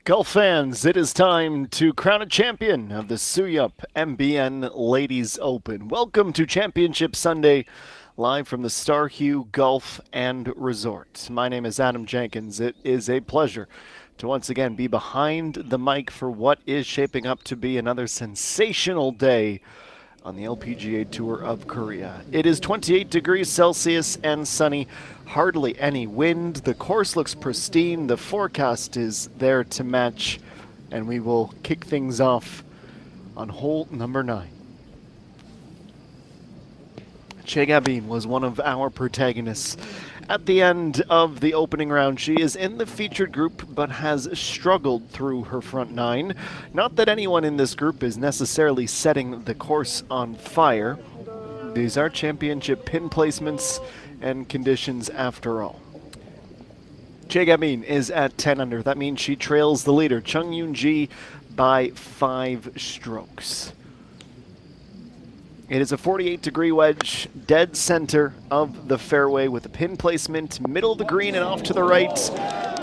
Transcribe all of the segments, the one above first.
Golf fans, it is time to crown a champion of the Suhyup MBN Ladies Open. Welcome to Championship Sunday, live from the Suhyup Golf and Resort. My name is Adam Jenkins. It is a pleasure to once again be behind the mic for what is shaping up to be another sensational day on the LPGA Tour of Korea. It is 28 degrees Celsius and sunny, hardly any wind. The course looks pristine. The forecast is there to match, and we will kick things off on hole number 9. Che Gabin was one of our protagonists at the end of the opening round. She is in the featured group but has struggled through her front 9. Not that anyone in this group is necessarily setting the course on fire. These are championship pin placements and conditions after all. Che Gabin is at 10 under. That means she trails the leader, Chung Yoon-ji, by 5 strokes. It is a 48-degree wedge, dead center of the fairway with a pin placement, middle of the green and off to the right,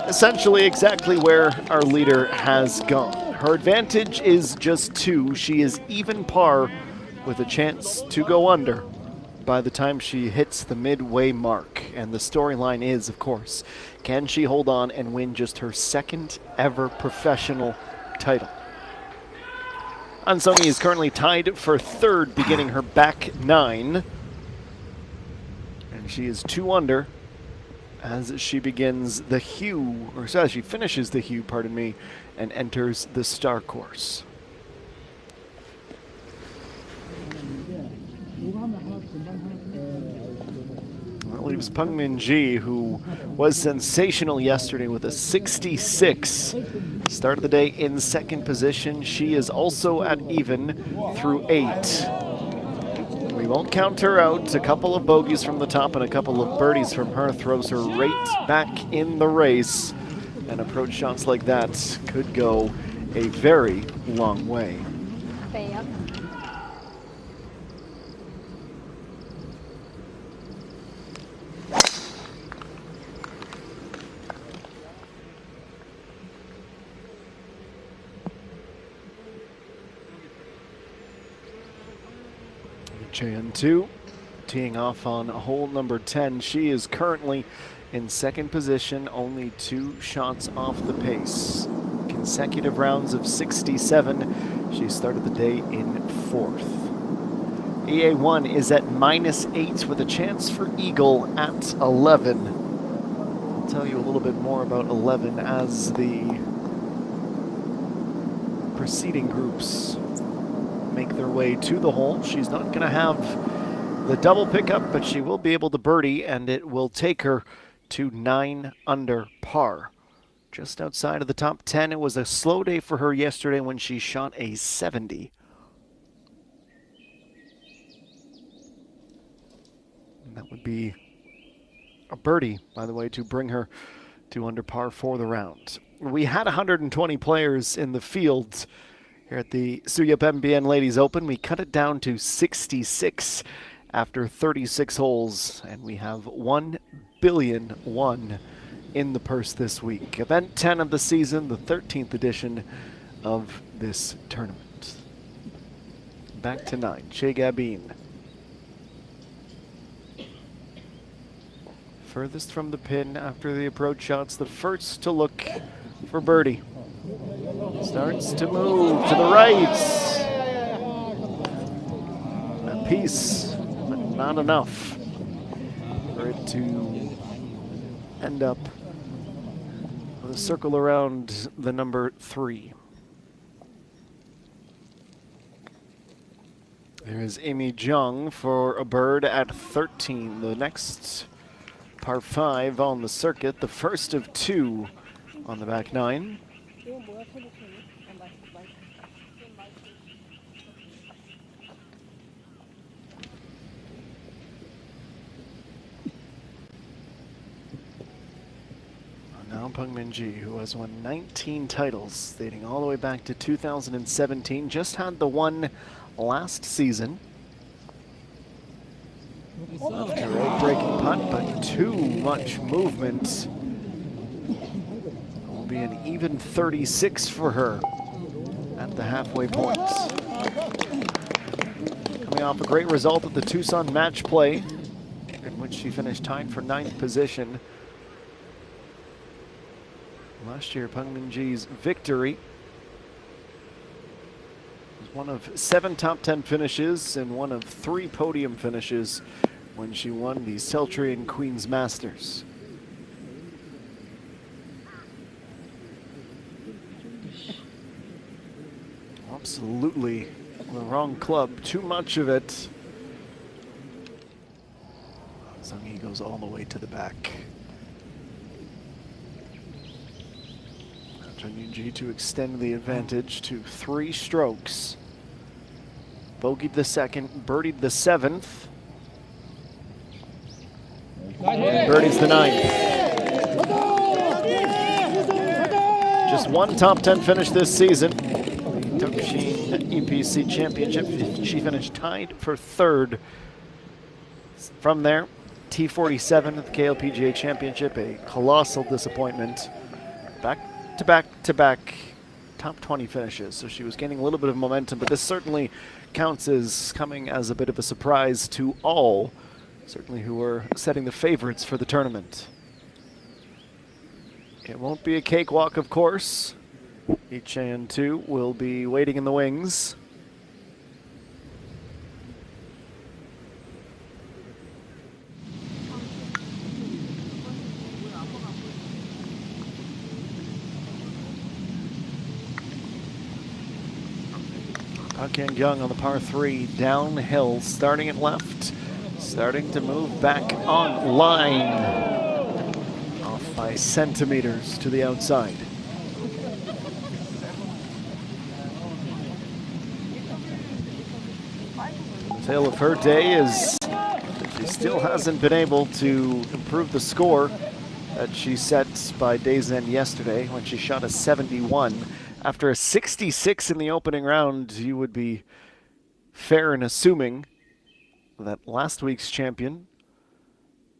essentially exactly where our leader has gone. Her advantage is just 2. She is even par with a chance to go under by the time she hits the midway mark. And the storyline is, of course, can she hold on and win just her second ever professional title? An Sung-hee is currently tied for 3rd, beginning her back 9. And she is 2 under as she begins the Hue, or as she finishes the Hue, pardon me, and enters the Star Course. Well, it was Peng Min-ji, who was sensational yesterday with a 66. Start of the day in 2nd position. She is also at even through 8. We won't count her out. A couple of bogeys from the top and a couple of birdies from her throws her right back in the race. And approach shots like that could go a very long way. Chan-2 teeing off on hole number 10. She is currently in 2nd position, only 2 shots off the pace. Consecutive rounds of 67. She started the day in 4th. EA1 is at -8 with a chance for eagle at 11. I'll tell you a little bit more about 11 as the preceding groups make their way to the hole. She's not going to have the double pickup, but she will be able to birdie, and it will take her to 9 under par. Just outside of the top 10. It was a slow day for her yesterday when she shot a 70. And that would be a birdie, by the way, to bring her to under par for the round. We had 120 players in the field here at the Suhyup MBN Ladies Open. We cut it down to 66 after 36 holes, and we have $1 billion in the purse this week. Event 10 of the season, the 13th edition of this tournament. Back to 9, Che Gabin. Furthest from the pin after the approach shots, the first to look for birdie. Starts to move to the right. A piece, but not enough for it to end up with a circle around the number 3. There is Amy Jung for a bird at 13. The next par 5 on the circuit, the first of 2 on the back 9. Now Peng Min-ji, who has won 19 titles dating all the way back to 2017, just had the one last season. After a breaking putt, but too much movement. Will be an even 36 for her at the halfway point. Coming off a great result at the Tucson match play, in which she finished tied for 9th position. Last year, Peng Min-ji's victory was one of 7 top 10 finishes and one of 3 podium finishes when she won the Celtrian Queen's Masters. Absolutely the wrong club, too much of it. Sung-hee goes all the way to the back. Chung Yun-ji to extend the advantage to 3 strokes. Bogeyed the 2nd, birdied the 7th. And birdies the 9th. Just 1 top 10 finish this season. The Tokushin EPC Championship. She finished tied for 3rd. From there, T47 at the KLPGA Championship, a colossal disappointment. Back-to-back top 20 finishes, so she was gaining a little bit of momentum, but this certainly counts as coming as a bit of a surprise to all, certainly who were setting the favorites for the tournament. It won't be a cakewalk, of course. Lee Chae-yeon-tu will be waiting in the wings. Park Yang-young on the par 3, downhill, starting at left, starting to move back on line. Off by centimeters to the outside. The tale of her day is that she still hasn't been able to improve the score that she set by day's end yesterday when she shot a 71. After a 66 in the opening round, you would be fair in assuming that last week's champion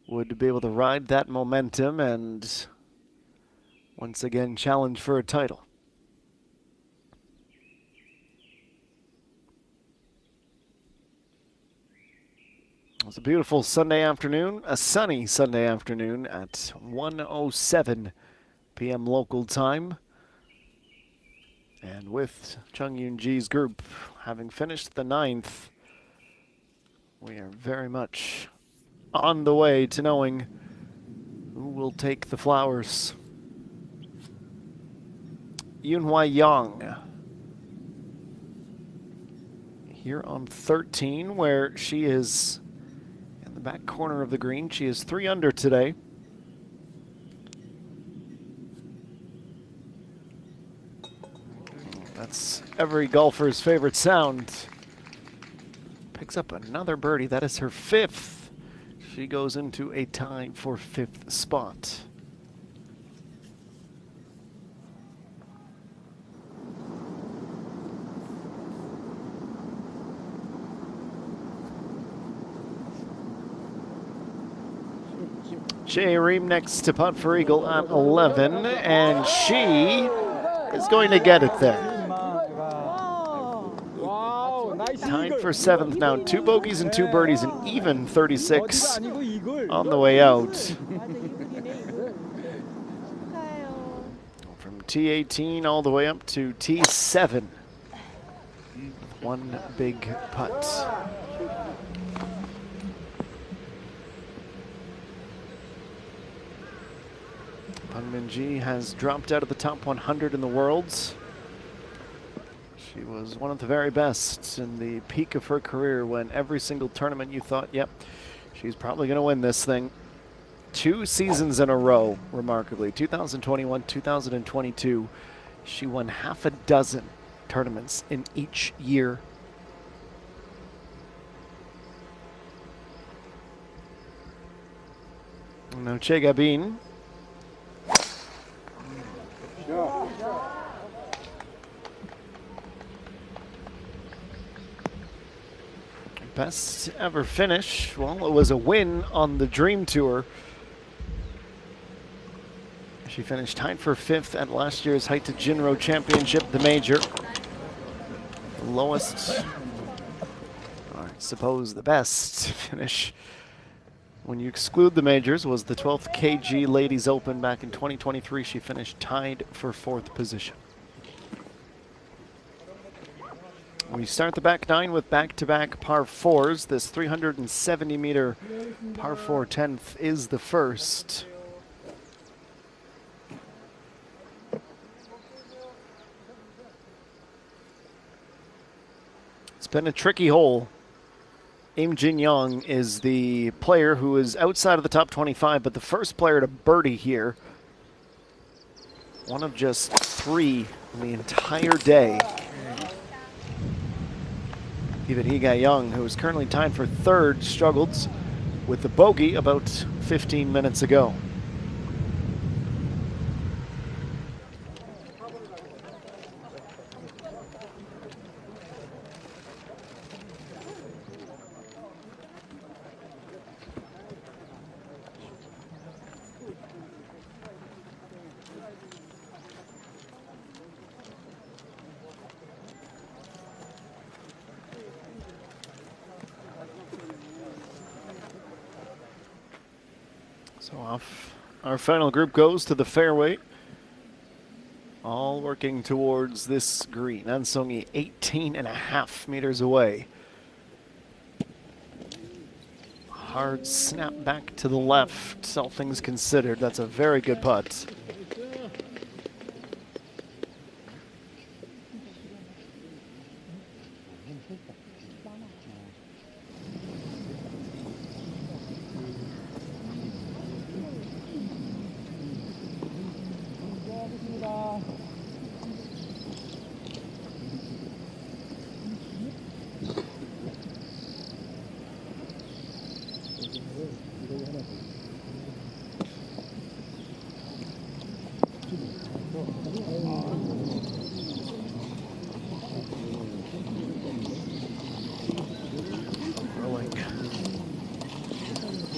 would be able to ride that momentum and once again challenge for a title. It was a beautiful Sunday afternoon, a sunny Sunday afternoon at 1:07 p.m. local time. And with Chung Yun-ji's group having finished the 9th, we are very much on the way to knowing who will take the flowers. Yoon-hwa Yang here on 13, where she is in the back corner of the green. She is 3 under today. That's every golfer's favorite sound. Picks up another birdie. That is her 5th. She goes into a tie for 5th spot. Jae-reem next to putt for eagle at 11, and she is going to get it there. Tied for 7th now, 2 bogeys and 2 birdies, and even 36 on the way out. From T18 all the way up to T7. 1 big putt. Peng Min-ji has dropped out of the top 100 in the Worlds. She was one of the very best in the peak of her career when every single tournament you thought, yep, she's probably going to win this thing. 2 seasons in a row, remarkably. 2021, 2022. She won half a dozen tournaments in each year. Now Che Gabin. Best ever finish, well, it was a win on the Dream Tour. She finished tied for 5th at last year's Height to Jinro Championship, the major. The lowest, or I suppose the best finish when you exclude the majors was the 12th KG Ladies Open back in 2023. She finished tied for 4th position. We start the back 9 with back-to-back par 4s. This 370-meter par 4 10th is the first. It's been a tricky hole. Im Jin Young is the player who is outside of the top 25, but the first player to birdie here. One of just 3 in the entire day. Even Hee Young, who is currently tied for 3rd, struggled with the bogey about 15 minutes ago. So off our final group goes to the fairway. All working towards this green. Ansongi 18.5 meters away. Hard snap back to the left, all things considered. That's a very good putt.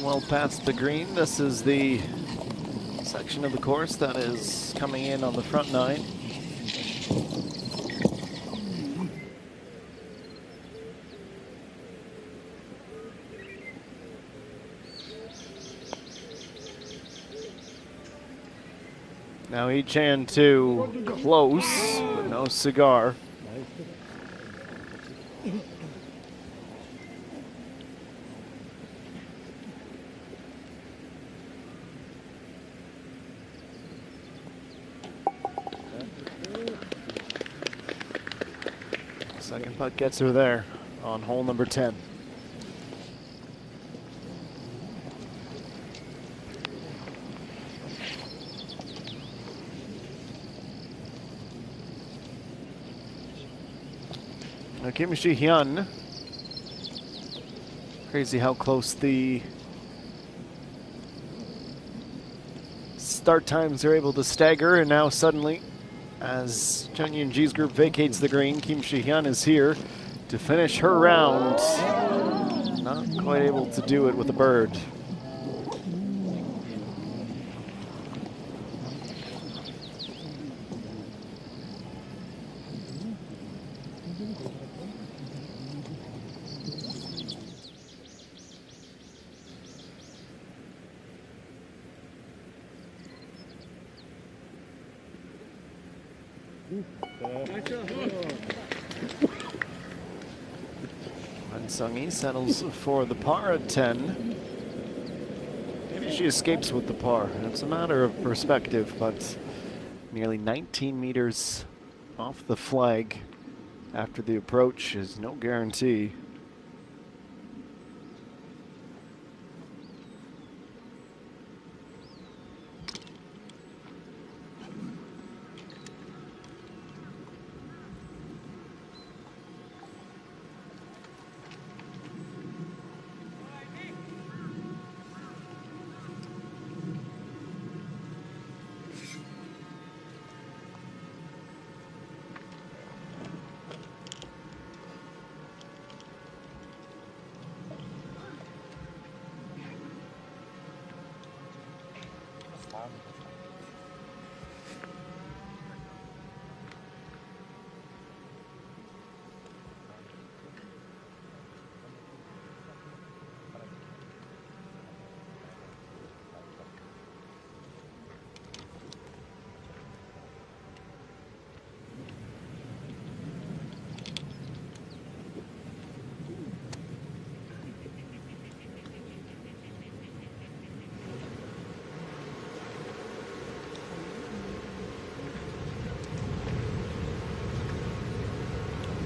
Well past the green. This is the section of the course that is coming in on the front 9. Now Ichan to close, but no cigar. Second putt gets her there on hole number 10. Now Kim Shi-hyun. Crazy how close the start times are able to stagger, and now suddenly, as Chung Yun-ji's group vacates the green, Kim Shi-hyun is here to finish her round. Not quite able to do it with a bird. Sung-hee settles for the par at 10. Maybe she escapes with the par. It's a matter of perspective, but nearly 19 meters off the flag after the approach is no guarantee.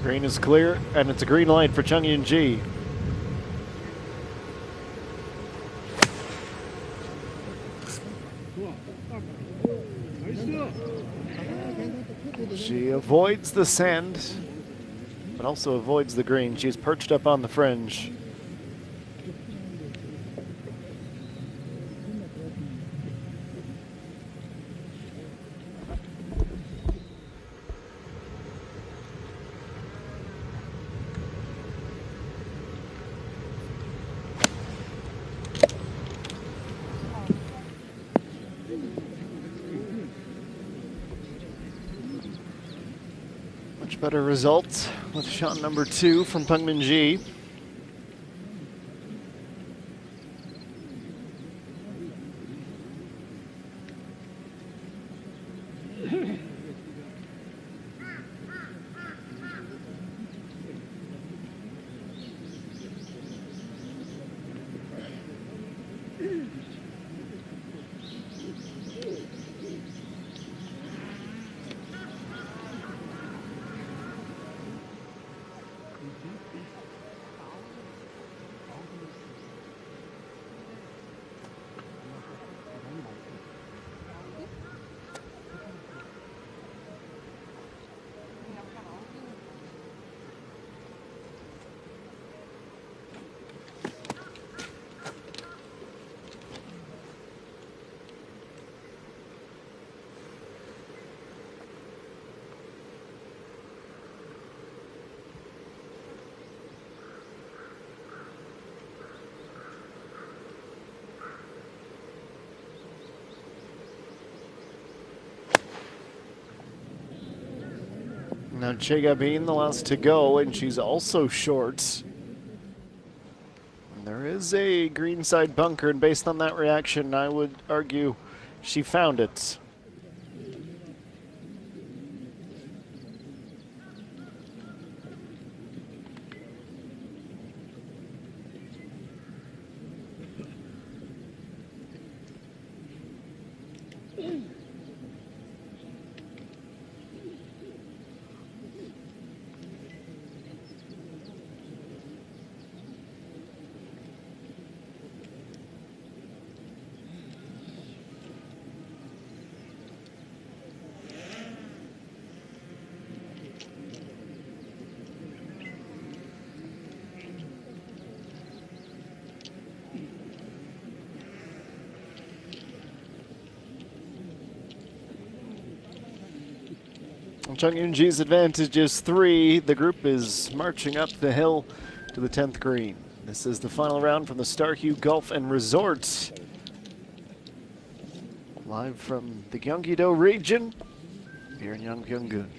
Green is clear, and it's a green light for Chung Yun-ji. She avoids the sand, but also avoids the green. She's perched up on the fringe. Much better result with shot number 2 from Peng Min-ji. Now Chega being the last to go, and she's also short. And there is a greenside bunker, and based on that reaction, I would argue she found it. Chung Yun-ji's advantage is 3. The group is marching up the hill to the 10th green. This is the final round from the Suhyup Golf and Resort. Live from the Gyeonggi-do region here in Yangpyeong-gun.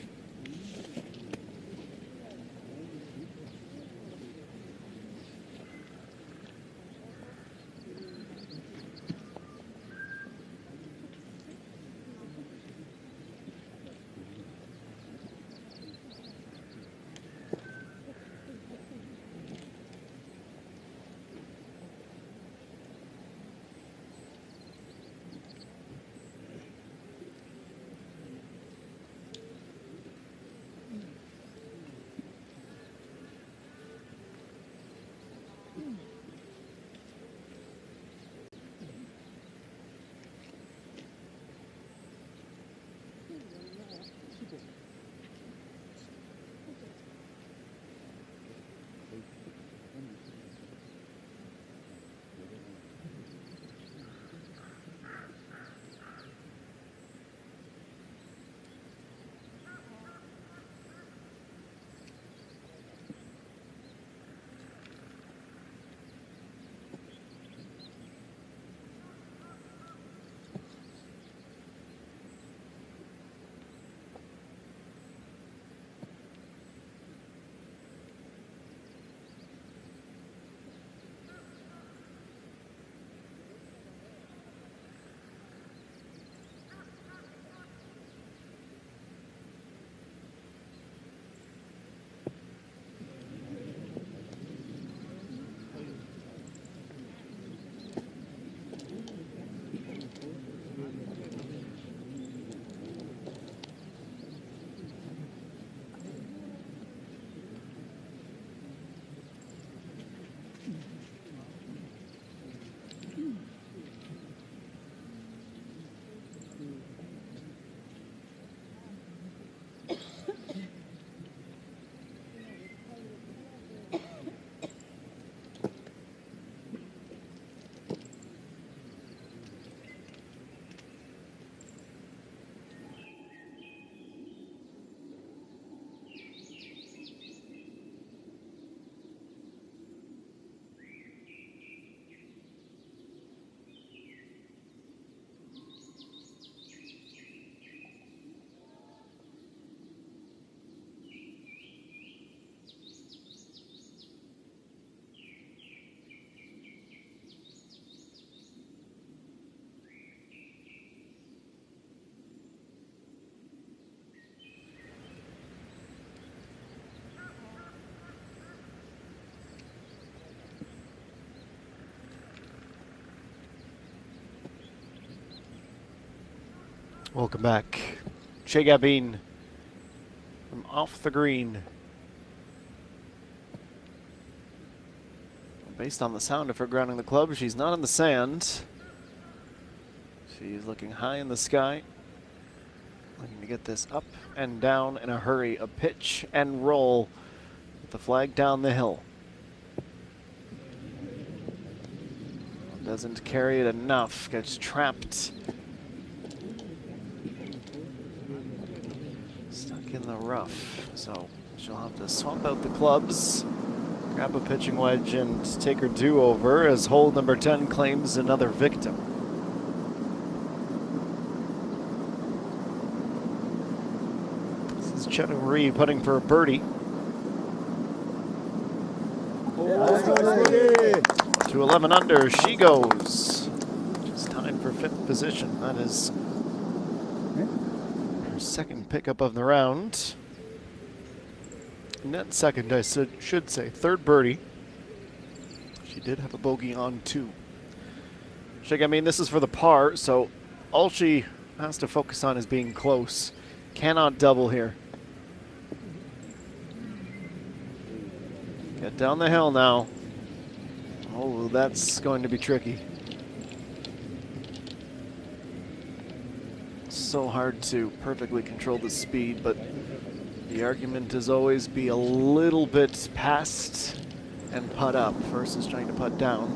Welcome back. Shea Gabin from off the green. Based on the sound of her grounding the club, she's not in the sand. She's looking high in the sky. Looking to get this up and down in a hurry. A pitch and roll with the flag down the hill. Doesn't carry it enough. Gets trapped. Stuck in the rough. So she'll have to swap out the clubs, grab a pitching wedge, and take her do-over as hole number 10 claims another victim. This is Chen Marie putting for a birdie. To 11 under, she goes. She's tied for 5th position. That is her second pickup of the round. Net second, I should say. Third birdie. She did have a bogey on 2. I mean, this is for the par, so all she has to focus on is being close. Cannot double here. Get down the hill now. Oh, that's going to be tricky. So hard to perfectly control the speed, but the argument is always be a little bit past and putt up versus trying to putt down.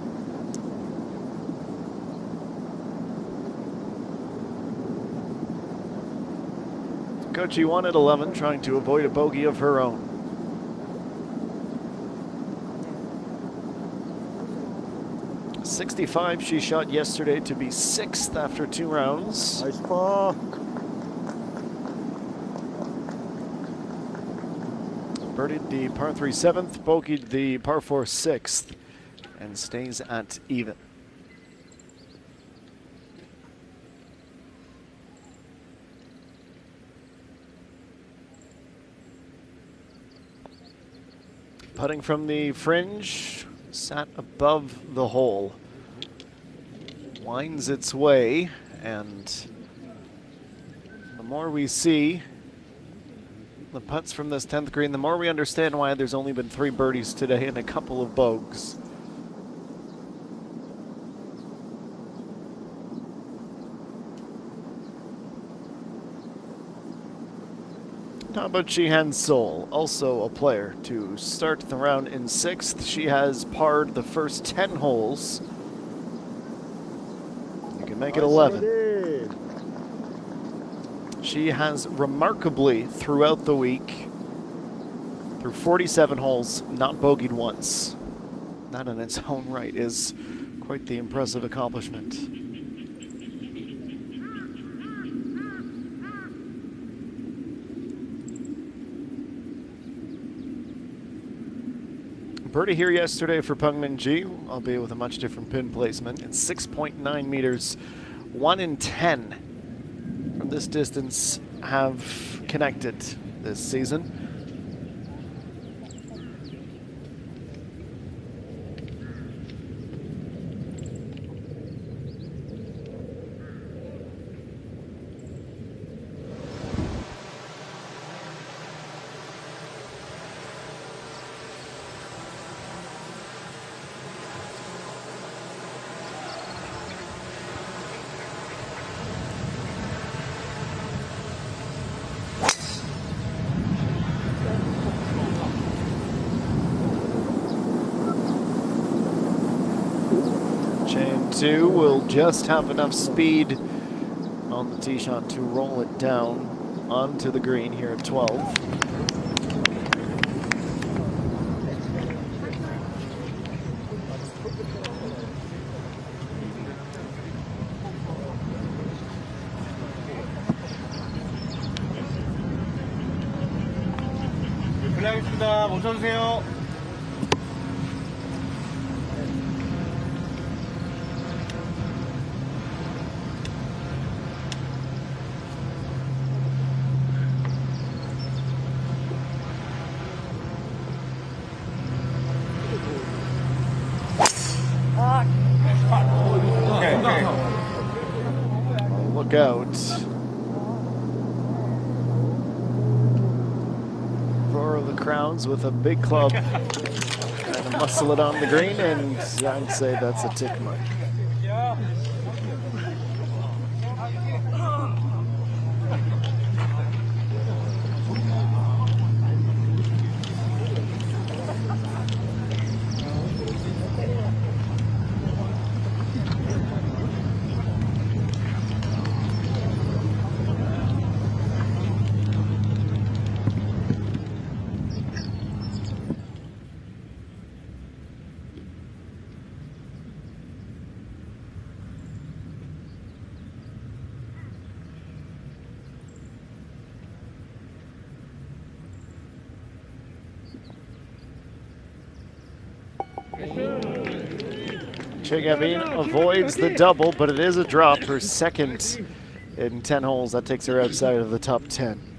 Coach E1 at 11, trying to avoid a bogey of her own. 65 she shot yesterday to be 6th after 2 rounds. Nice par. Birdied the par 3 7th, bogeyed the par 4 6th, and stays at even. Putting from the fringe, sat above the hole. Winds its way, and the more we see the putts from this 10th green, the more we understand why there's only been 3 birdies today and a couple of bogeys. How about Sheehan Sol, also a player to start the round in 6th. She has parred the first 10 holes. You can make it 11. She has remarkably, throughout the week, through 47 holes, not bogeyed once. That in its own right is quite the impressive accomplishment. Birdie here yesterday for Peng Min-ji, albeit with a much different pin placement. It's 6.9 meters, 1 in 10 from this distance have connected this season. Chain 2 will just have enough speed on the tee shot to roll it down onto the green here at 12. 플레이하겠습니다. 멈춰주세요. Look out. crowns with a big club. Trying to muscle it on the green, and I'd say that's a tick mark. Chegavin avoids the double, but it is a drop. Her second in 10 holes. That takes her outside of the top 10.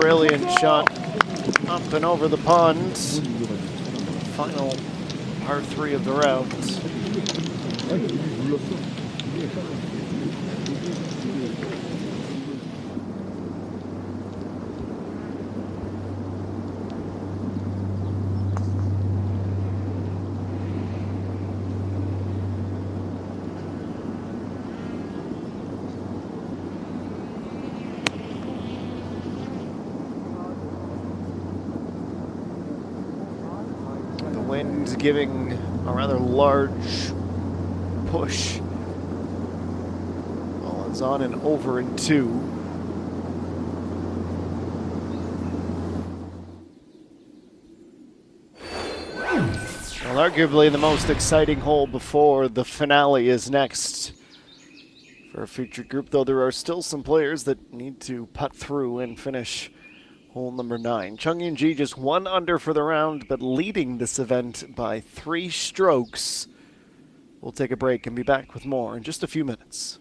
Brilliant shot up and over the pond. Final par 3 of the round. Wind giving a rather large push. Ball is on and over in 2. Well, arguably the most exciting hole before the finale is next for a featured group, though there are still some players that need to putt through and finish hole number 9. Chung Yun-ji just 1 under for the round, but leading this event by 3 strokes. We'll take a break and be back with more in just a few minutes.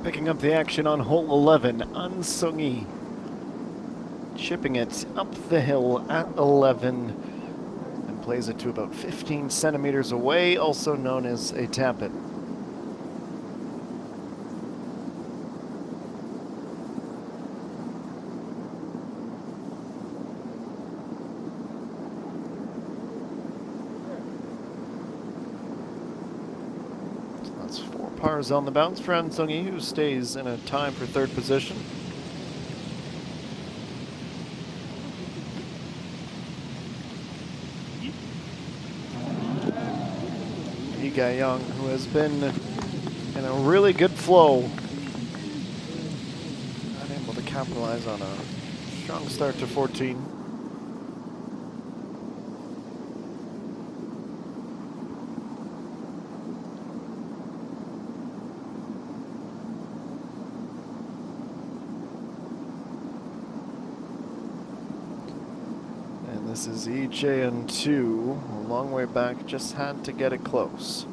Picking up the action on hole 11, An Sung-hee. Chipping it up the hill at 11 and plays it to about 15 centimeters away, also known as a tap-in. That's 4 pars on the bounce for An Sung-hee, who stays in a tie for 3rd position. Young, who has been in a really good flow, unable to capitalize on a strong start to 14. And this is EJN2, a long way back, just had to get it close.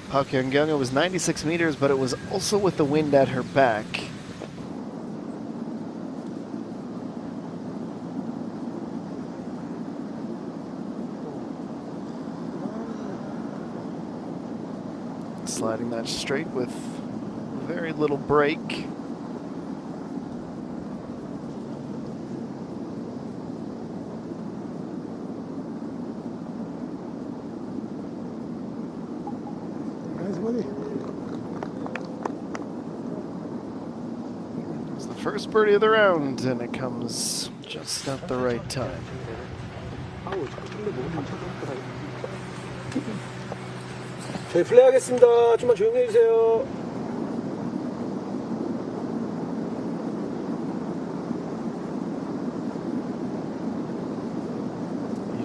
Park Young-kyung, it was 96 meters, but it was also with the wind at her back. Sliding that straight with very little break. It's the first birdie of the round, and it comes just at the right time. 저희 플레이하겠습니다. 좀만 조용히 해주세요.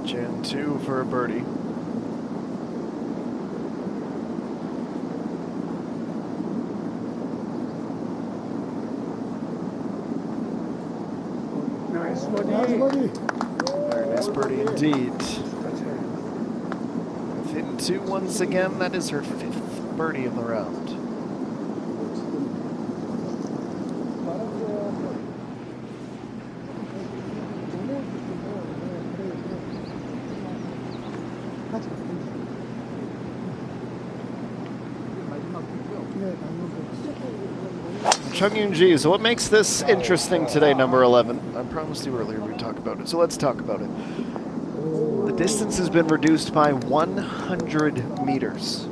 EJN2 for a birdie. Nice birdie. Very nice birdie indeed. Within 2 once again, that is her 5th birdie of the round. Chung Yoon-ji, so what makes this interesting today, number 11? I promised you earlier we'd talk about it, so let's talk about it. The distance has been reduced by 100 meters.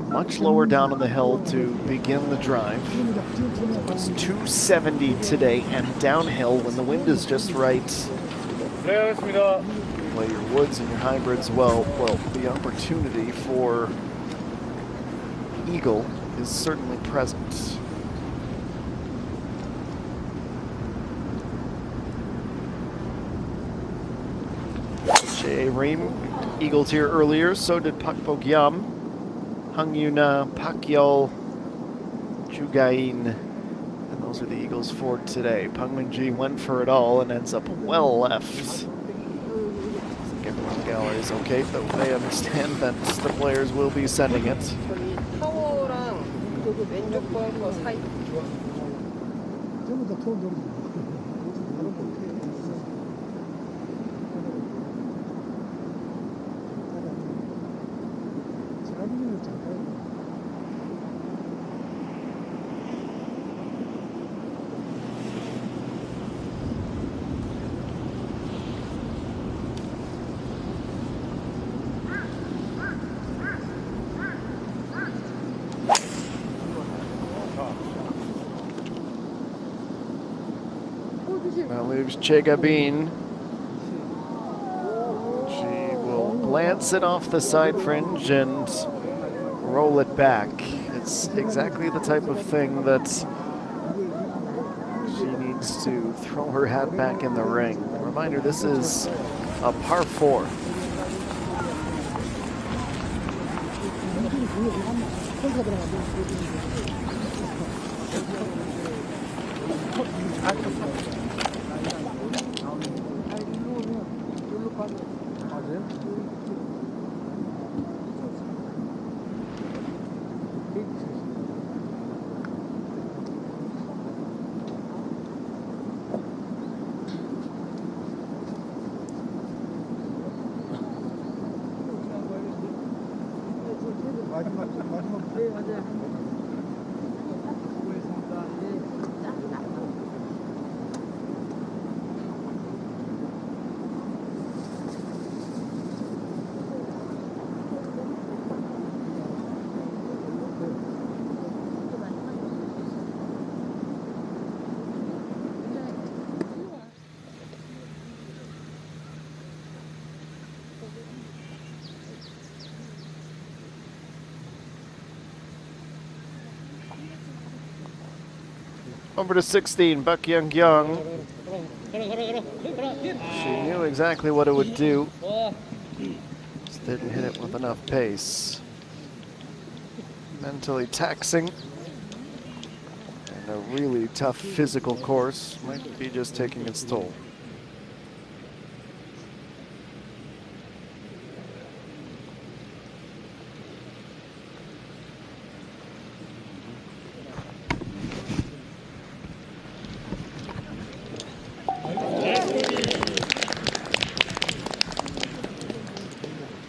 Much lower down on the hill to begin the drive. It's 270 today, and downhill when the wind is just right. 플레이하겠습니다. Play your woods and your hybrids well. Well, the opportunity for eagle is certainly present. Jae Reem eagled here earlier, so did Pak Bok-yam, Hang Yuna, Pak Yeol, Ju Ga-in, and those are the eagles for today. Pang Min-ji went for it all and ends up well left. I think everyone in the gallery is okay, though they understand that the players will be sending it. 타워랑 왼쪽 벙커 사이. 전부 다 투어 노리지. 잘하기는 잘해요. That leaves Che Ga-bin. She will glance it off the side fringe and roll it back. It's exactly the type of thing that she needs to throw her hat back in the ring. Reminder, this is a par 4. Over to 16, Buck Young Young. She knew exactly what it would do. Just didn't hit it with enough pace. Mentally taxing. And a really tough physical course might be just taking its toll.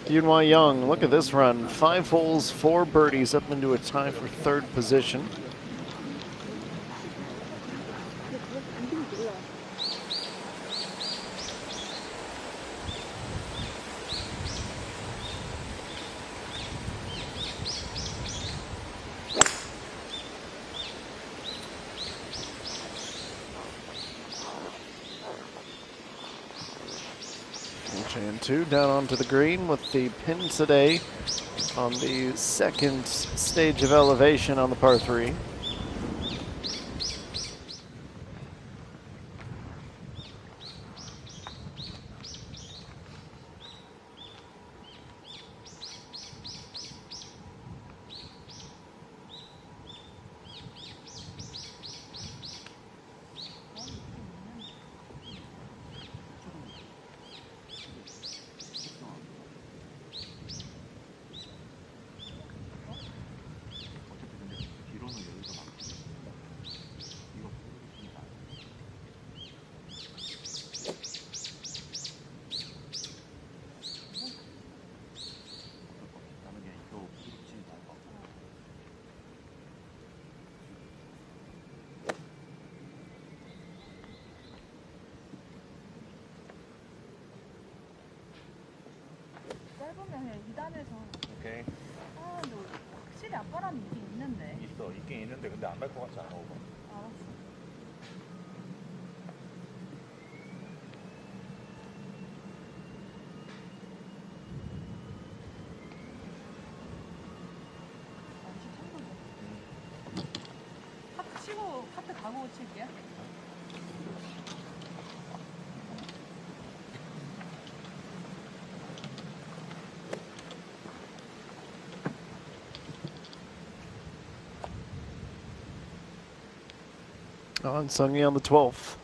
Yunhua Young, look at this run. 5 holes, 4 birdies up into a tie for 3rd position. And 2 down onto the green with the pin today on the 2nd stage of elevation on the par 3. 짧으면 2단에서 오케이. 아 근데 확실히 앞바람이 있긴 있는데. 있긴 있는데 근데 안 갈 것 같지 않아? 알았어. 카트 치고 카트 가고 칠게. On Sungyi on the 12th.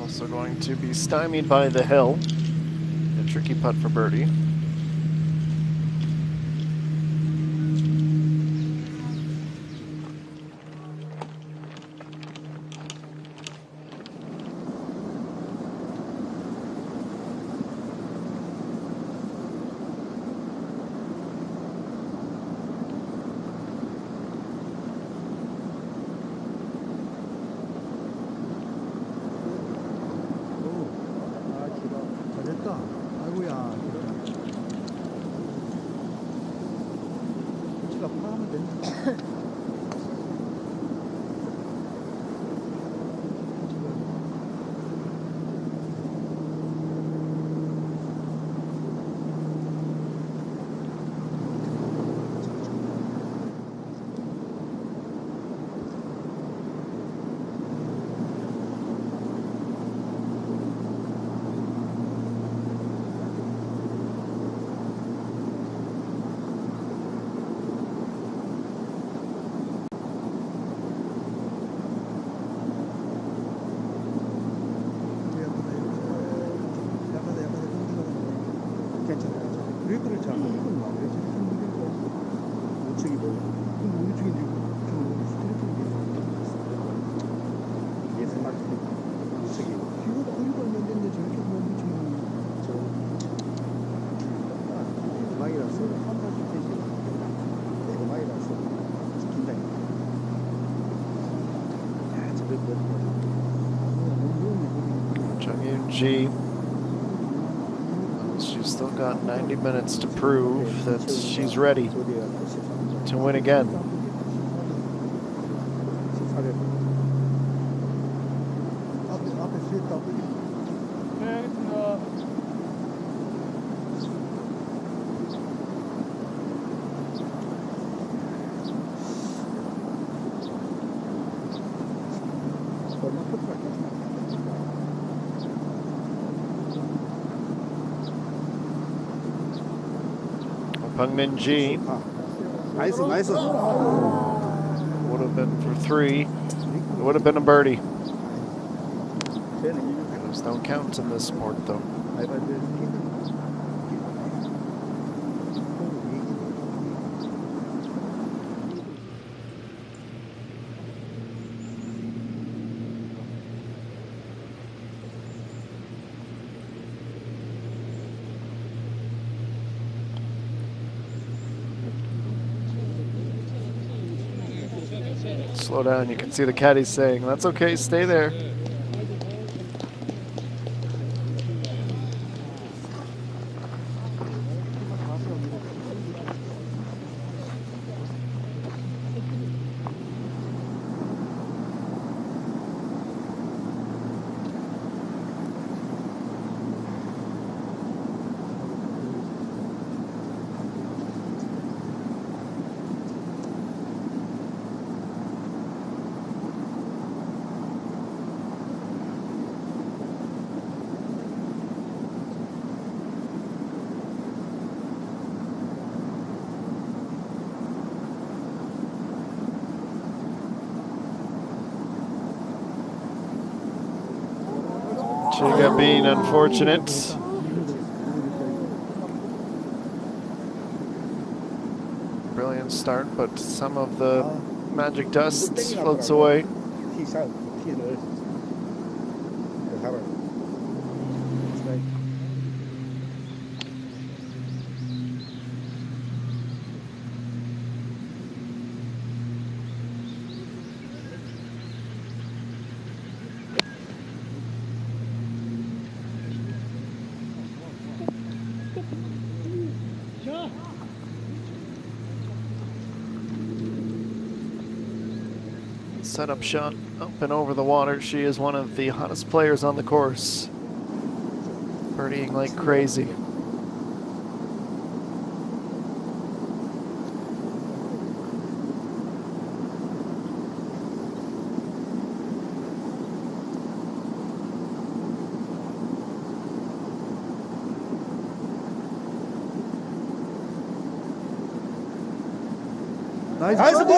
Also going to be stymied by the hill. A tricky putt for birdie. 잘했다. 아이고야. 브레이크를 잘 모르겠나? 왜 저렇게 힘들고 우측이 뭐야? 우측이 이제 스트레이트를 예스 마트 우측이 이거 거리가 얼마인데 저렇게 보면 우측이 저 대박이라서 한 가지 되지 대박이라서 긴장이 야 저렇게 G. She's still got 90 minutes to prove that she's ready to win again. 네, 알겠습니다. Pungmin G 나이스 나이스 would have been for 3. It would have been a birdie. Those don't count in this sport, though. Slow down. You can see the caddies saying, "That's okay. Stay there." Chiga being unfortunate. Brilliant start, but some of the magic dust floats away. Setup shot up and over the water. She is one of the hottest players on the course. Birdieing like crazy. 나이스 버디!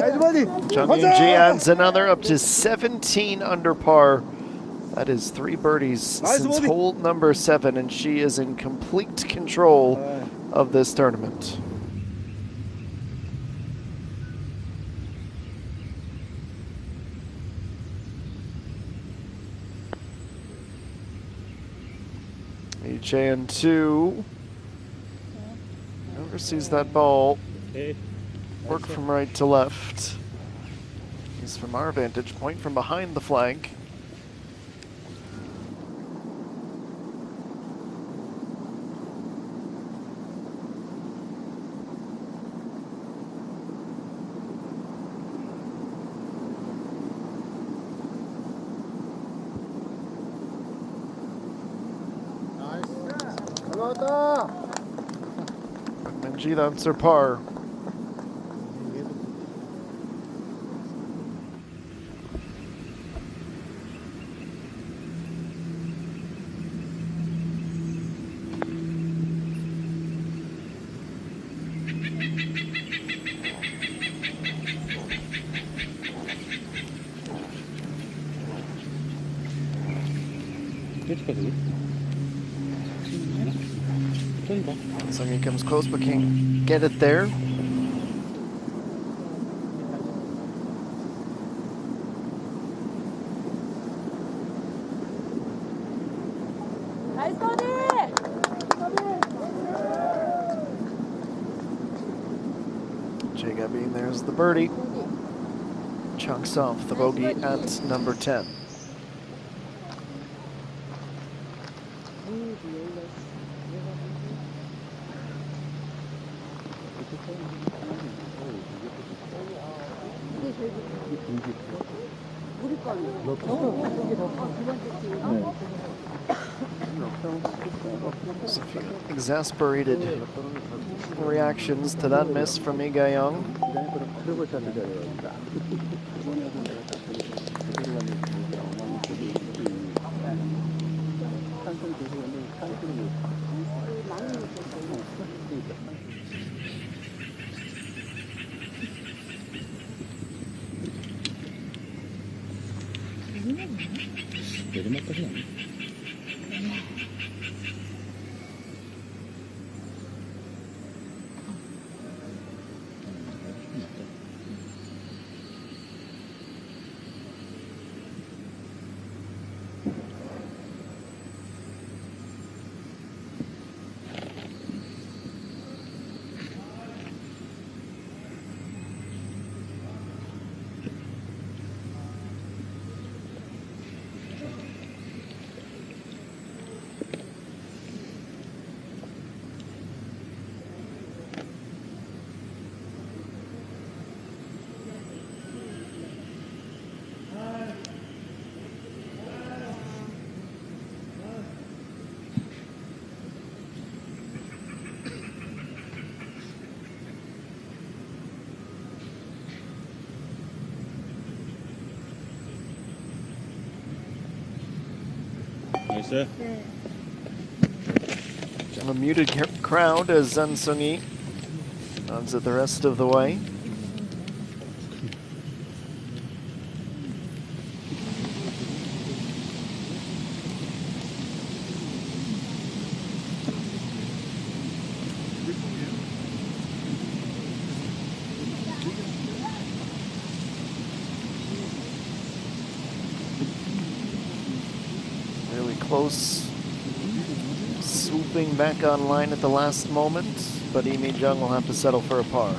나이스 버디! Jung Ji adds another up to 17 under par. That is 3 birdies Nice since bogey. hole number 7, and she is in complete control of this tournament. HAN2 oversees that ball. Work from right to left. He's from our vantage point from behind the flag. 나왔다. Minji, that's her par. 여기까지. 저기 봐. Sungi comes close but can't get it there. 나이스 버디! Jacob being there's the birdie. Chunks off the bogey at number 10. So a few exasperated reactions to that miss from Lee Ga-young. 내리막까지 아니야. 나이스. A muted crowd as Zan Sung-yi nods it the rest of the way. Really close. Swooping back online at the last moment, but Lee Mi-jung will have to settle for a par.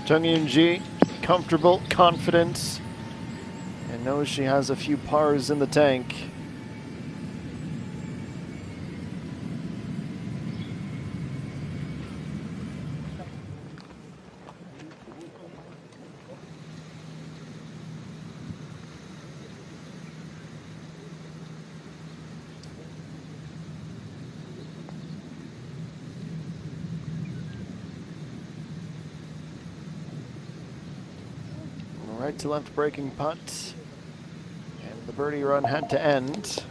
Jung Eun-ji, comfortable, confident, and knows she has a few pars in the tank. right to left breaking putt. And the birdie run had to end.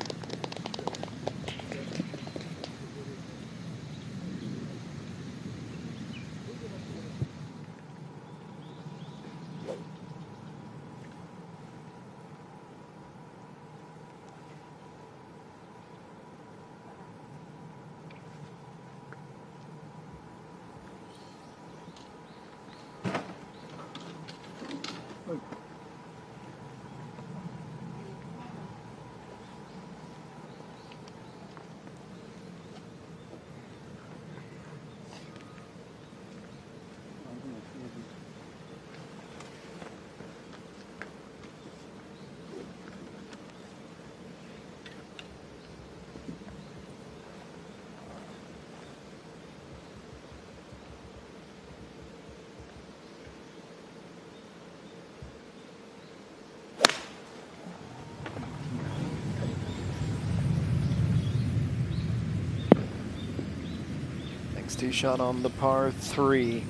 Next tee shot on the par 3.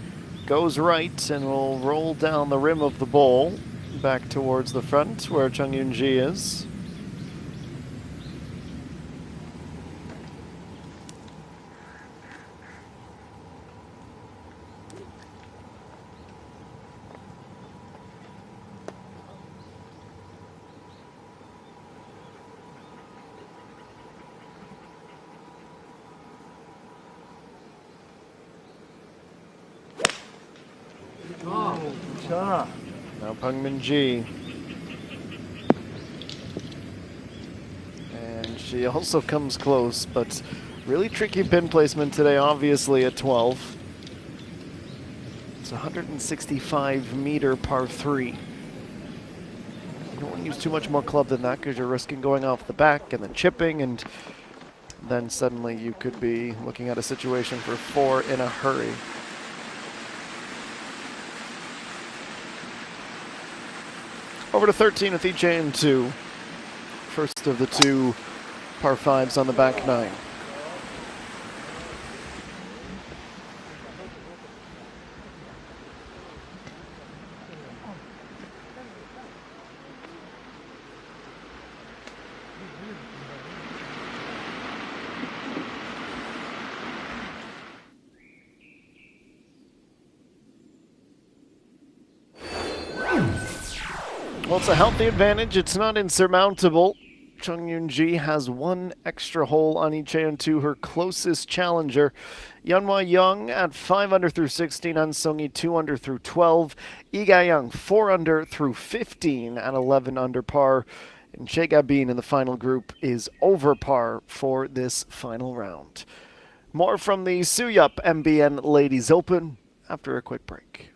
Goes right and will roll down the rim of the bowl back towards the front where Chung Yoon-ji is. 자, Now Pungmin-ji. And she also comes close, but really tricky pin placement today, obviously at 12. It's a 165-meter par 3. You don't want to use too much more club than that because you're risking going off the back and then chipping, and then suddenly you could be looking at a situation for 4 in a hurry. Over to 13 with each and 2. First of the 2 par 5s on the back 9. Well, it's a healthy advantage. It's not insurmountable. Chung Yoon-ji has 1 extra hole on each and to her closest challenger. Yeonhwa Young at 5 under through 16, An Sung-hee 2 under through 12, Lee Ga-young 4 under through 15 at 11 under par. And Chae Ga-bin in the final group is over par for this final round. More from the Suhyup MBN Ladies Open after a quick break.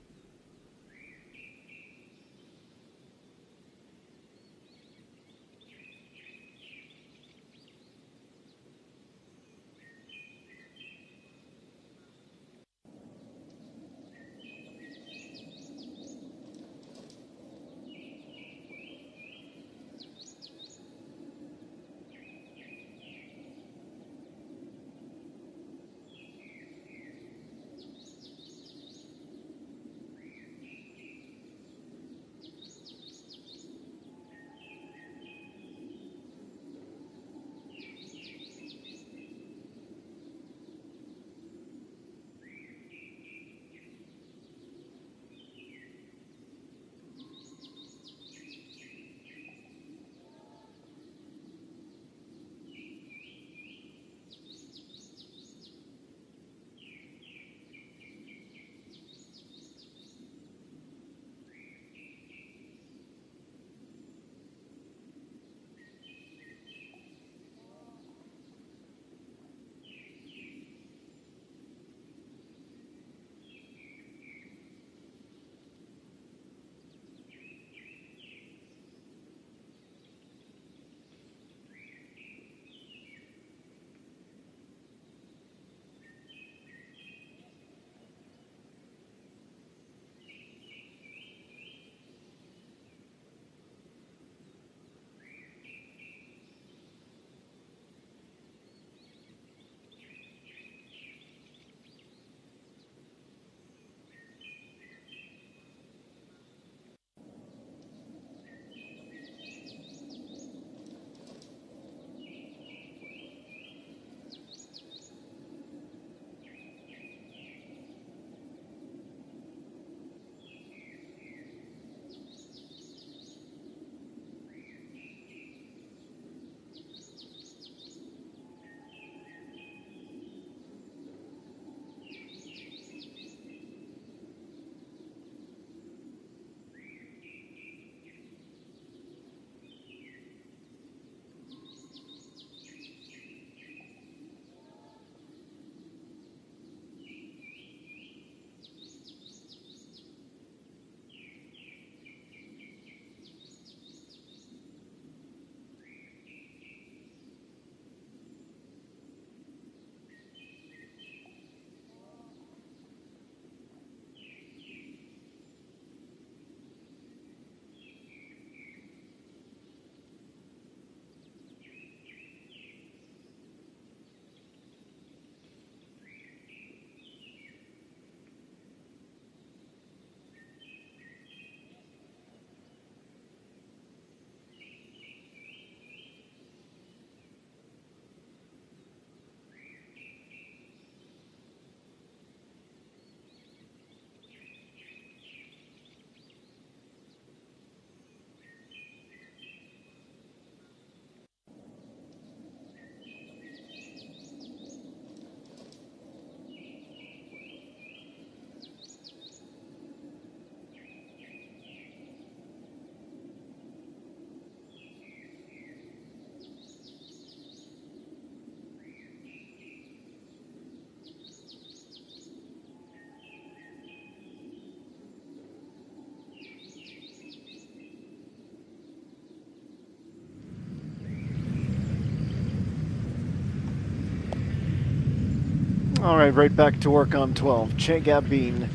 All right, right back to work on 12. Che Gabin,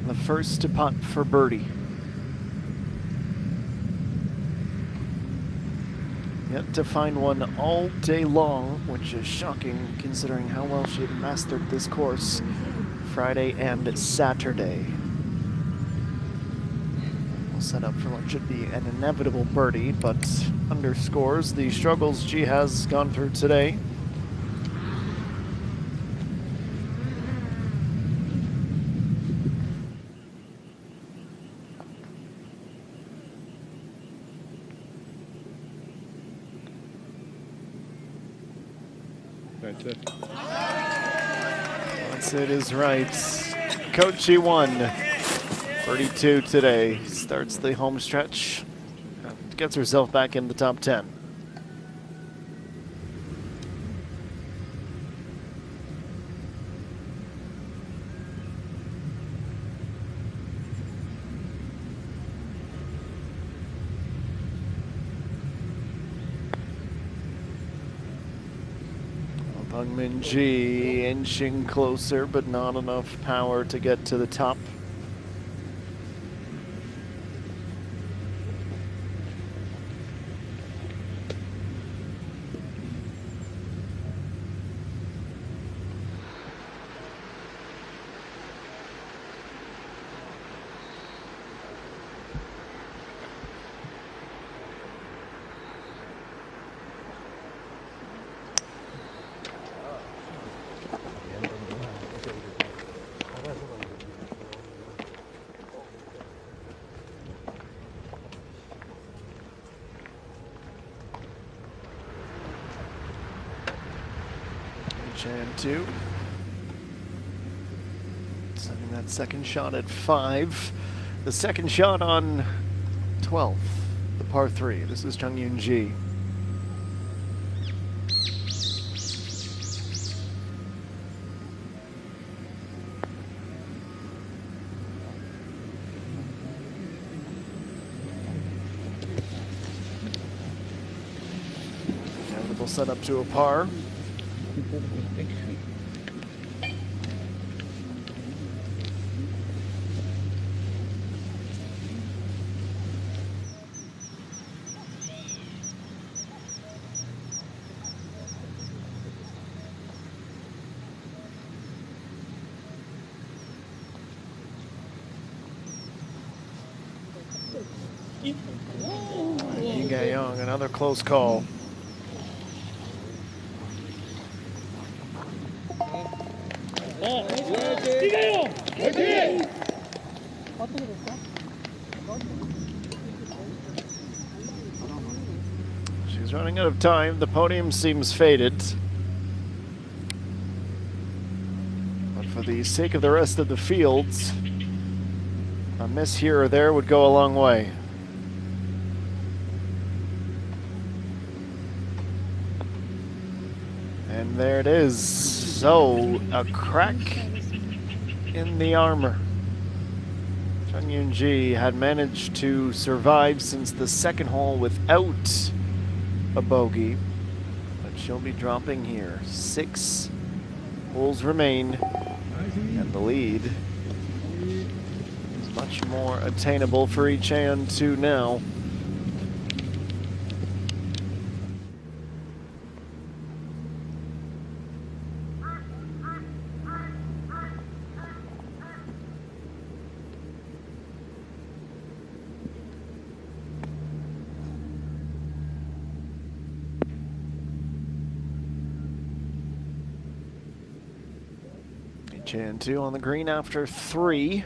the first to putt for birdie. Yet to find one all day long, which is shocking considering how well she had mastered this course Friday and Saturday. We'll set up for what should be an inevitable birdie, but underscores the struggles she has gone through today. That's it. Once it is right. Kochi 1, 32 today. Starts the home stretch. Gets herself back in the top 10. Bung Min Ji inching closer, but not enough power to get to the top. Chan 2. Sending that second shot at 5. The second shot on 12, the par 3. This is Chung Yoon Ji. Inevitable set up to a par. Young, another close call. She's running out of time. The podium seems faded. But for the sake of the rest of the fields, a miss here or there would go a long way. And there it is. So, a crack in the armor. Chung Yoon Ji had managed to survive since the second hole without a bogey, but she'll be dropping here. 6 holes remain, and the lead is much more attainable for Lee Chan 2 now. Chan 2 on the green after 3.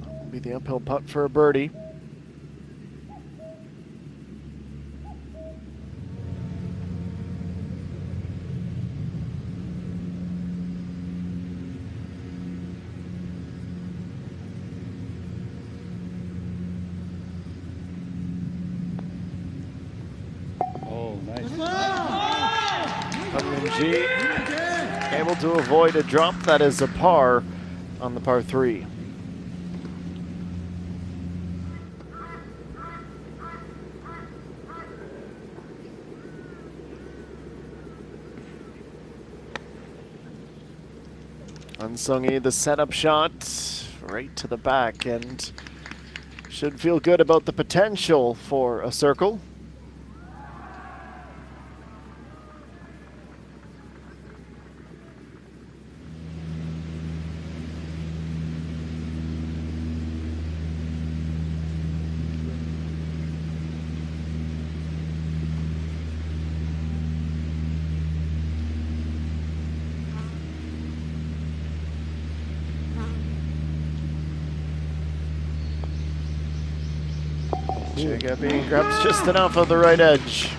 Will be the uphill putt for a birdie. Oh, nice. G able to avoid a drop. That is a par on the par 3. Sung-hee, the setup shot right to the back, and should feel good about the potential for a circle. Suhyup grabs just enough of the right edge.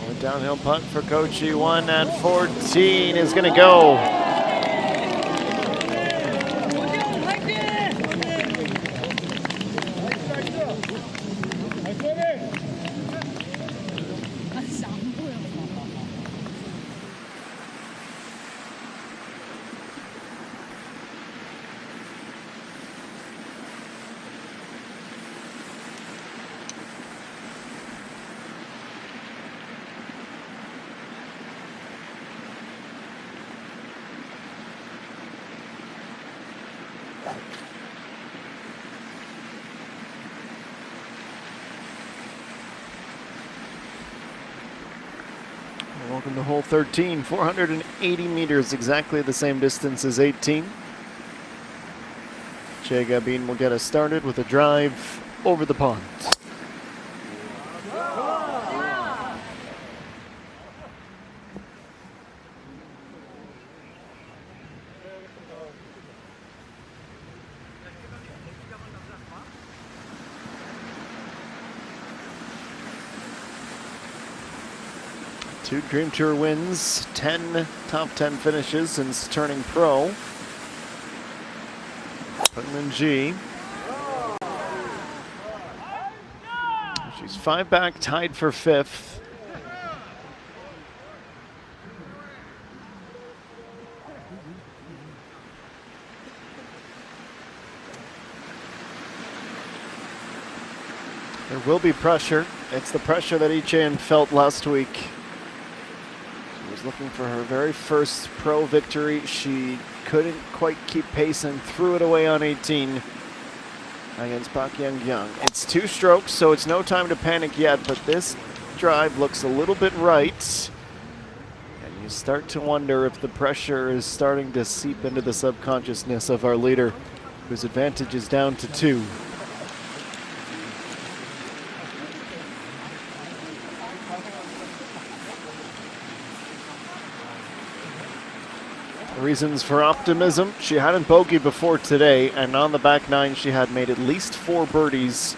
A downhill putt for Kochi, 1 at 14 is going to go. 아 진짜 안 보여. Welcome to hole 13, 480 meters, exactly the same distance as 18. Che Gabin will get us started with a drive over the pond. Two Dream Tour wins, 10 top 10 finishes since turning pro. ENG. She's 5 back, tied for 5th. There will be pressure. It's the pressure that Ichan felt last week. Looking for her very first pro victory. She couldn't quite keep pace and threw it away on 18 against Park Young-young. It's 2 strokes, so it's no time to panic yet, but this drive looks a little bit right. And you start to wonder if the pressure is starting to seep into the subconsciousness of our leader, whose advantage is down to 2. Reasons for optimism. She hadn't bogeyed before today, and on the back 9 she had made at least 4 birdies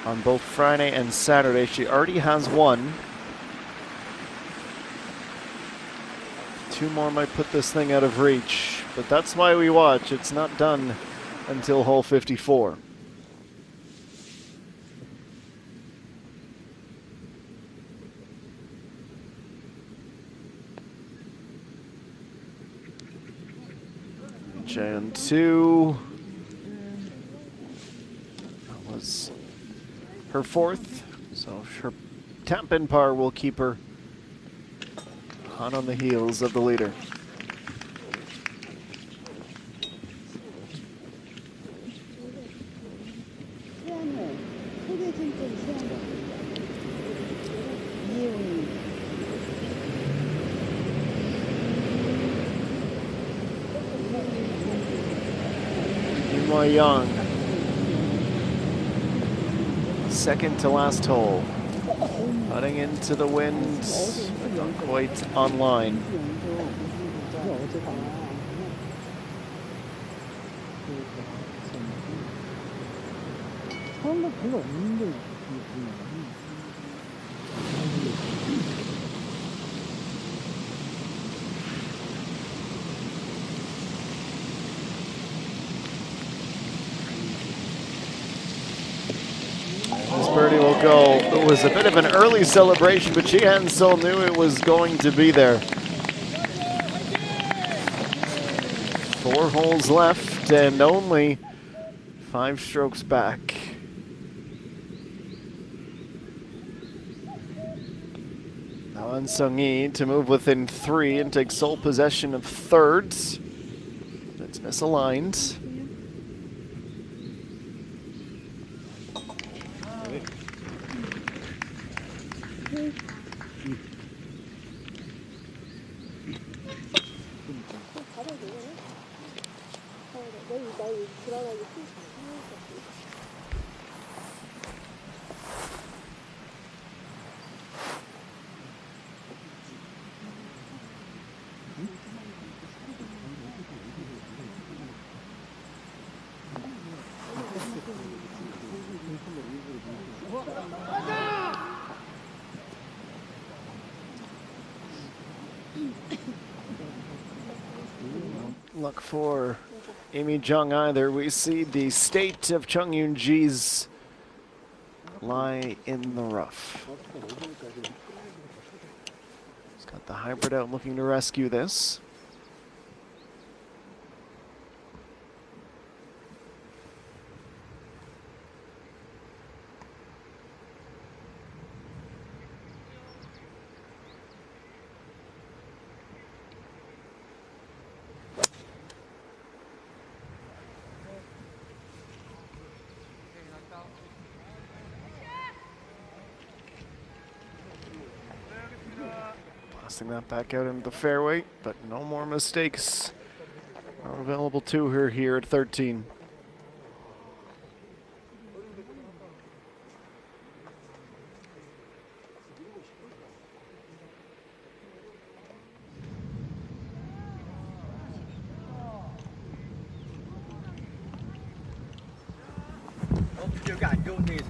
on both Friday and Saturday. She already has 1. 2 more might put this thing out of reach, but that's why we watch. It's not done until hole 54. And 2. That was her 4th, so her tap-in par will keep her hot on the heels of the leader. Young, second to last hole, putting into the wind, but not quite online. Birdie will go. It was a bit of an early celebration, but Sheehan still knew it was going to be there. 4 holes left and only 5 strokes back. Now on Sung-Yi to move within 3 and take sole possession of third. It's misaligned. Luck for Amy Jung either. We see the state of Chung Yoon-ji's lie in the rough. He's got the hybrid out looking to rescue this. Blasting that back out into the fairway, but no more mistakes are available to her here at 13.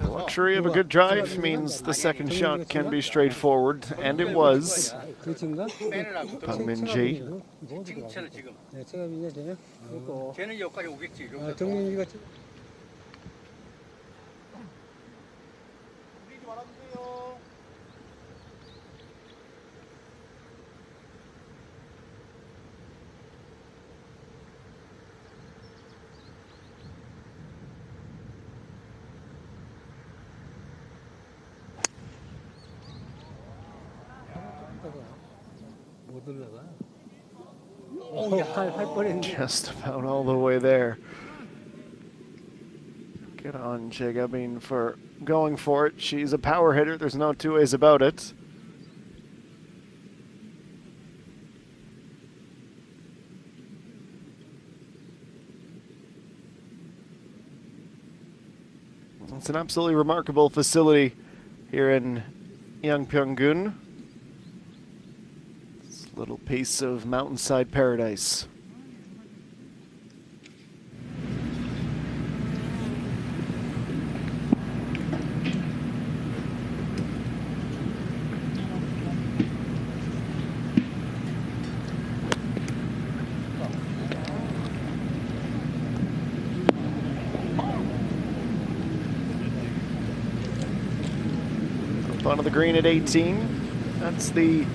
The luxury of a good drive means the second shot can be straightforward, and it was. Pang Min-ji. 쟤는 여기까지 오겠지. Just about all the way there. Good on Chegabin for going for it. She's a power hitter. There's no two ways about it. It's an absolutely remarkable facility here in Yangpyeong-gun. Little piece of mountainside paradise. Up onto the green at 18. That's the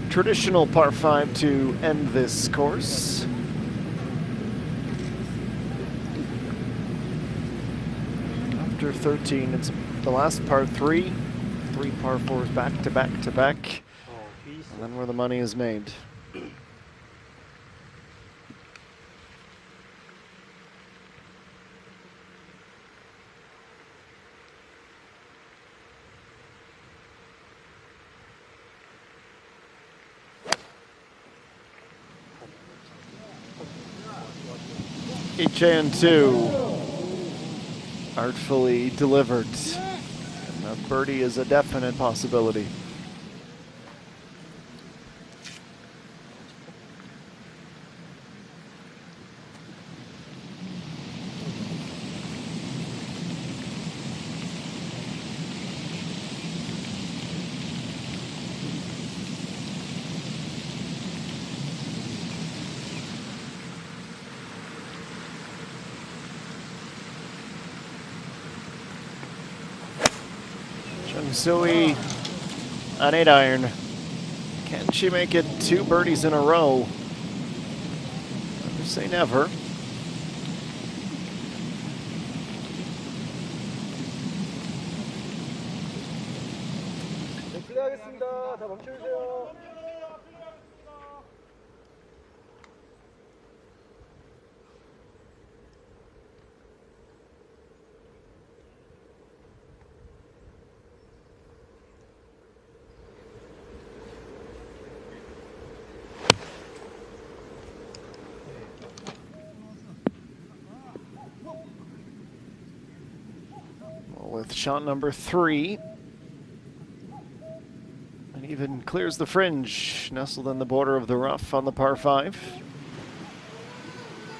traditional par 5 to end this course. After 13, it's the last par 3. 3 par 4s back to back to back. And then where the money is made. HN2 artfully delivered. And a birdie is a definite possibility. Zoe, an 8-iron. Can she make it 2 birdies in a row? Never say never. 준비하겠습니다. 자, 멈춰주세요. With shot number 3. And even clears the fringe, nestled in the border of the rough on the par 5.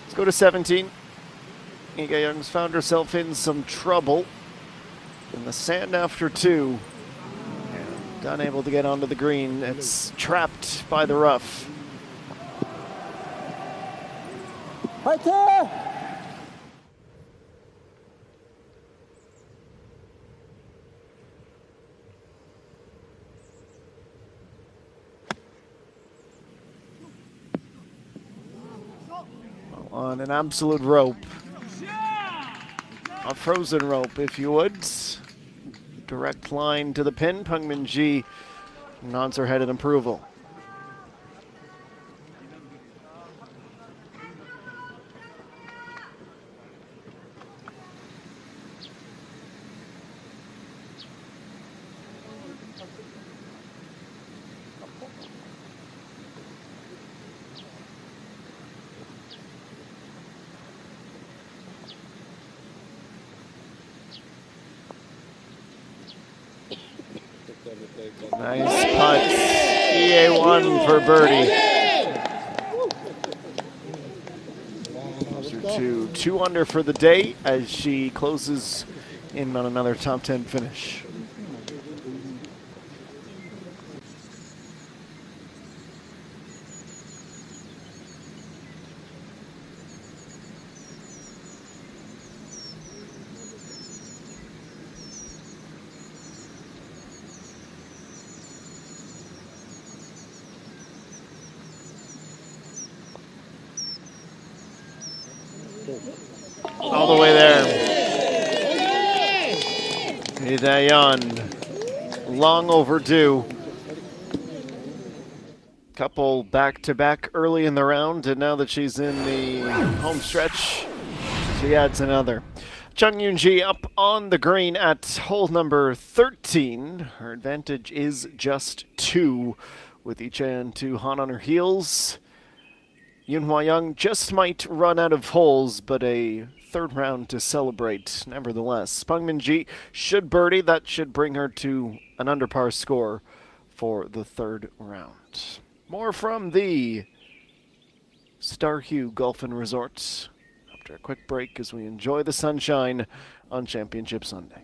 Let's go to 17. Ega Young's found herself in some trouble in the sand after 2. And unable to get onto the green. It's trapped by the rough. 화이팅! On an absolute rope. A frozen rope, if you would. Direct line to the pin. Pungmin-ji nods her head in approval. Nice putt. EA1 for birdie. Closer to 2 under for the day as she closes in on another top 10 finish. All the way there. Hidayan, long overdue. Couple back-to-back early in the round, and now that she's in the home stretch, she adds another. Chung Yoon-ji up on the green at hole number 13. Her advantage is just 2, with Ichan to hot on her heels. Yoon Hwa Young just might run out of holes, but a third round to celebrate nevertheless. Pungmin-ji should birdie. That should bring her to an under par score for the third round. More from the Suhyup Golf and Resort after a quick break as we enjoy the sunshine on Championship Sunday.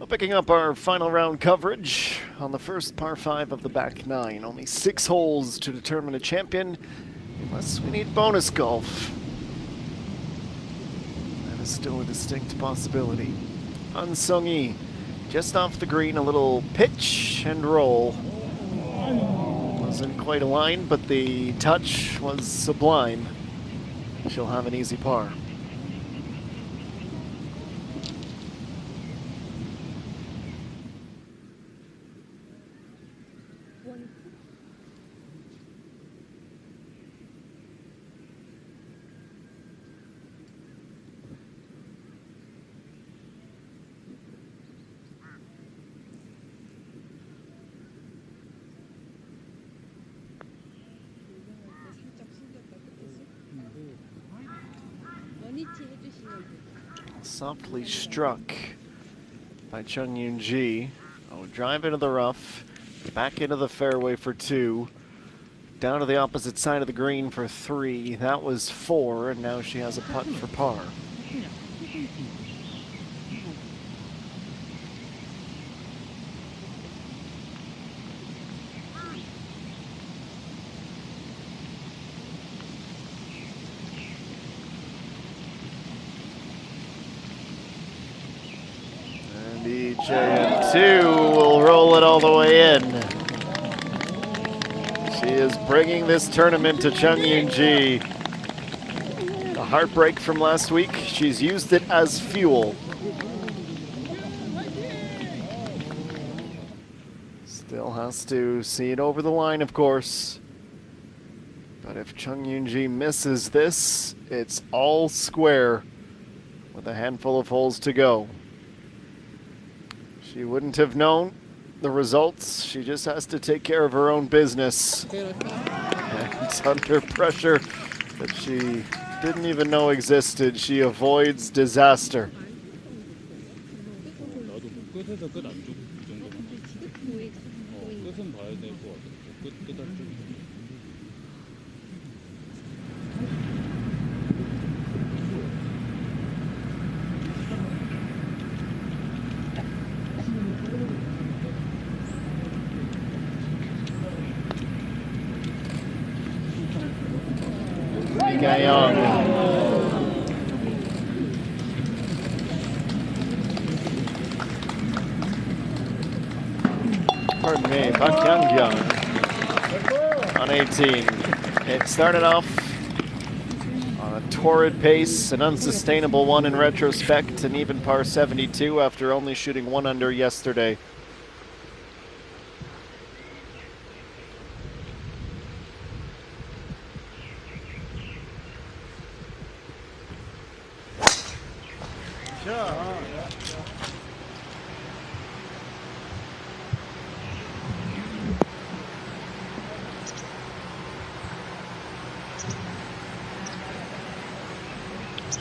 Well, picking up our final round coverage on the first par 5 of the back 9. Only 6 holes to determine a champion, unless we need bonus golf. That is still a distinct possibility. An Sung-yi, just off the green, a little pitch and roll. Wasn't quite aligned, but the touch was sublime. She'll have an easy par. Softly struck by Chung Yoon-ji. Oh, drive into the rough, back into the fairway for 2, down to the opposite side of the green for 3. That was 4, and now she has a putt for par. EJ2 will roll it all the way in. She is bringing this tournament to Chung Yoon-ji. The heartbreak from last week, she's used it as fuel. Still has to see it over the line, of course. But if Chung Yoon-ji misses this, it's all square with a handful of holes to go. She wouldn't have known the results. She just has to take care of her own business. And under pressure that she didn't even know existed, she avoids disaster. Pardon me, Park Young on 18. It started off on a torrid pace, an unsustainable one in retrospect, an even par 72 after only shooting 1 under yesterday.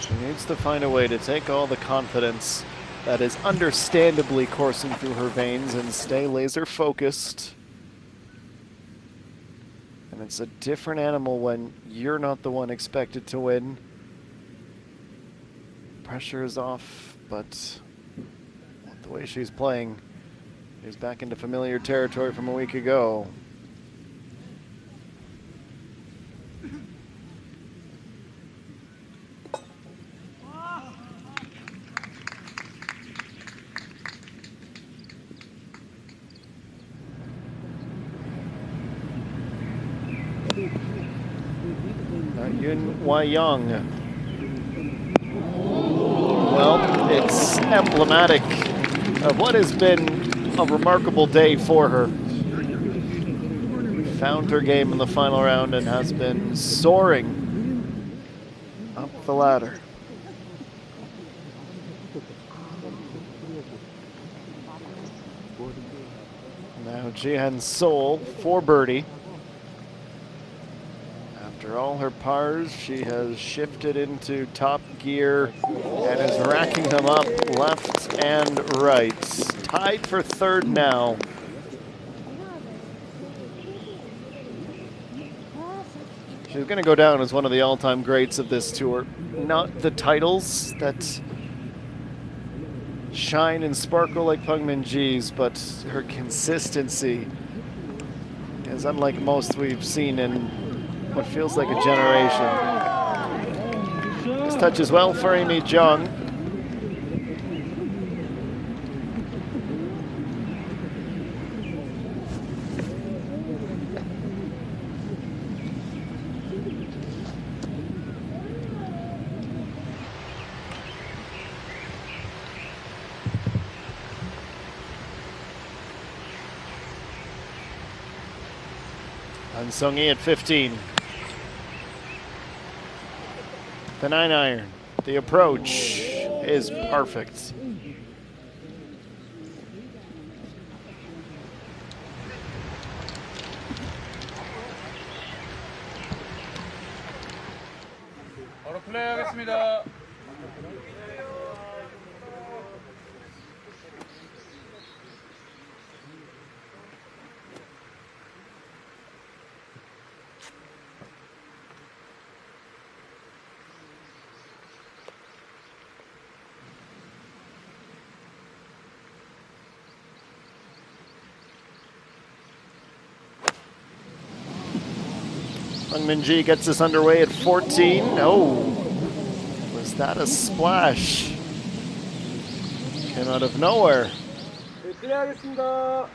She needs to find a way to take all the confidence that is understandably coursing through her veins and stay laser focused. And it's a different animal when you're not the one expected to win. Pressure is off, but the way she's playing, she's back into familiar territory from a week ago. Yun Wai-young. Well, it's emblematic of what has been a remarkable day for her. Found her game in the final round and has been soaring up the ladder. Now Jihan Seol for birdie. After all her pars, she has shifted into top gear and is racking them up left and right. Tied for third now. She's going to go down as one of the all-time greats of this tour. Not the titles that shine and sparkle like Peng Min-ji's, but her consistency is unlike most we've seen in what feels like a generation. This touches well for Amy Jung. And Sung-hee at 15. The 9-iron. The approach is perfect. 바로 플레이하겠습니다. Peng Min-ji gets us underway at 14. Oh, was that a splash? Came out of nowhere. 네, 플레이하겠습니다.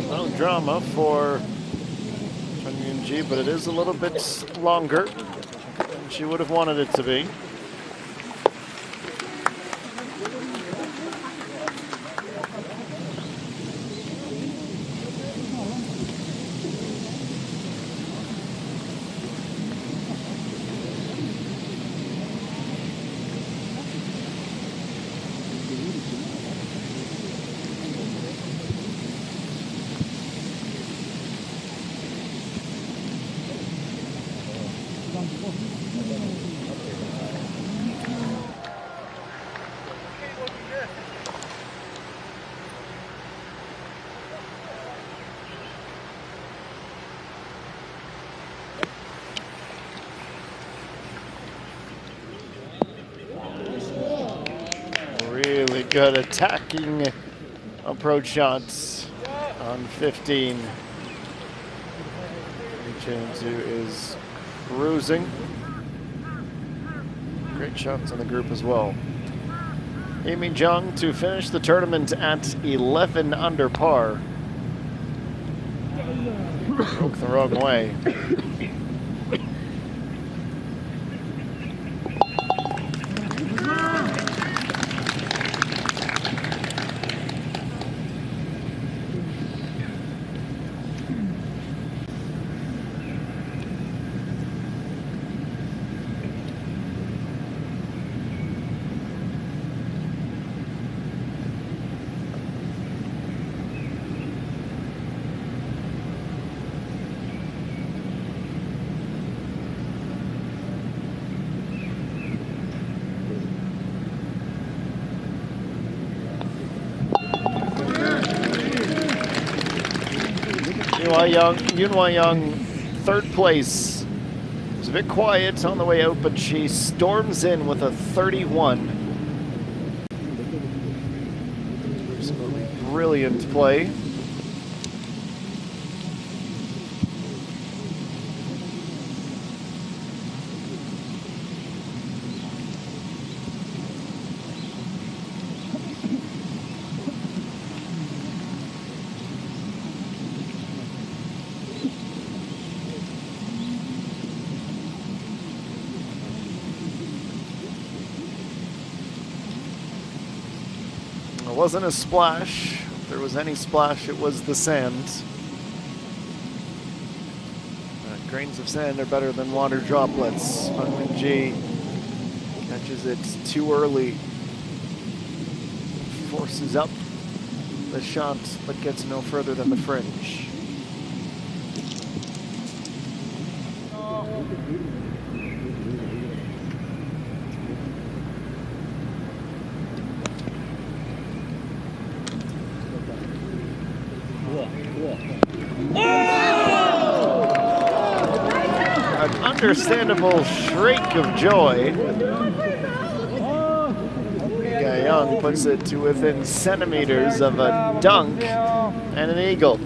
No drama for Peng Min-ji, but it is a little bit longer than she would have wanted it to be. Really good attacking approach shots on 15. Chantu is cruising. Great shots on the group as well. Amy Jung to finish the tournament at 11 under par. Broke the wrong way. Yunhwa Young, third place. It was a bit quiet on the way out, but she storms in with a 31. Absolutely brilliant play. It wasn't a splash. If there was any splash, it was the sand. Grains of sand are better than water droplets. Peng Min-ji Catches it too early. Forces up the shot, but gets no further than the fringe. An understandable shriek of joy. Young puts it to within centimeters of a dunk and an eagle.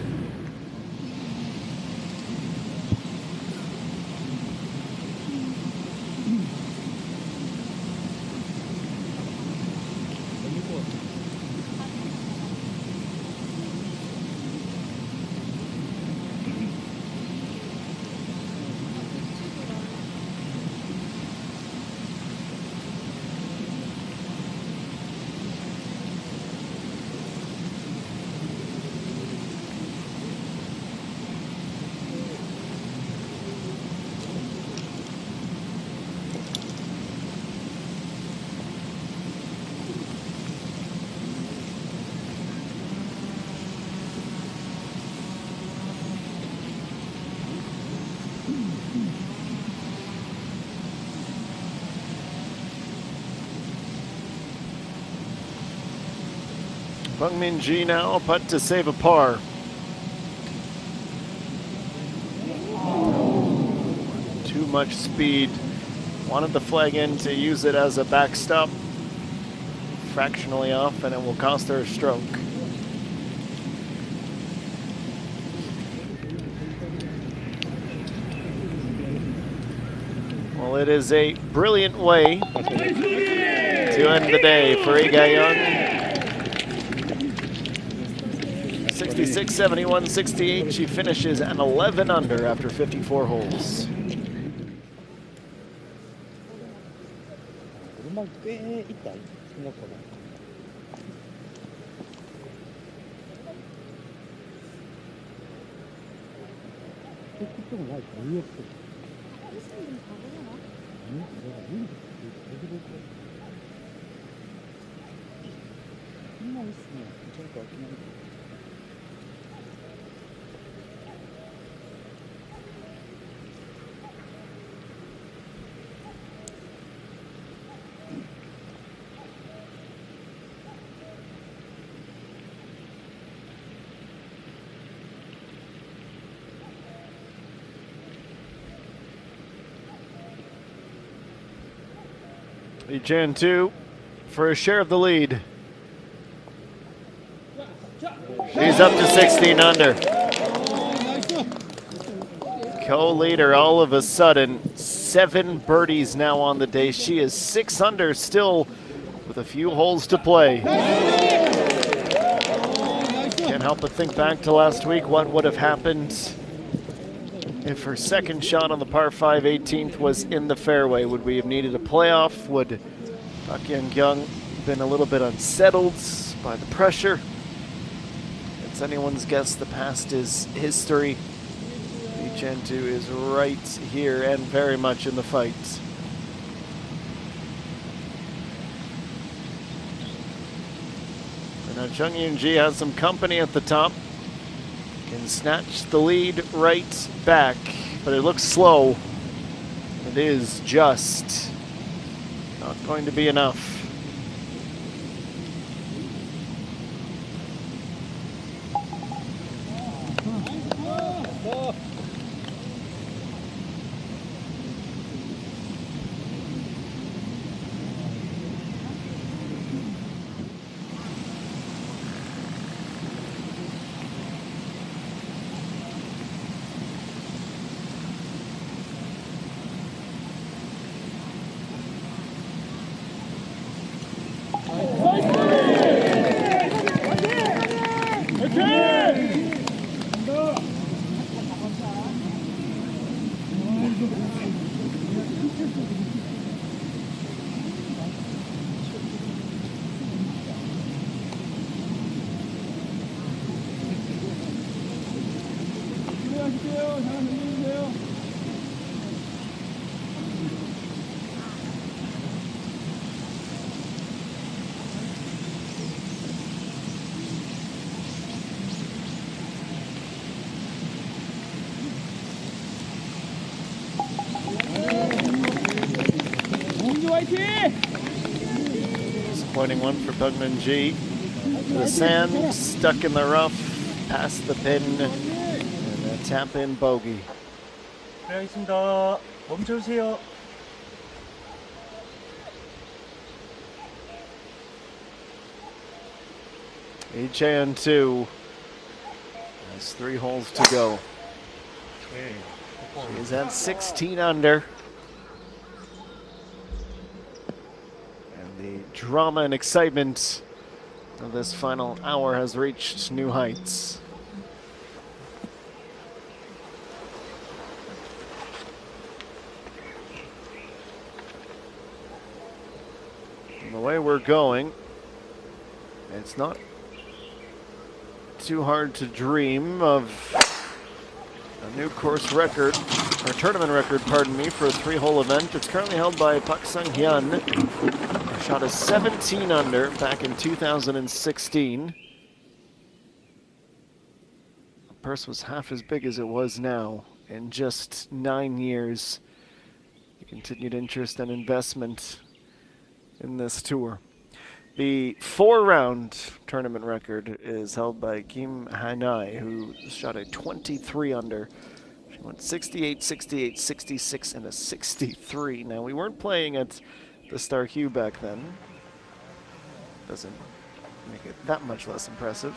Bungmin Ji now, putt to save a par. Too much speed. Wanted the flag in to use it as a backstop. Fractionally off, and it will cost her a stroke. Well, it is a brilliant way to end the day for Lee Ga-young. 66, 71, 68. She finishes an 11 under after 54 holes. 오르막 꽤 있다 생각보다. 그쪽은 나 거의 없어. 아니, 내가 여기 볼 거야. 힘만 있으면 괜찮을 것 같긴 한데. Lee Chan-tu for a share of the lead. She's up to 16 under. Co-leader all of a sudden. 7 birdies now on the day. She is 6 under still with a few holes to play. Can't help but think back to last week. What would have happened if her second shot on the par 5 18th was in the fairway? Would we have needed a playoff? Would Park Young been a little bit unsettled by the pressure? It's anyone's guess. The past is history. Lee Chan-tu is right here and very much in the fight. And now Chung Yoon-ji has some company at the top. Can snatch the lead right back, but it looks slow. It is just not going to be enough. Disappointing one for Pugman-G. The sand stuck in the rough, past the pin, and a tap-in bogey. 하겠습니다. 멈춰주세요. Each and two. Has 3 holes to go. She's at 16 under. And the drama and excitement of this final hour has reached new heights. And the way we're going, it's not too hard to dream of a new course record, or tournament record, pardon me, for a 3-hole event. It's currently held by Pak Sang-hyun. Shot a 17 under back in 2016. The purse was half as big as it was now in just 9 years. The continued interest and investment in this tour. The 4-round tournament record is held by Kim Hanai, who shot a 23 under. She went 68, 68, 66, and a 63. Now, we weren't playing at the Suhyup back then. Doesn't make it that much less impressive.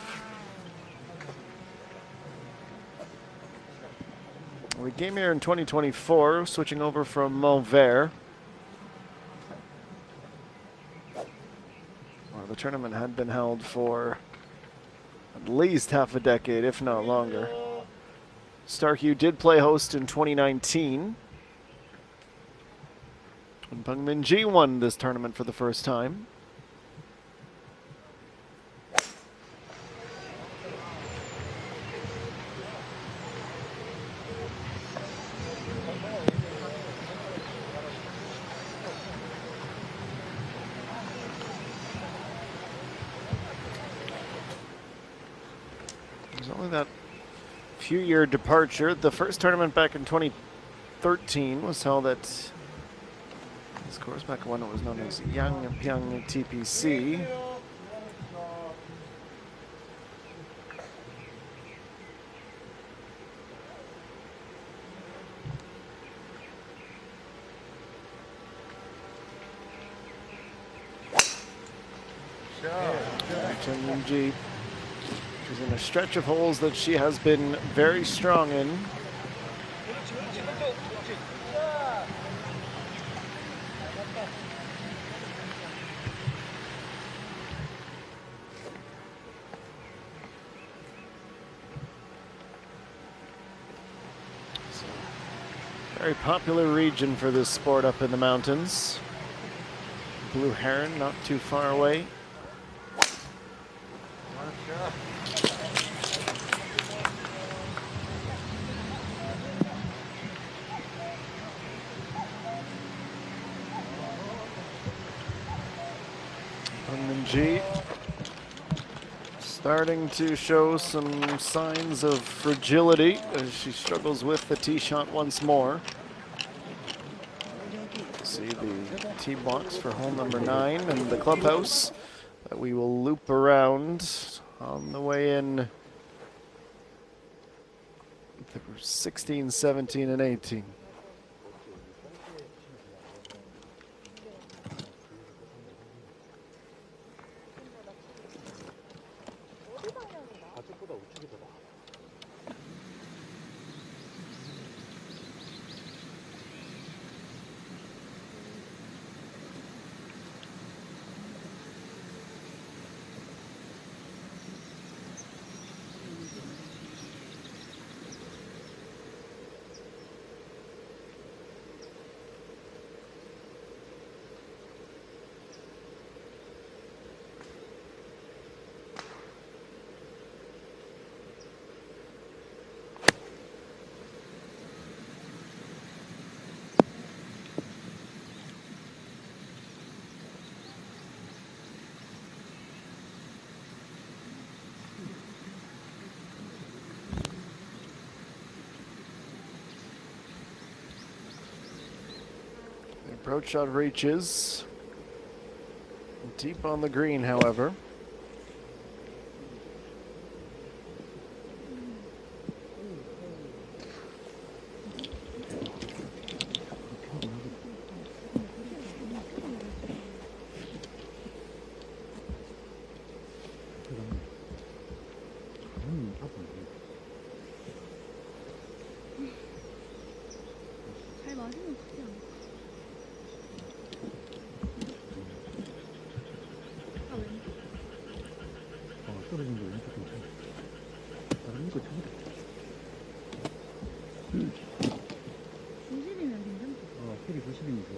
We came here in 2024, switching over from Mauvert. Well, the tournament had been held for at least half a decade, if not longer. Suhyup did play host in 2019. And Pugman-G won this tournament for the first time. There's only that few-year departure. The first tournament back in 2013 was held at this course back when it was known as Yangpyeong TPC. Pugman-G. She's in a stretch of holes that she has been very strong in. Very popular region for this sport up in the mountains. Blue Heron not too far away. Pugman-G starting to show some signs of fragility as she struggles with the tee shot once more. See the tee box for hole number 9 and the clubhouse that we will loop around on the way in 16, 17, and 18. Approach shot reaches. Deep on the green, however. 잘 맞으면 크지 않아. 아, 왼쪽. 떨어진 거 왼쪽 괜찮아. 다른 거 쳐도 돼. 90이면 괜찮지. 캐리 90이면 좋아.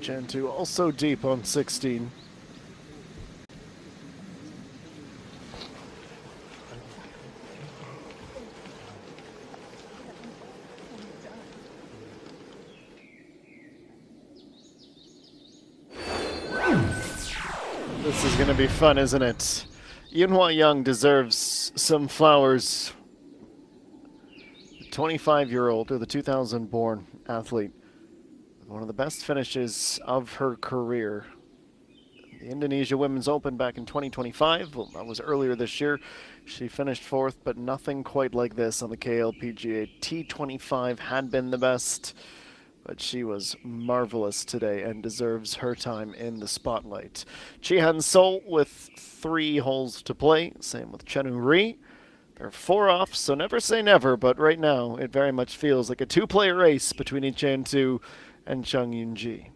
Gentoo also deep on 16. This is going to be fun, isn't it? Yunhua Young deserves some flowers. 25-year-old, or the 2000-born athlete. One of the best finishes of her career. The Indonesia Women's Open back in 2025. Well, that was earlier this year. She finished fourth, but nothing quite like this on the KLPGA. T25 had been the best, but she was marvelous today and deserves her time in the spotlight. Chihan Sol with 3 holes to play. Same with Chenu Ri. They're 4 off, so never say never, but right now it very much feels like a 2-player race between Lee Chan-tu and Chung Yun-ji.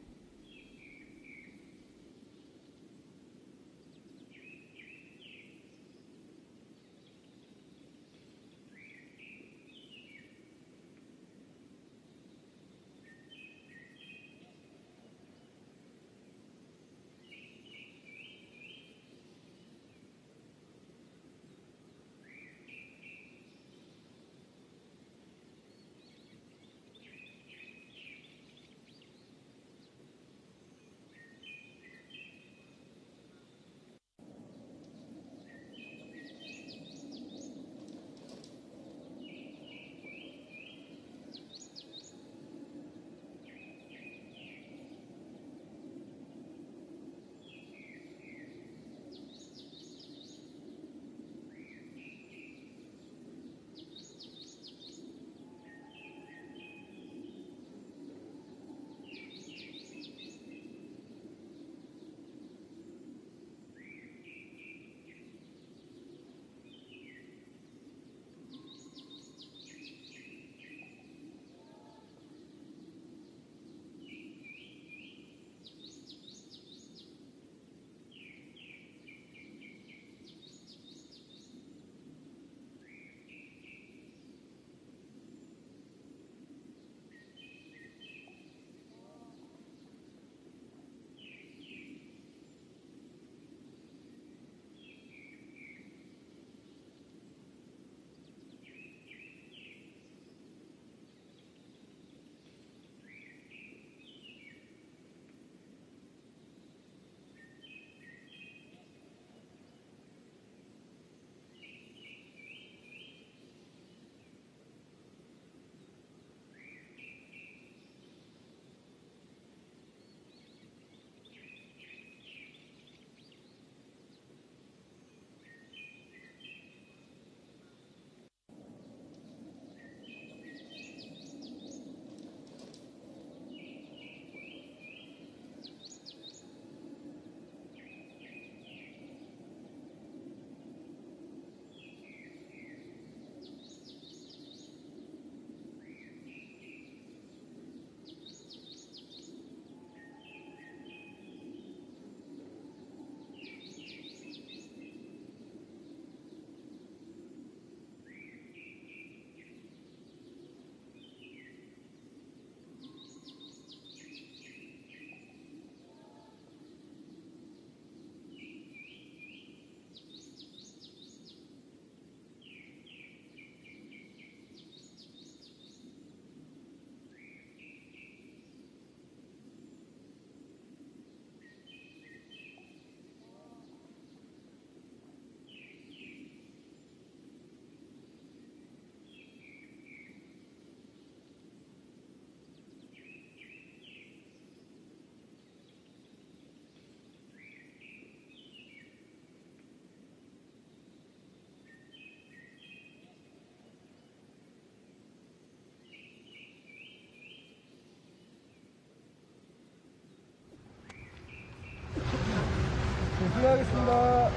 실례하겠습니다.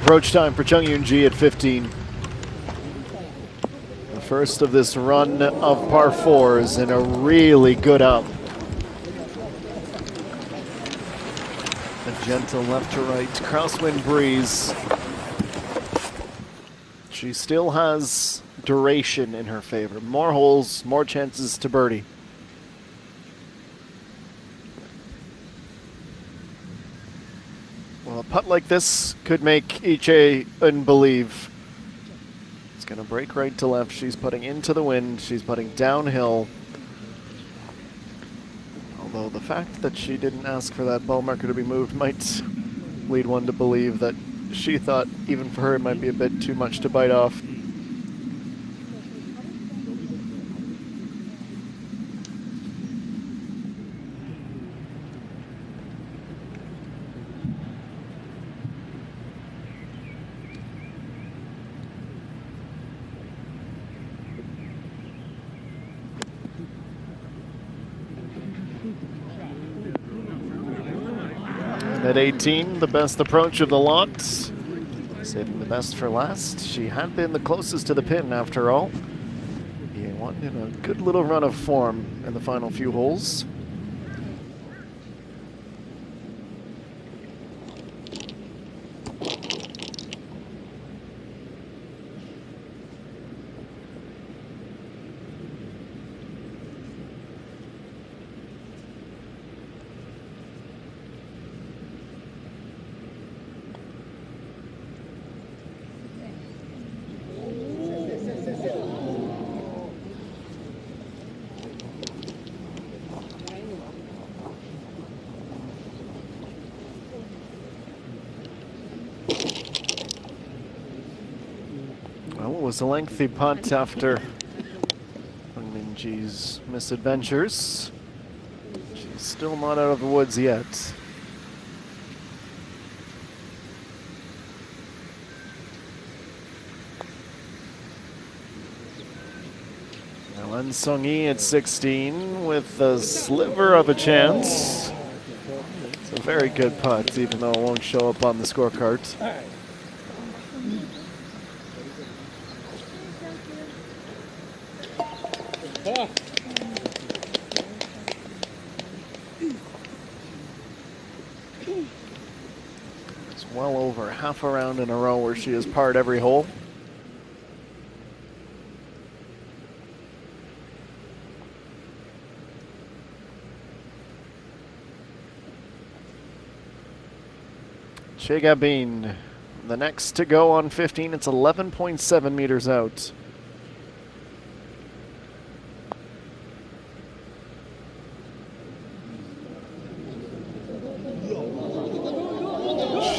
Approach time for Chung Yoon-ji at 15. The first of this run of par fours and a really good up. A gentle left to right crosswind breeze. She still has duration in her favor. More holes, more chances to birdie. Well, a putt like this could make Iche unbelieve. It's going to break right to left. She's putting into the wind. She's putting downhill. Although the fact that she didn't ask for that ball marker to be moved might lead one to believe that she thought even for her it might be a bit too much to bite off. At 18, the best approach of the lot. Saving the best for last. She had been the closest to the pin after all. EA1 in a good little run of form in the final few holes. Well, it was a lengthy putt after Minji's misadventures. She's still not out of the woods yet. Now An Sung-yi at 16 with a sliver of a chance. It's a very good putt, even though it won't show up on the scorecard. It's well over half a round in a row where she has parred every hole. Chegabin, the next to go on 15. It's 11.7 meters out.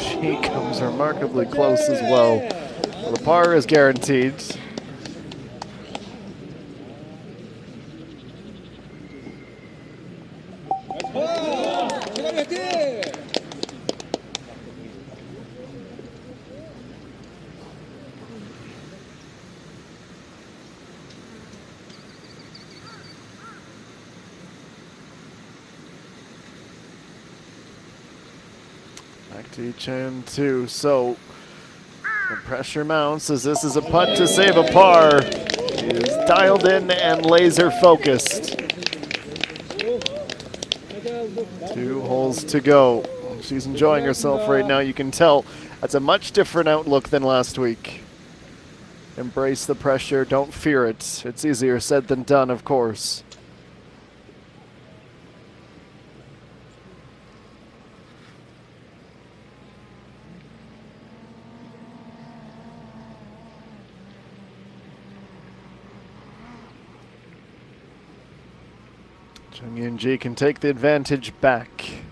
She comes remarkably close as well. The par is guaranteed. Back to Chen too. So the pressure mounts as this is a putt to save a par. She is dialed in and laser focused. 2 holes to go. She's enjoying herself right now. You can tell that's a much different outlook than last week. Embrace the pressure. Don't fear it. It's easier said than done, of course. Chung Yoon-ji can take the advantage back.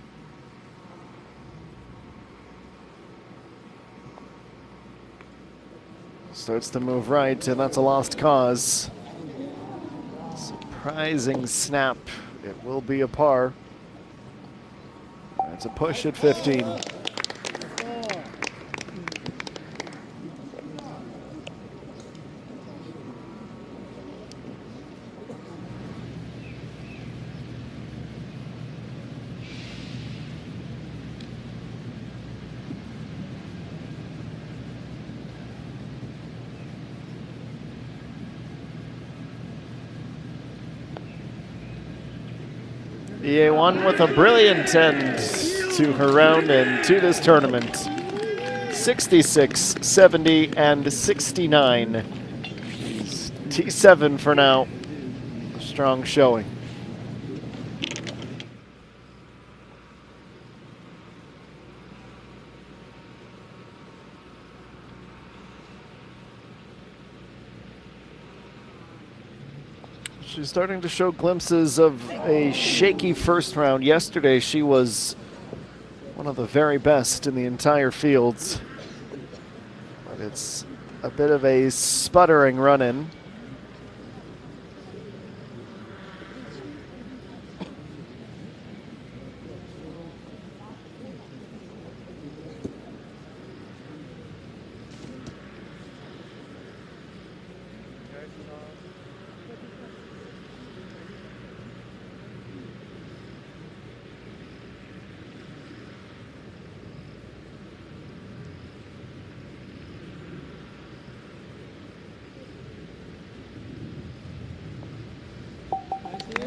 Starts to move right, and that's a lost cause. Surprising snap. It will be a par. That's a push at 15. EA1 with a brilliant end to her round and to this tournament. 66, 70, and 69. T7 for now. Strong showing. She's starting to show glimpses of a shaky first round. Yesterday, she was one of the very best in the entire fields. But it's a bit of a sputtering run-in.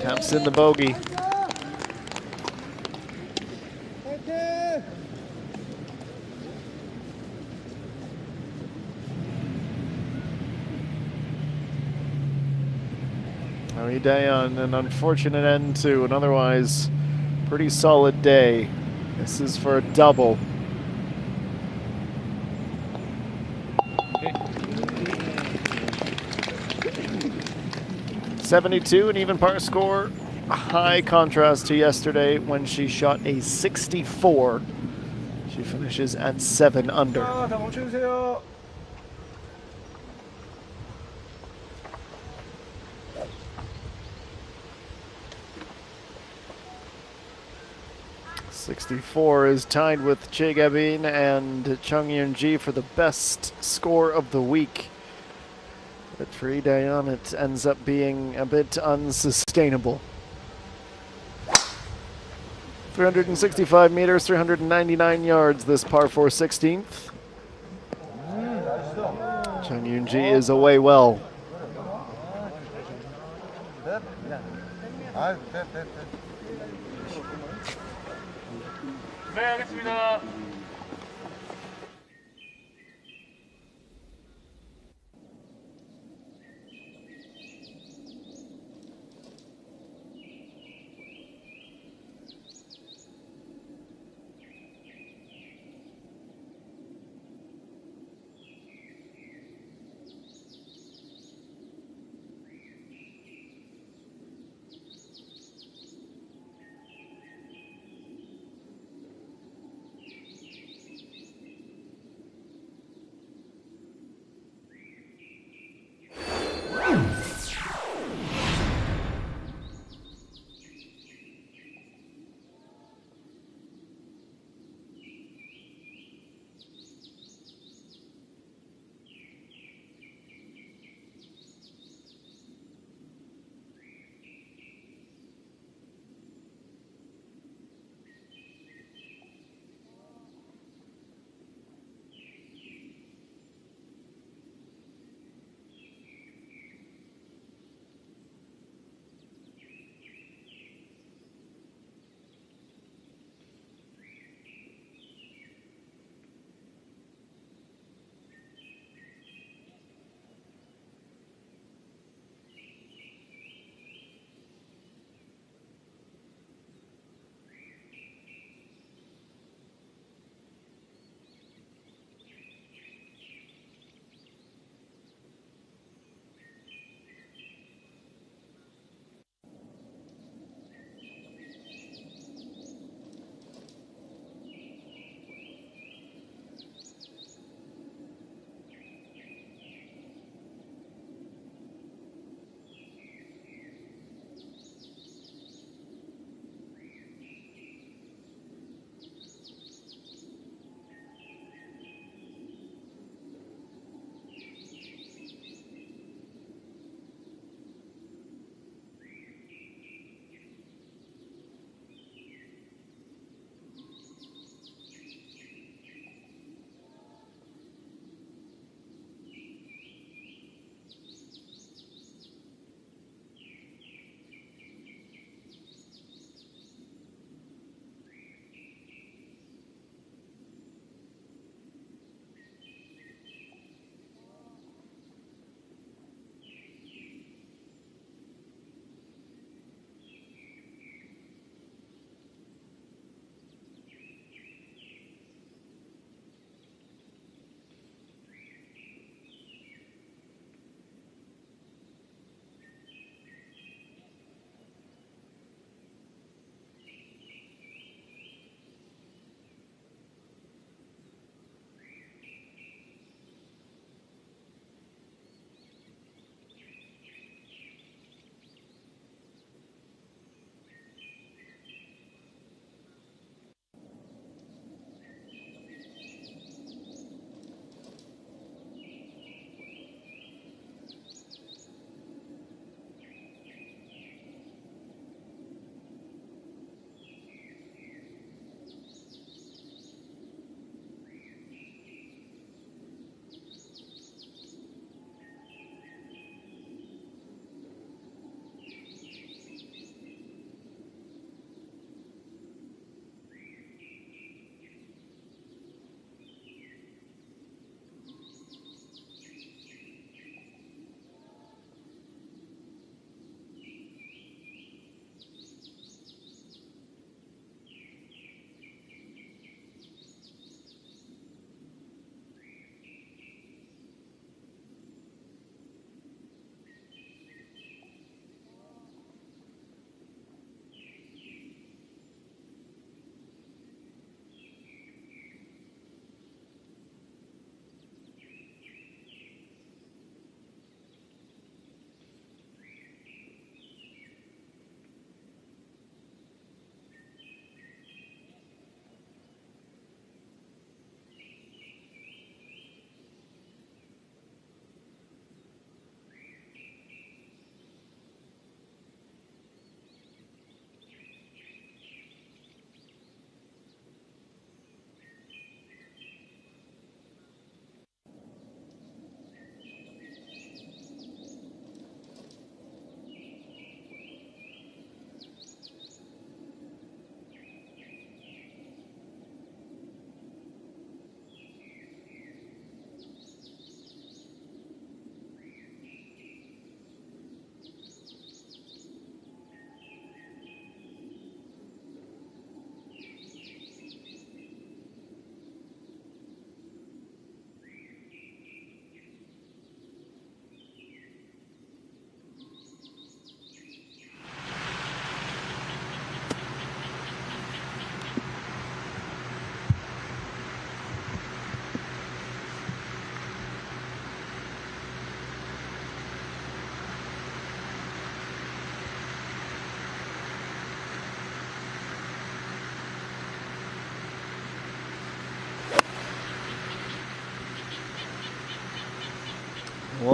Taps in the bogey. Harry Day on an unfortunate end to an otherwise pretty solid day. This is for a double. .72, an even par score. A high contrast to yesterday when she shot a 64. She finishes at 7 under. 다 멈춰주세요. .64 is tied with Che Gabin and Chung Yun-ji for the best score of the week. But for Lee Daeyeon, it ends up being a bit unsustainable. 365 meters, 399 yards, this par 4 16th. Chung Yun-ji is away well. 플레이하겠습니다.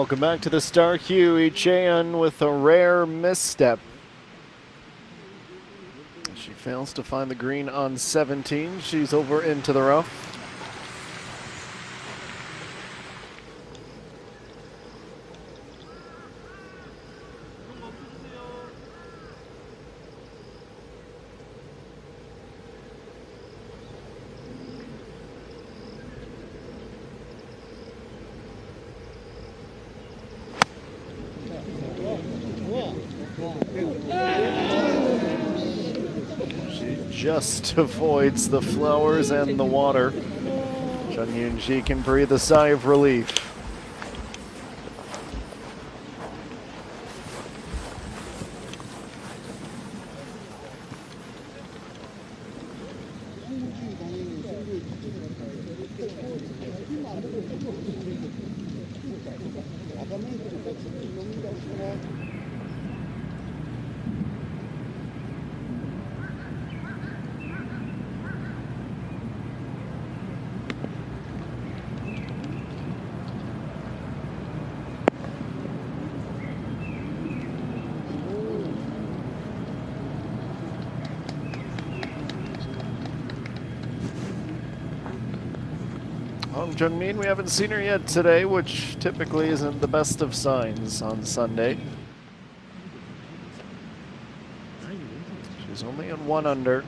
Welcome back to the Star Hugh. Icheon with a rare misstep. She fails to find the green on 17. She's over into the rough. Just avoids the flowers and the water. Chung Yoon-ji can breathe a sigh of relief. Jungmin, we haven't seen her yet today, which typically isn't the best of signs on Sunday. She's only on 1 under.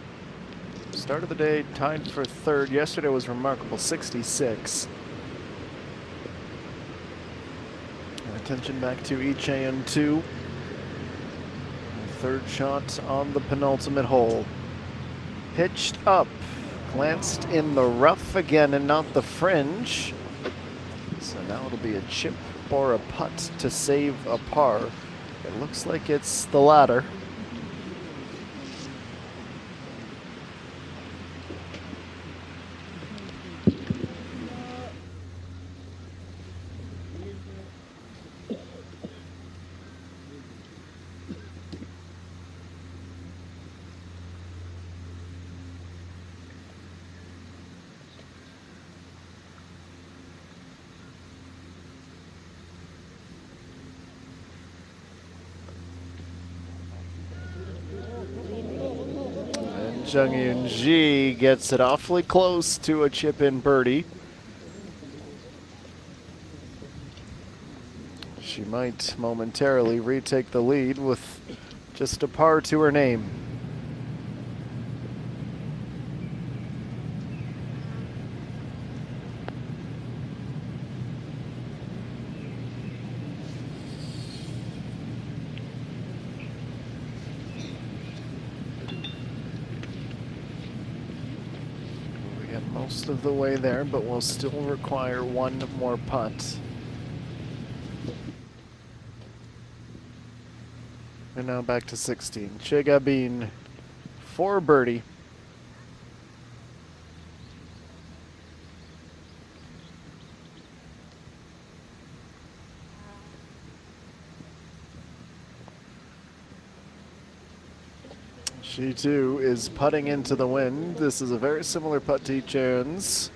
Start of the day tied for 3rd. Yesterday was remarkable, 66. Attention back to Icheon 2. 3rd shot on the penultimate hole. Pitched up. Glanced in the rough again and not the fringe. So now it'll be a chip or a putt to save a par. It looks like it's the latter. Chung Yoon-ji gets it awfully close to a chip-in birdie. She might momentarily retake the lead with just a par to her name. Most of the way there, but will still require 1 more putt. And now back to 16. Chegabin for birdie. She too is putting into the wind. This is a very similar putt to Icheon's.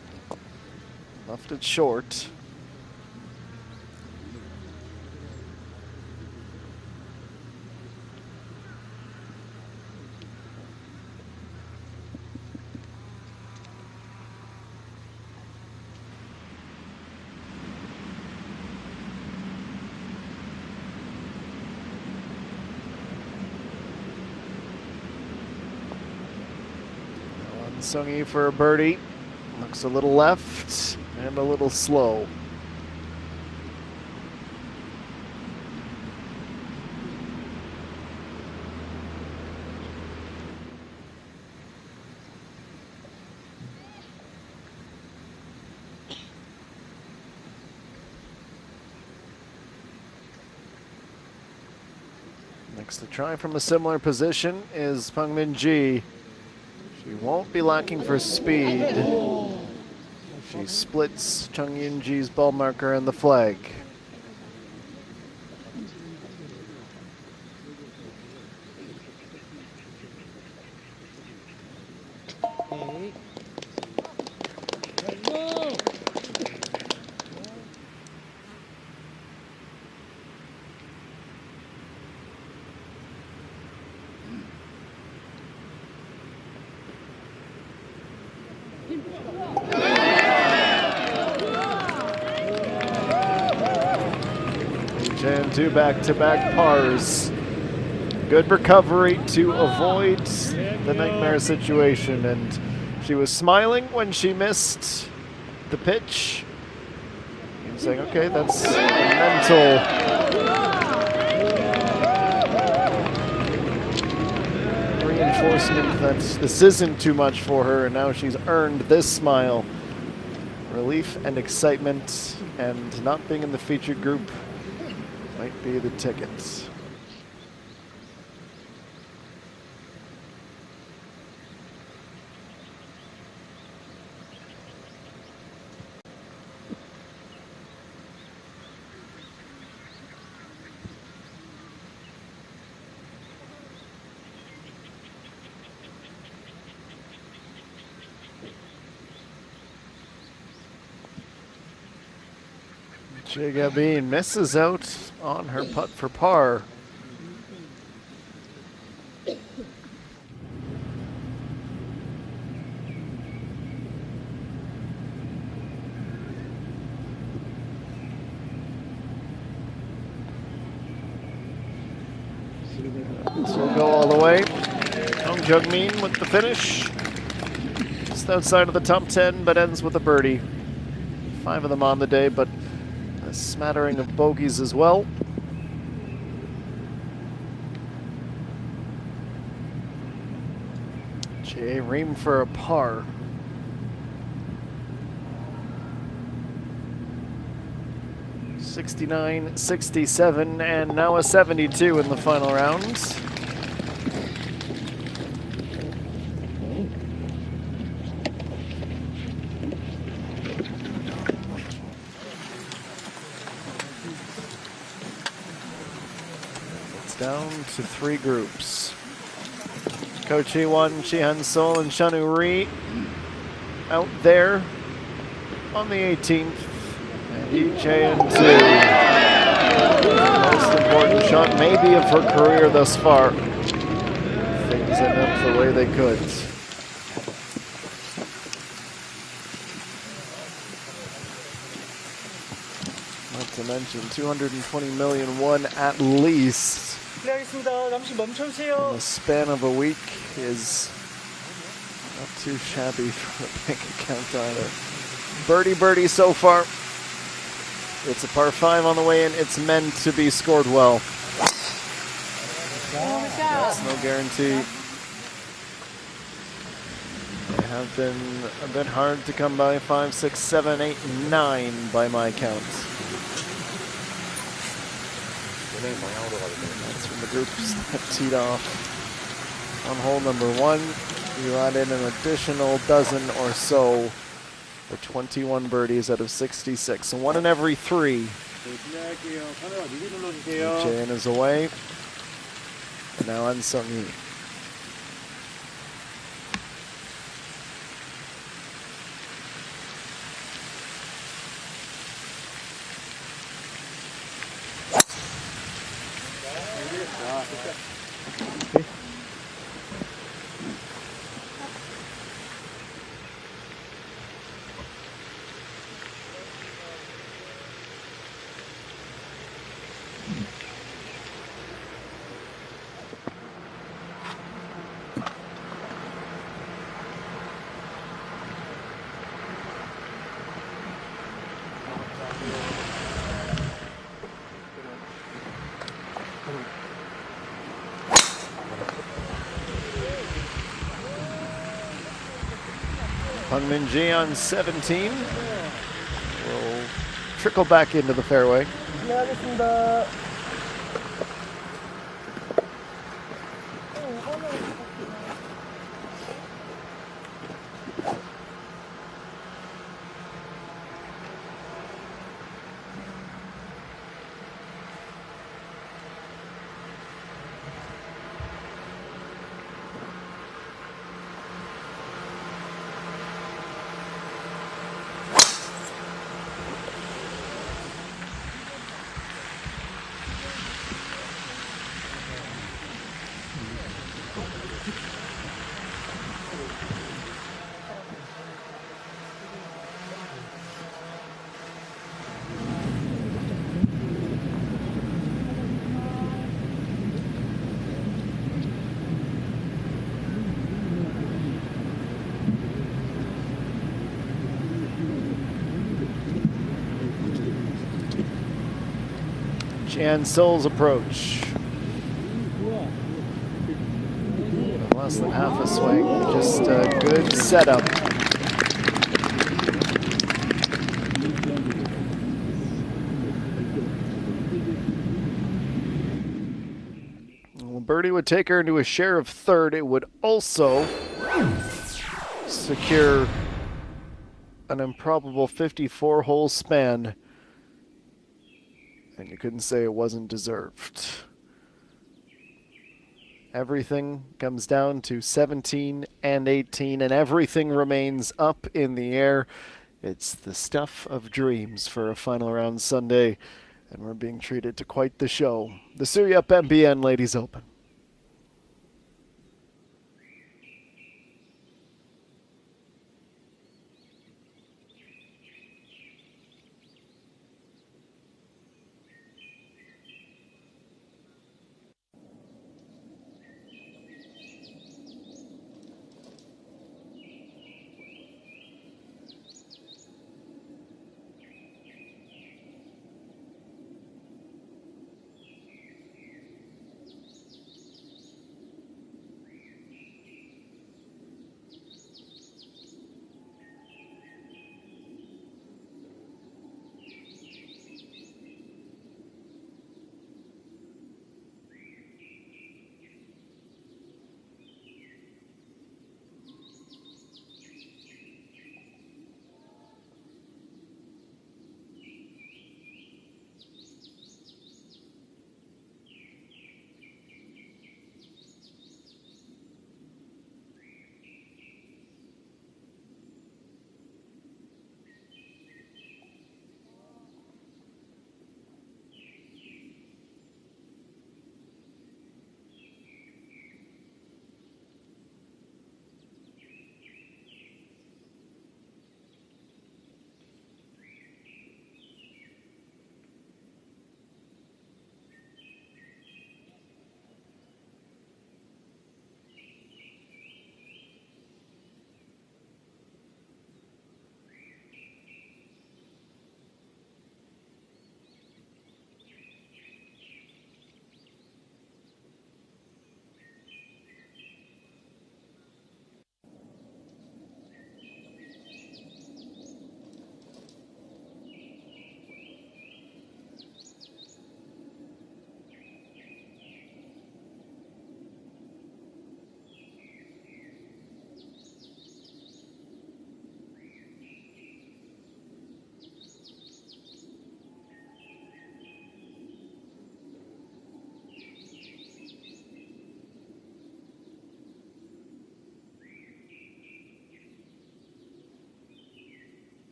Left it short. Sung-yi for a birdie. Looks a little left and a little slow. Next to try from a similar position is Pungmin-ji. She won't be lacking for speed. She splits Chung Yoon-ji's ball marker and the flag. And 2 back-to-back pars. Good recovery to avoid the nightmare situation, and she was smiling when she missed the pitch. And saying, okay, that's a mental reinforcement that this isn't too much for her, and now she's earned this smile. Relief and excitement, and not being in the featured group might be the ticket. Jigabeen misses out on her putt for par. This will go all the way. Jungmin with the finish. Just outside of the top 10, but ends with a birdie. 5 of them on the day, but a smattering of bogeys as well. Jay Ream for a par. .69, 67, and now a 72 in the final round. Down to 3 groups. Ko Chi-won, Chihan Sol, and Shanu Ri out there on the 18th. And EJ2. Most important shot maybe of her career thus far. Things end up the way they could. Not to mention 220 million won at least. 실례하겠습니다. 잠시 In 멈춰주세요. the span of a week is not too shabby for a bank account either. Birdie so far. It's a par 5 on the way in. It's meant to be scored well. That's no guarantee. They have been a bit hard to come by. 5, 6, 7, 8, 9 by my count. That's from the groups that teed off on hole number 1. You add in an additional dozen or so for 21 birdies out of 66. So 1 in every 3. Jae-in is away. And now An Sung-hee. Hung Min Ji on 17 will trickle back into the fairway. 실례하겠습니다. and Sol's approach. Less than half a swing, just a good setup. Well, birdie would take her into a share of third. It would also secure an improbable 54-hole span. And you couldn't say it wasn't deserved. Everything comes down to 17 and 18, and everything remains up in the air. It's the stuff of dreams for a final round Sunday, and we're being treated to quite the show. The Suhyup MBN Ladies Open.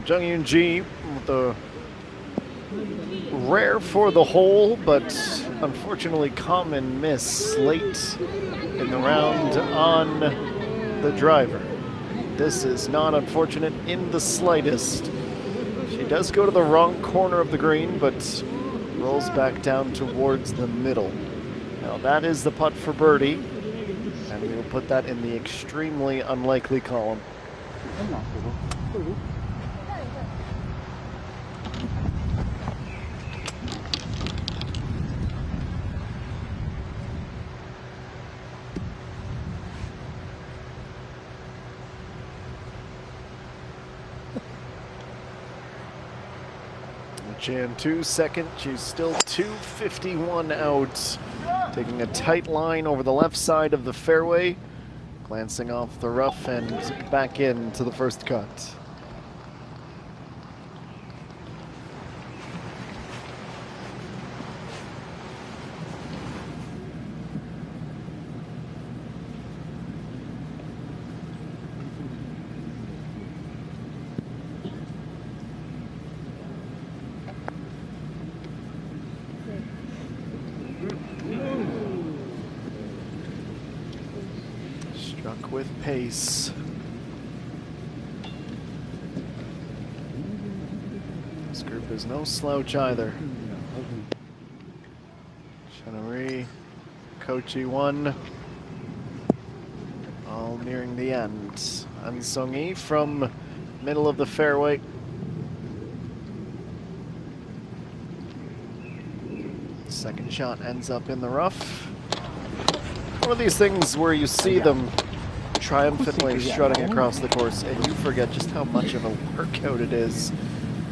Jung Yoon Ji with a rare for the hole, but unfortunately common miss late in the round on the driver. This is not unfortunate in the slightest. She does go to the wrong corner of the green, but rolls back down towards the middle. Now that is the putt for birdie, and we will put that in the extremely unlikely column. Jan 2 second, she's still 251 out Taking a tight line over the left side of the fairway, glancing off the rough and back into the first cut. Struck with pace. This group is no slouch either. Chanari, Kochi 1, all nearing the end. An Sung-hee from middle of the fairway. Second shot ends up in the rough. One of these things where you see them triumphantly strutting across the course and you forget just how much of a workout it is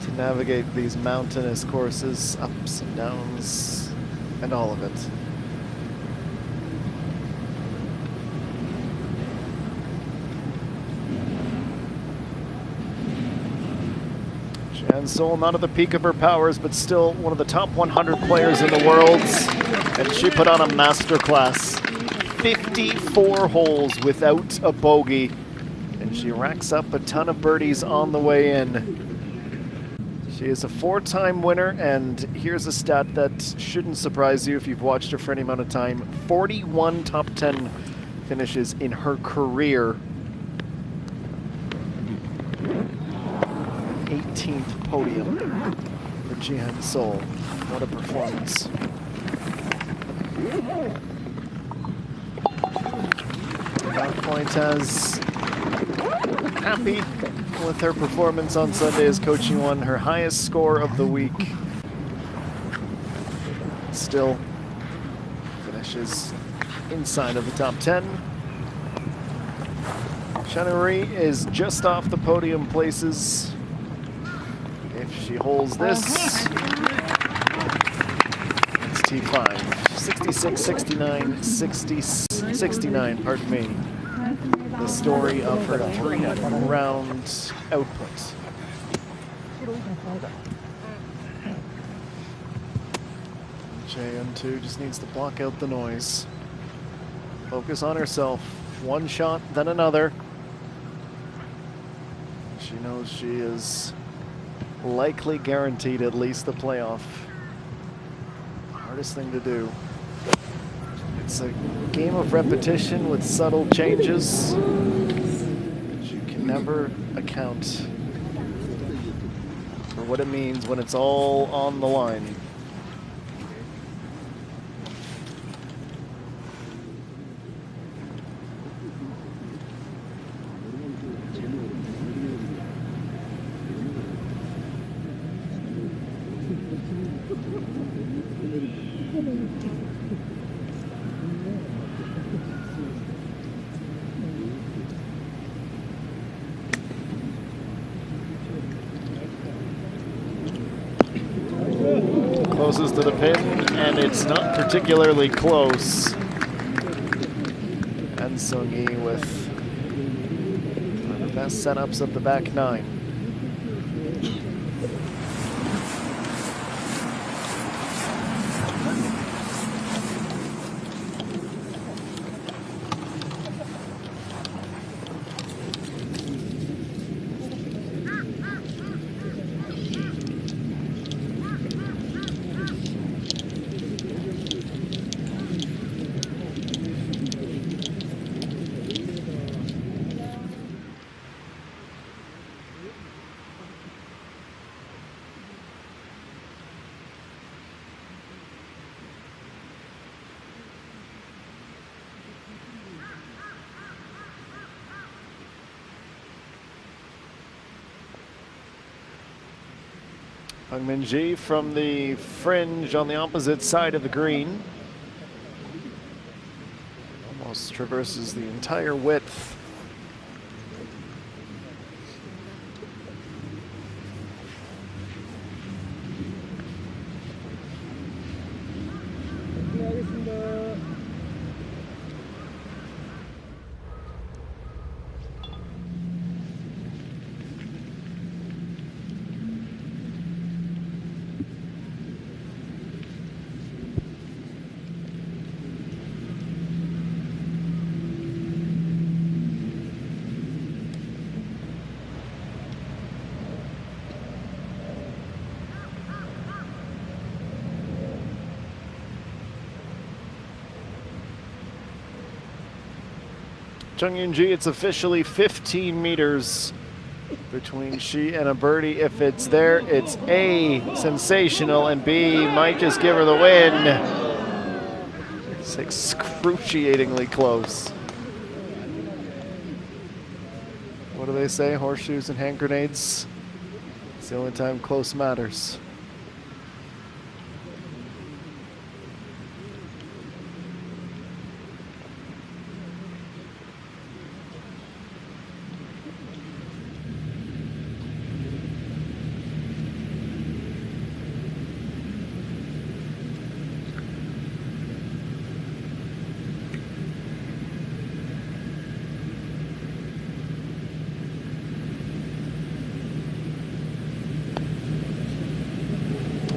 to navigate these mountainous courses, ups and downs, and all of it. Jan Sol not at the peak of her powers, but still one of the top 100 players in the world, and she put on a masterclass. 54 holes without a bogey, and she racks up a ton of birdies on the way in. She is a 4-time winner, and here's a stat that shouldn't surprise you if you've watched her for any amount of time. 41 top 10 finishes in her career. 18th podium for Jihan Sol. What a performance. Point as happy with her performance on Sunday as Kochi won her highest score of the week. Still finishes inside of the top 10. Chanari is just off the podium places. If she holds this, it's T5. 66, 69, 60, 69, pardon me. The story of her 3-round output. JN2 just needs to block out the noise. Focus on herself. One shot, then another. She knows she is likely guaranteed at least the playoff. Hardest thing to do. It's a game of repetition with subtle changes. But you can never account for what it means when it's all on the line. Closest to the pin, and it's not particularly close. An Sung-hee with one of the best setups of the back nine. Hung Min-ji from the fringe on the opposite side of the green. Almost traverses the entire width. 하겠습니다. Chung Yun-ji, it's officially 15 meters between she and a birdie. If it's there, it's A, sensational, and B, might just give her the win. It's excruciatingly close. What do they say? Horseshoes and hand grenades? It's the only time close matters.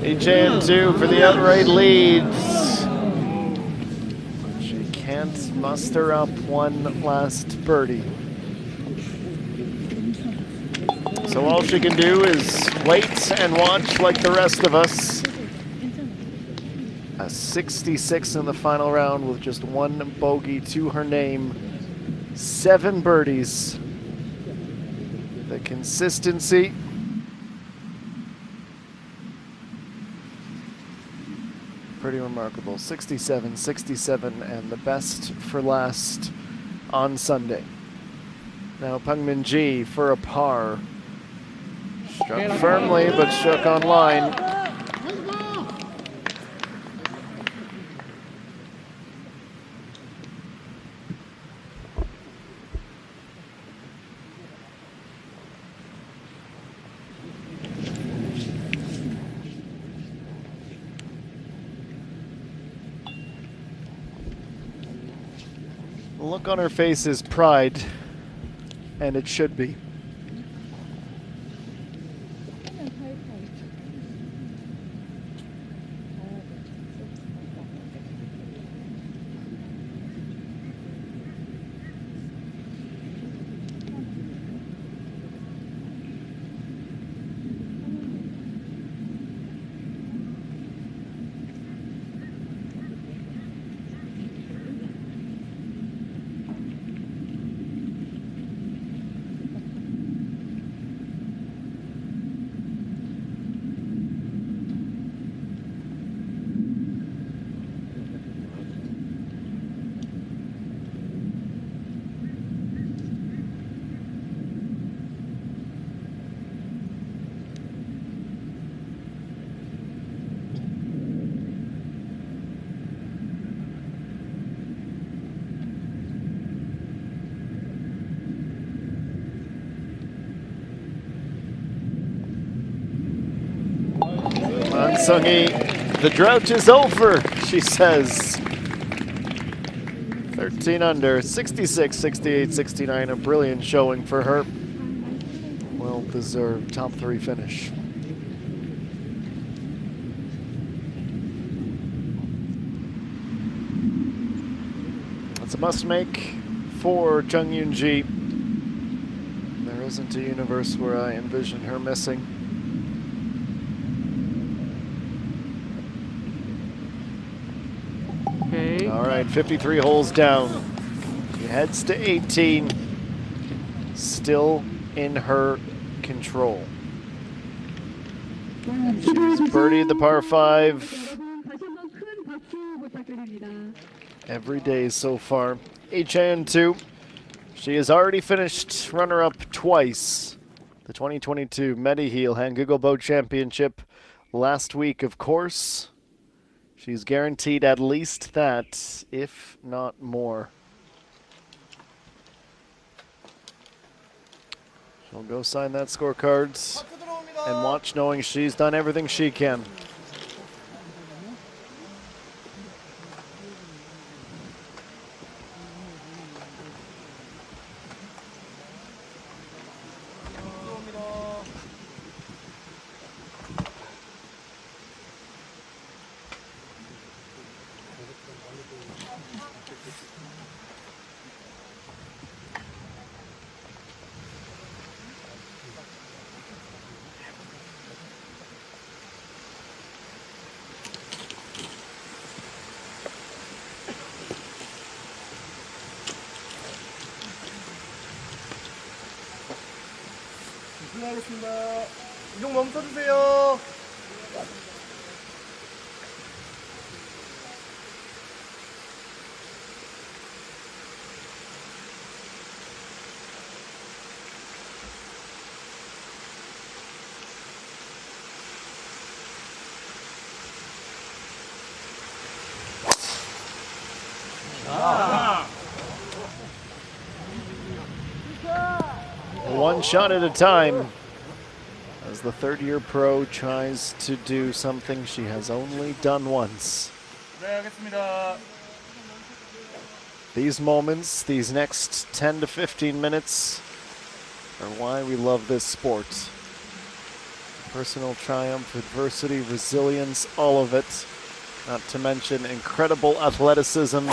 HN2 for the outright leads. She can't muster up one last birdie. So all she can do is wait and watch like the rest of us. A 66 in the final round with just one bogey to her name. 7 birdies. The consistency. Pretty remarkable. 67, 67, and the best for last on Sunday. Now Peng Min-ji for a par. Struck firmly, but struck on line. The look on her face is pride, and it should be. Sung-hee, the drought is over, she says. 13 under, 66, 68, 69, a brilliant showing for her. Well-deserved top 3 finish. That's a must-make for Chung Yun-ji. There isn't a universe where I envision her missing. All right, 53 holes down. She heads to 18. Still in her control. And she's birdied the par 5 every day so far. HN2. She has already finished runner-up twice. The 2022 Mediheal Hangul Boat Championship last week, of course. She's guaranteed at least that, if not more. She'll go sign that scorecard and watch, knowing she's done everything she can. 끝내겠습니다. 이동 멈춰주세요. One shot at a time as the third-year pro tries to do something she has only done once. 플레이하겠습니다. These moments, these next 10 to 15 minutes, are why we love this sport. Personal triumph, adversity, resilience, all of it. Not to mention incredible athleticism,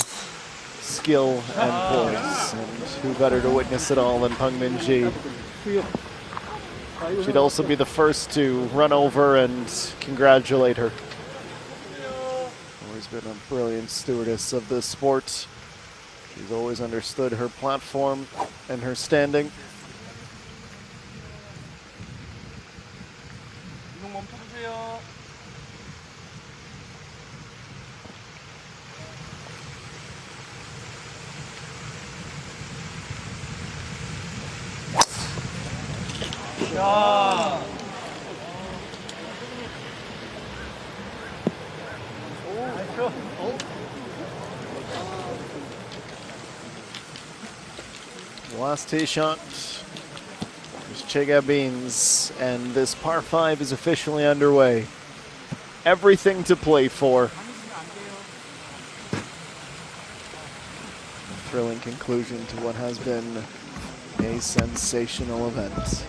skill, and poise. And who better to witness it all than Peng Min-ji? She'd also be the first to run over and congratulate her. Always been a brilliant stewardess of this sport. She's always understood her platform and her standing. 이동 멈춰주세요. 야. Last tee shot is Chega Beans, and this par 5 is officially underway. Everything to play for. A thrilling conclusion to what has been a sensational event.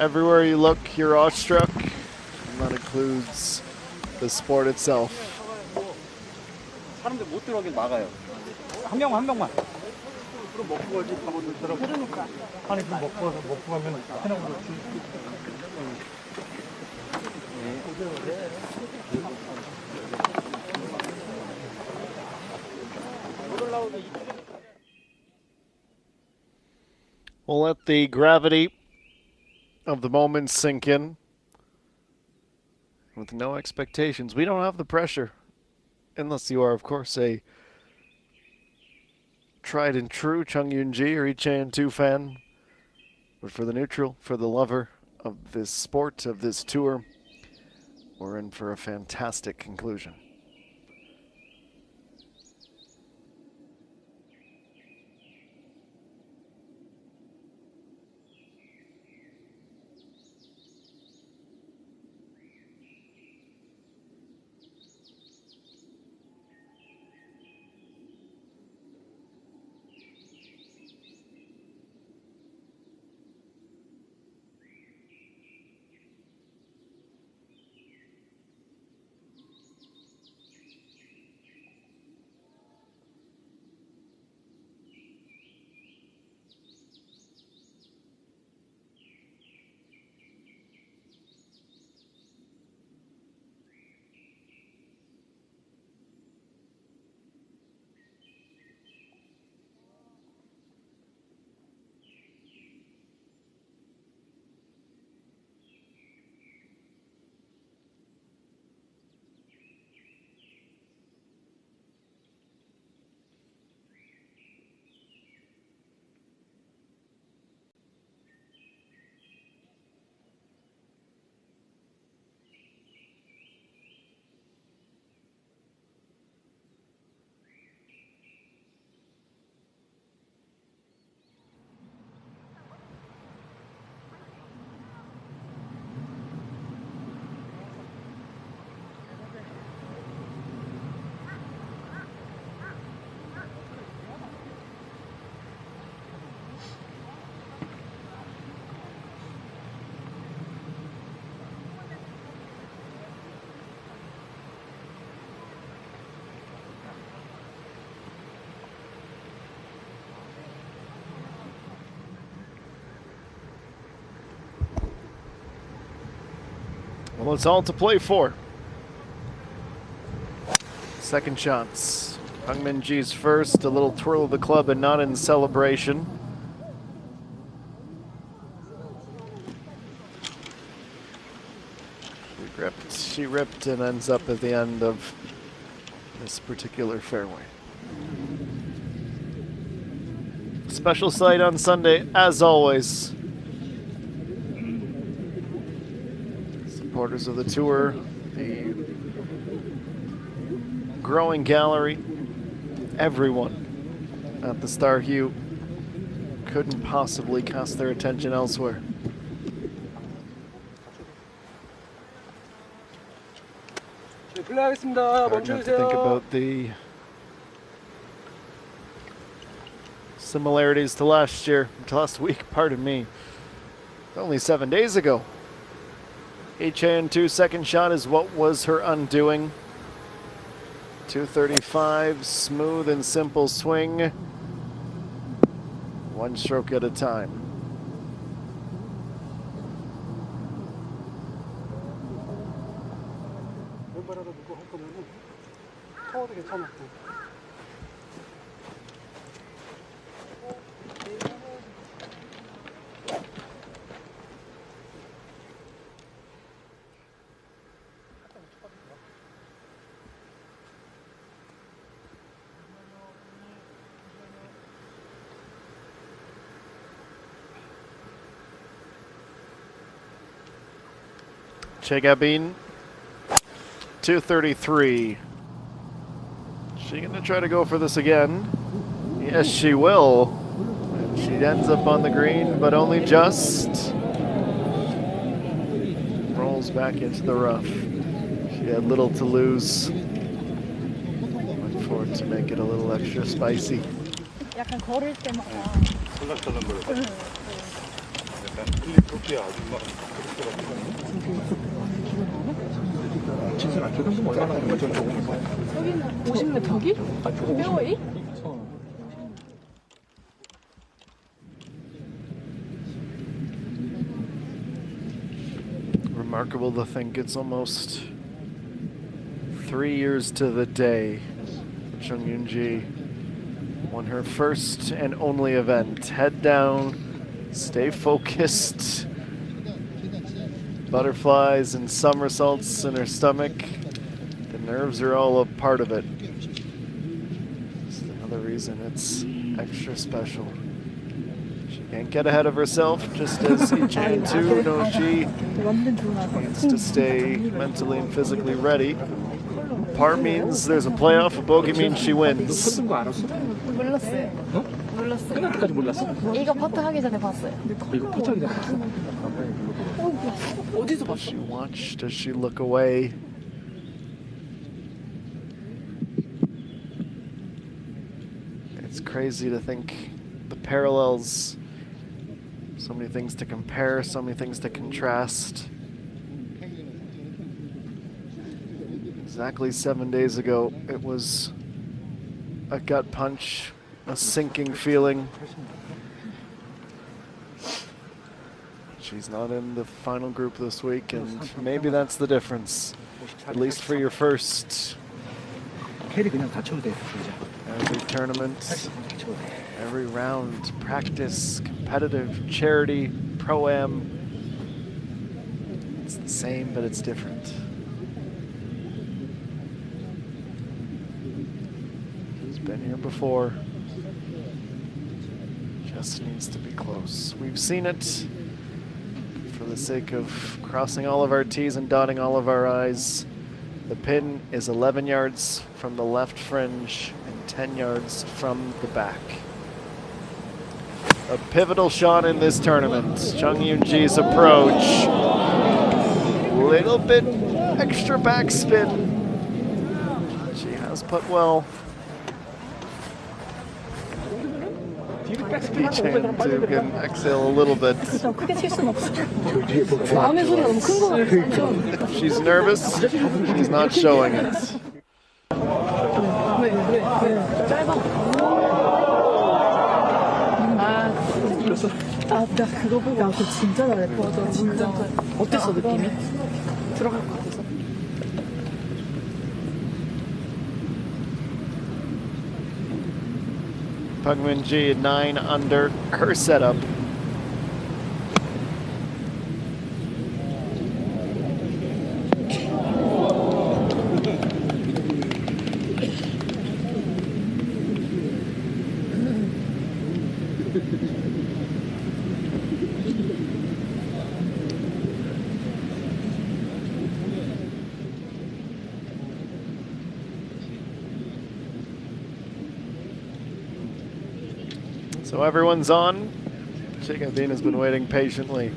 Everywhere you look, you're awestruck, and that includes the sport itself. 사람들 못 들어오게 막아요. 한 명만. 그럼 먹고 가지 바보들 들어. 그러니까. 아니 그럼 먹고 가면 해나보다 줄. We'll let the gravity of the moment sink in. With no expectations. We don't have the pressure. Unless you are, of course, a tried and true Chung Yoon-ji or Lee Chae-in-2 fan. But for the neutral, for the lover of this sport, of this tour, we're in for a fantastic conclusion. Well, it's all to play for. Second shots. Peng Min-ji's first, a little twirl of the club and not in celebration. she ripped and ends up at the end of this particular fairway. Special sight on Sunday, as always. Supporters of the tour, the growing gallery, everyone at the Suhyup couldn't possibly cast their attention elsewhere. 네, 플레이하겠습니다. Hard not to think 멈춰주세요. about the similarities to last year, to last week, pardon me. Only 7 days ago. HN2 second shot is what was her undoing. 235, smooth and simple swing. One stroke at a time. 왼발하다 누구 할 거면은 타워도 괜찮아. Chegabin, 233. She gonna try to go for this again? Yes, she will. And she ends up on the green, but only just. Rolls back into the rough. She had little to lose. Went for it to make it a little extra spicy. 약간 걸을 때마다 설렁설렁거려. 약간 클리프야 아주 막 진짜 저 정도면 얼마나 하는 거야? 저 정도. 저기는 50m 저기? 페어웨이? Remarkable to think it's almost 3 years to the day Chung Yoon-ji won her first and only event. Head down, stay focused. Butterflies and somersaults in her stomach. The nerves are all a part of it. It's another reason it's extra special. She can't get ahead of herself, just as Ichan-2 knows she needs to stay mentally and physically ready. Par means there's a playoff, a bogey means she wins. 거 알았어? 몰랐어요. 몰랐어요. 끝날때까지 몰랐어? 이거 퍼트 하기 전에 봤어요. 이거 포착이 됐어. 어디서 Does she watch? Does she look away? It's crazy to think the parallels. So many things to compare, so many things to contrast. Exactly 7 days ago, it was a gut punch, a sinking feeling. She's not in the final group this week, and maybe that's the difference. At least for your first 캐리 그냥 다쳐도 돼. every tournament, every round, practice, competitive, charity, pro-am. It's the same, but it's different. She's been here before. Just needs to be close. We've seen it. For the sake of crossing all of our T's and dotting all of our I's, the pin is 11 yards from the left fringe and 10 yards from the back. A pivotal shot in this tournament. Chung Yoon-ji's approach. Little bit extra backspin. She has put well. Ichan-2 can exhale a little bit. 일단 크게 칠 수는 없어. 마음의 소리가 너무 큰 거 같아. If she's nervous, she's not showing it. 왜? 짧아. 나 그거 보고 그거 진짜 잘했다. 맞아, 진짜. 어땠어, 느낌이? 들어갈 것 같아서. Pang Min-ji 9 under her setup. So everyone's on. Suhyup has been waiting patiently.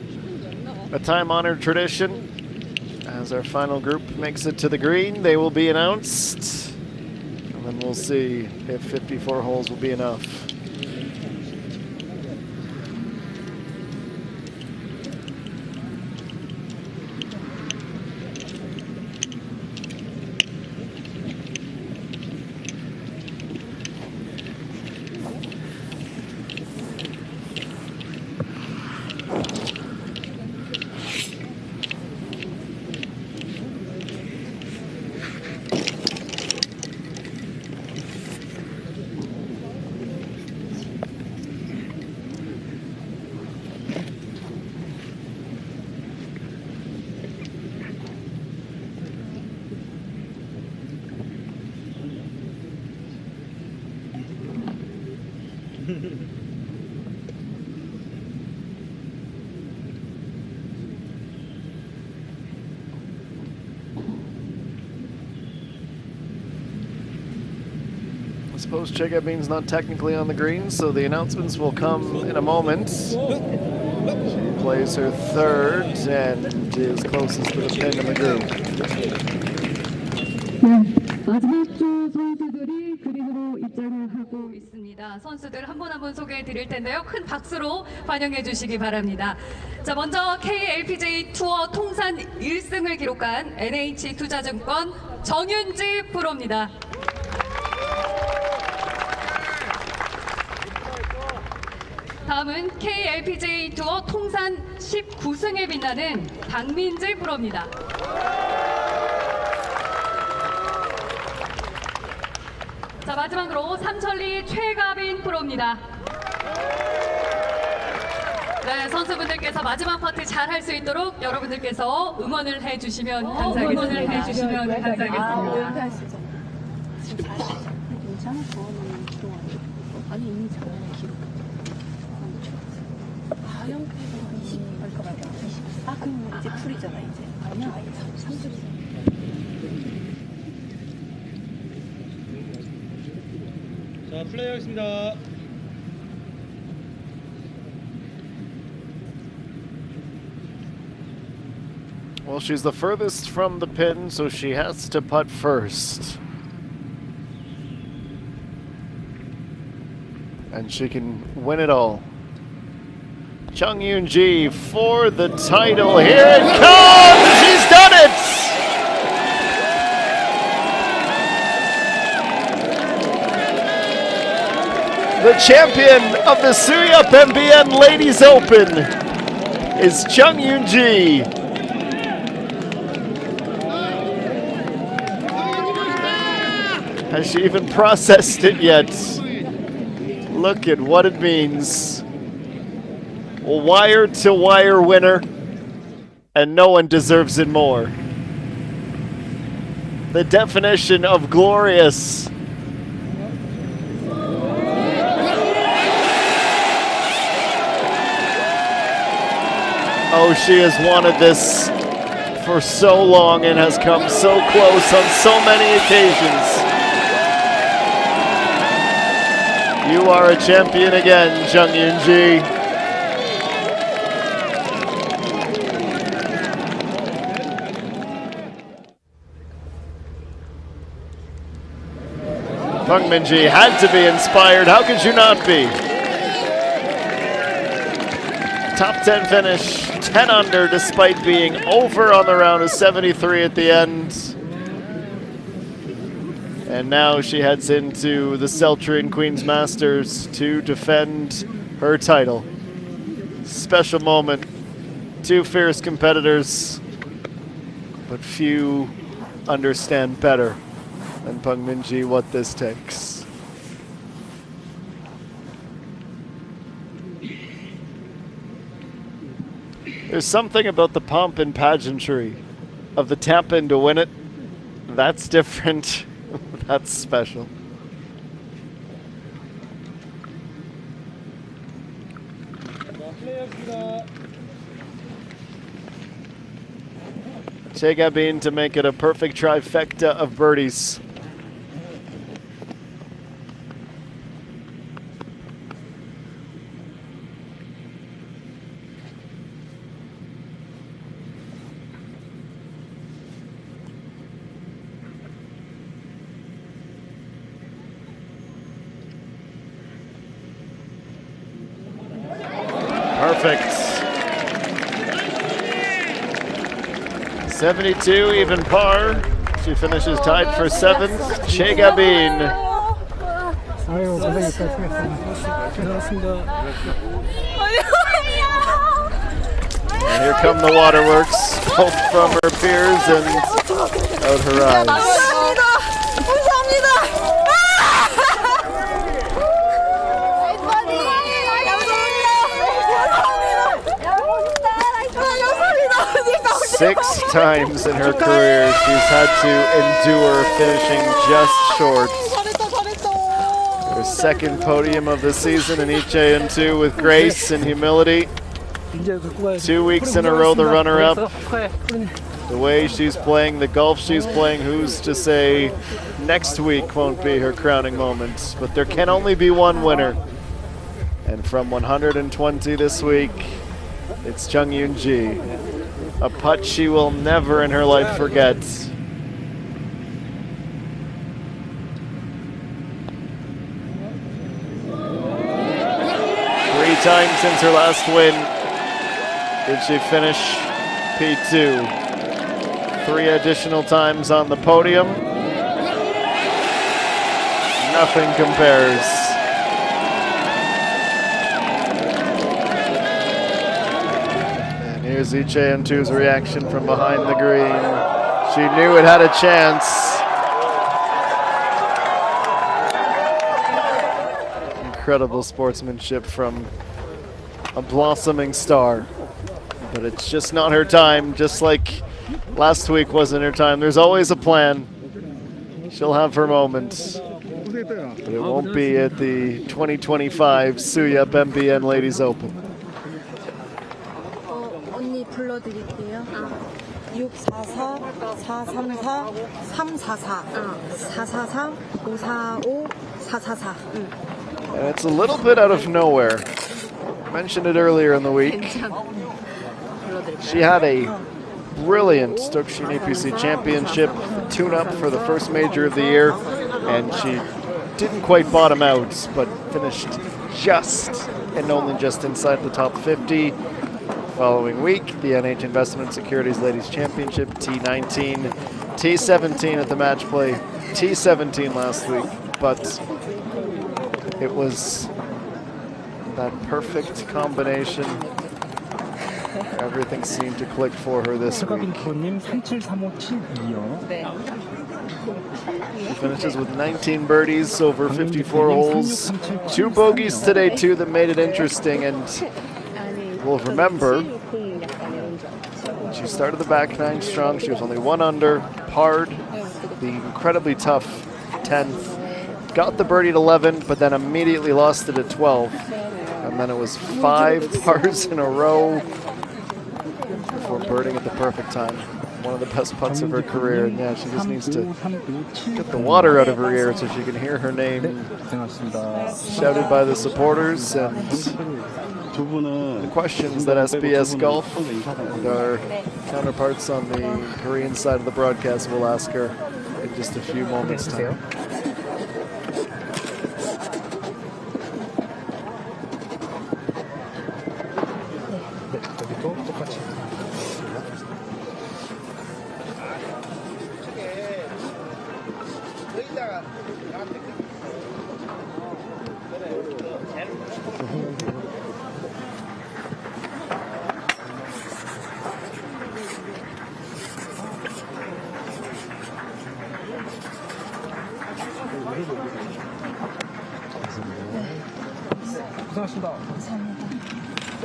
A time-honored tradition. As our final group makes it to the green, they will be announced. And then we'll see if 54 holes will be enough. I suppose Suhyup's not technically on the green, so the announcements will come in a moment. She plays her third and is closest to the pin in the group. 마지막 주 선수들이 그린으로 입장을 하고 있습니다. 선수들 한 분 한 분 소개해 드릴 텐데요. 큰 박수로 환영해 주시기 바랍니다. 자, 먼저 KLPGA 투어 통산 1승을 기록한 NH투자증권 정윤지 프로입니다. 다음은 KLPGA 투어 통산 19승에 빛나는 박민지 프로입니다. 자, 마지막으로 삼천리 최가빈 프로입니다. 네, 선수분들께서 마지막 퍼트 잘 할 수 있도록 여러분들께서 응원을 해주시면 감사하겠습니다. 응원을 해주시면 감사하겠습니다. 하시죠. 지금 잘하시죠. 괜찮아. 저는 기록 안 돼. 아니 이미 작년에 기록. 하영패가 20. 그러니까 맞아. 20. 아 그럼 이제 풀이잖아 이제. 아니야 아예 30. 자, 플레이하겠습니다. Well, she's the furthest from the pin, so she has to putt first. And she can win it all. Chung Yoon-ji for the title. Here it comes! She's done it! The champion of the Suhyup MBN Ladies Open is Chung Yoon-ji. Has she even processed it yet? Look at what it means. A wire-to-wire winner, and no one deserves it more. The definition of glorious. Oh, she has wanted this for so long and has come so close on so many occasions. You are a champion again, Chung Yoon-ji. Peng Min-ji had to be inspired. How could you not be? Top 10 finish, 10 under despite being over on the round of 73 at the end. And now she heads into the Celtrian Queen's Masters to defend her title. Special moment. Two fierce competitors, but few understand better than Peng Min-ji what this takes. There's something about the pomp and pageantry of the tap-in to win it. That's different. That's special. 플레이하겠습니다. Chegabin to make it a perfect trifecta of birdies. Perfect. 72 even par. She finishes tied for 7th. Chegabin. 아유, 고생했다. 수고했습니다. And here come the waterworks, both from her peers and out her eyes. Six times in her career she's had to endure finishing just short. Her second podium of the season in each AN2 with grace and humility. 2 weeks in a row the runner-up. The way she's playing, the golf she's playing, who's to say next week won't be her crowning moment. But there can only be one winner. And from 120 this week, it's Jung Yoon-ji. A putt she will never in her life forget. 3 times since her last win did she finish P2. 3 additional times on the podium. Nothing compares. Here's EJ&2's reaction from behind the green. She knew it had a chance. Incredible sportsmanship from a blossoming star. But it's just not her time, just like last week wasn't her time. There's always a plan. She'll have her moments. But it won't be at the 2025 Suhyup MBN Ladies Open. 불러드릴게요. 644 434 344 444 545 444. And it's a little bit out of nowhere. I mentioned it earlier in the week. She had a brilliant Stoke-Shin EPC Championship tune-up for the first major of the year, and she didn't quite bottom out, but finished just and only just inside the top 50. Following week, the NH Investment Securities Ladies Championship, T19, T17 at the match play, T17 last week, but it was that perfect combination. Everything seemed to click for her this week. She finishes with 19 birdies over 54 holes. 2 bogeys today too that made it interesting, and we'll remember she started the back 9 strong. She was only 1 under, parred the incredibly tough 10th, got the birdie at 11, but then immediately lost it at 12. And then it was 5 pars in a row before birding at the perfect time. One of the best putts of her career. And yeah, she just needs to get the water out of her ear so she can hear her name shouted by the supporters and the questions that SBSGolf and our counterparts on the Korean side of the broadcast will ask her in just a few moments' time.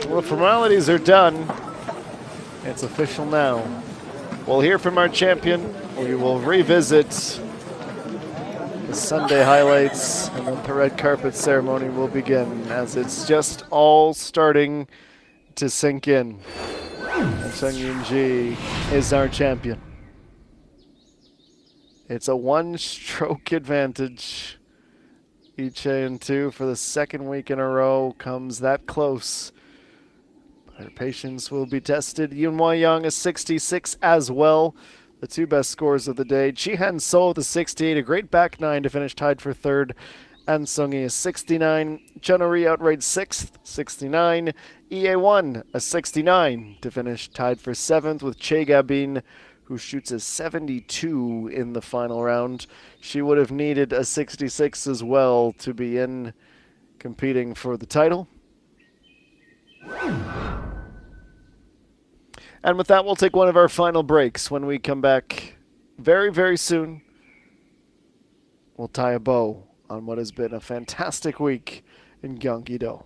Well, the formalities are done. It's official now. We'll hear from our champion. We will revisit the Sunday highlights, and then the red carpet ceremony will begin as it's just all starting to sink in. And Sung Yoon-ji is our champion. It's a one-stroke advantage. Iche and 2 for the second week in a row comes that close. But her patience will be tested. Yoonhwa Young a 66 as well. The two best scores of the day. Chi-Han So with a 68, a great back nine to finish tied for third. And Sung-hee a 69. Chun-Ori outright 6th, 69. EA1 a 69 to finish tied for 7th with Che Gabin, who shoots a 72 in the final round. She would have needed a 66 as well to be in competing for the title. And with that, we'll take one of our final breaks. When we come back very, very soon, we'll tie a bow on what has been a fantastic week in Gyeonggi-do.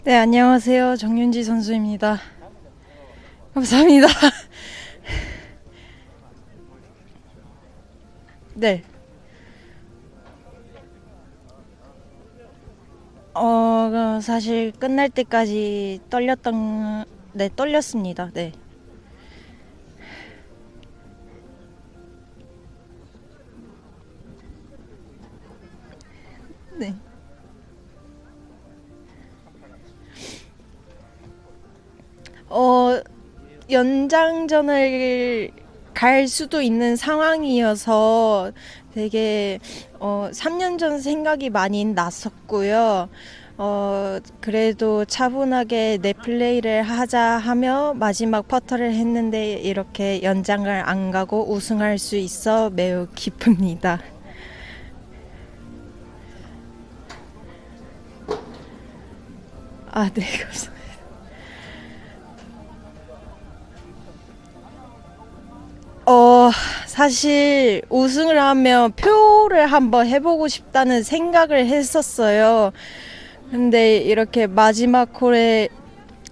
네, 안녕하세요. 정윤지 선수입니다. 감사합니다. 네. 사실 끝날 때까지 떨렸습니다. 네. 네. 연장전을 갈 수도 있는 상황이어서 되게 3년 전 생각이 많이 났었고요. 그래도 차분하게 내 플레이를 하자 하며 마지막 퍼터를 했는데 이렇게 연장을 안 가고 우승할 수 있어 매우 기쁩니다. 네, 감사합니다. 사실 우승을 하면 표를 한번 해보고 싶다는 생각을 했었어요. 근데 이렇게 마지막 홀에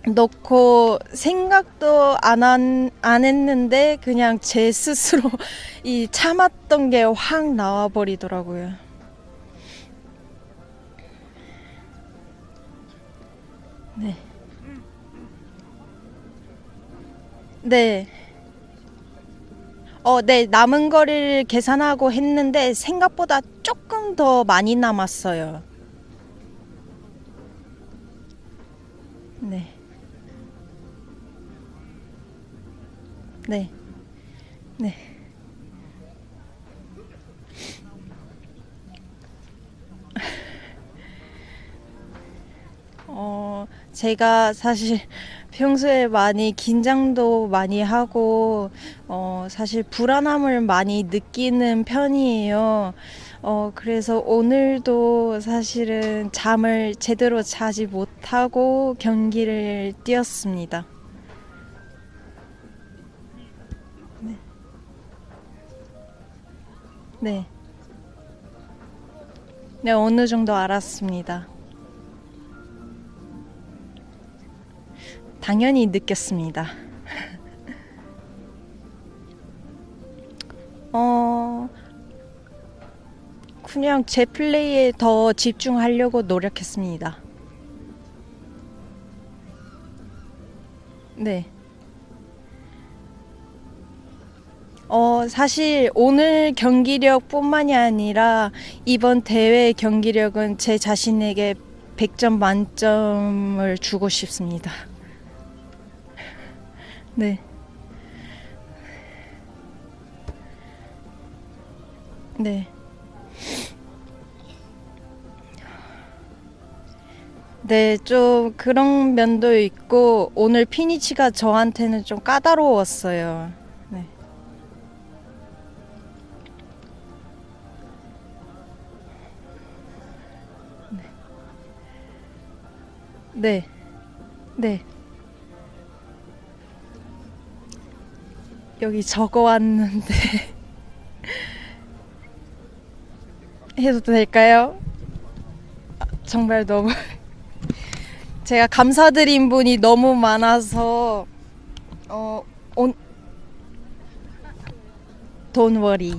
넣고 생각도 안 했는데 그냥 제 스스로 이 참았던 게 확 나와 버리더라고요. 네. 네. 네, 남은 거리를 계산하고 했는데 생각보다 조금 더 많이 남았어요. 네. 네. 네. 제가 사실 평소에 많이 긴장도 많이 하고 사실 불안함을 많이 느끼는 편이에요. 그래서 오늘도 사실은 잠을 제대로 자지 못하고 경기를 뛰었습니다. 네. 네. 네, 어느 정도 알았습니다. 당연히 느꼈습니다. 그냥 제 플레이에 더 집중하려고 노력했습니다. 네. 사실 오늘 경기력뿐만이 아니라 이번 대회 경기력은 제 자신에게 100점 만점을 주고 싶습니다. 네. 네. 네, 좀 그런 면도 있고 오늘 피니치가 저한테는 좀 까다로웠어요. 네. 네. 네. 여기 적어왔는데 해도 될까요? 정말 너무 제가 감사드린 분이 너무 많아서 Don't worry.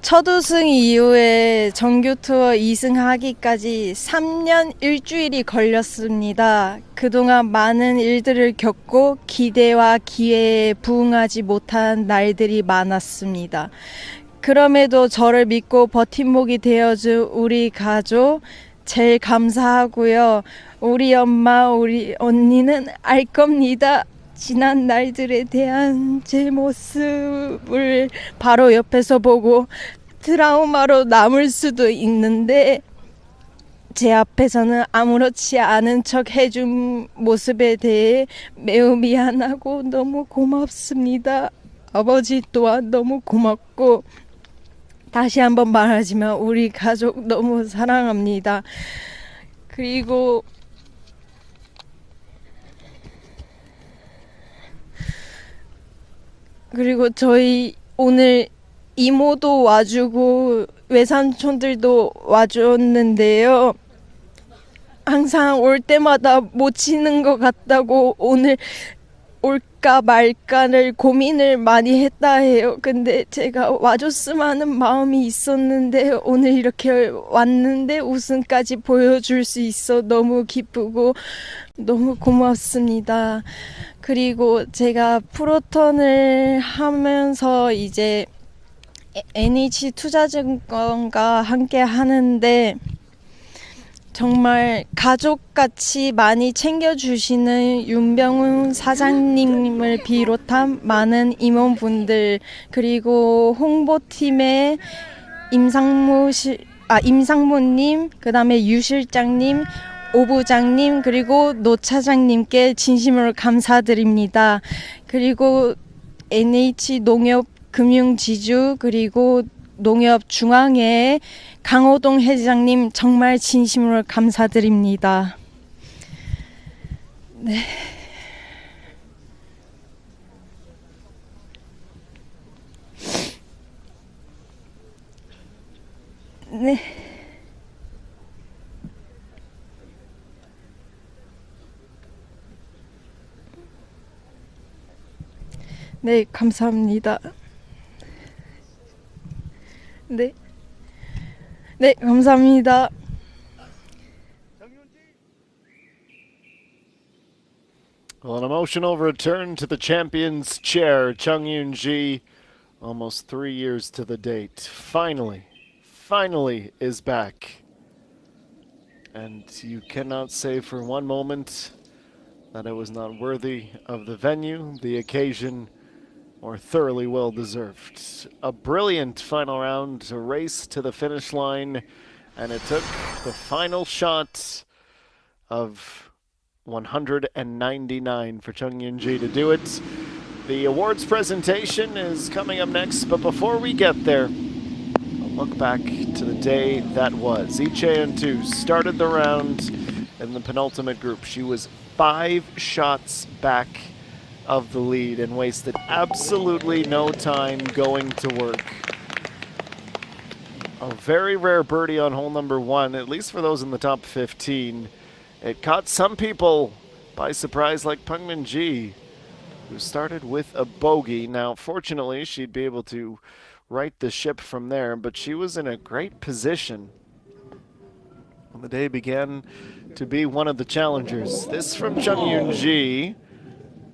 첫 우승 이후에 정규 투어 2승 하기까지 3년 일주일이 걸렸습니다. 그동안 많은 일들을 겪고 기대와 기회에 부응하지 못한 날들이 많았습니다. 그럼에도 저를 믿고 버팀목이 되어준 우리 가족 제일 감사하고요. 우리 엄마, 우리 언니는 알 겁니다. 지난 날들에 대한 제 모습을 바로 옆에서 보고 트라우마로 남을 수도 있는데 제 앞에서는 아무렇지 않은 척 해준 모습에 대해 매우 미안하고 너무 고맙습니다. 아버지 또한 너무 고맙고 다시 한번 말하지만 우리 가족 너무 사랑합니다. 그리고 저희 오늘 이모도 와주고 외삼촌들도 와줬는데요. 항상 올 때마다 못 치는 것 같다고 오늘 올까 말까를 고민을 많이 했다 해요. 근데 제가 와줬으면 하는 마음이 있었는데 오늘 이렇게 왔는데 우승까지 보여줄 수 있어 너무 기쁘고 너무 고맙습니다. 그리고 제가 프로턴을 하면서 이제 NH 투자증권과 함께 하는데 정말 가족같이 많이 챙겨주시는 윤병훈 사장님을 비롯한 많은 임원분들 그리고 홍보팀의 임상무님 그다음에 유 실장님 오 부장님 그리고 노 차장님께 진심으로 감사드립니다. 그리고 NH 농협 금융지주 그리고 농협중앙회 강호동 회장님 정말 진심으로 감사드립니다. 네. 네. 네, 감사합니다. 네. 네, 감사합니다. Well, an emotional return to the champion's chair. Chung Yoon-ji, almost 3 years to the date, finally is back. And you cannot say for one moment that it was not worthy of the venue, the occasion, or thoroughly well deserved. A brilliant final round, a race to the finish line, and it took the final shot of 199 for Chung Yoon-ji to do it. The awards presentation is coming up next, but before we get there, a look back to the day that was. Lee Chae-eun-tu started the round in the penultimate group. She was 5 shots back of the lead and wasted absolutely no time going to work. A very rare birdie on hole number 1, at least for those in the top 15. It caught some people by surprise, like Pungmin Ji, who started with a bogey. Now, fortunately, she'd be able to right the ship from there, but she was in a great position when the day began to be one of the challengers. This from Chung Ji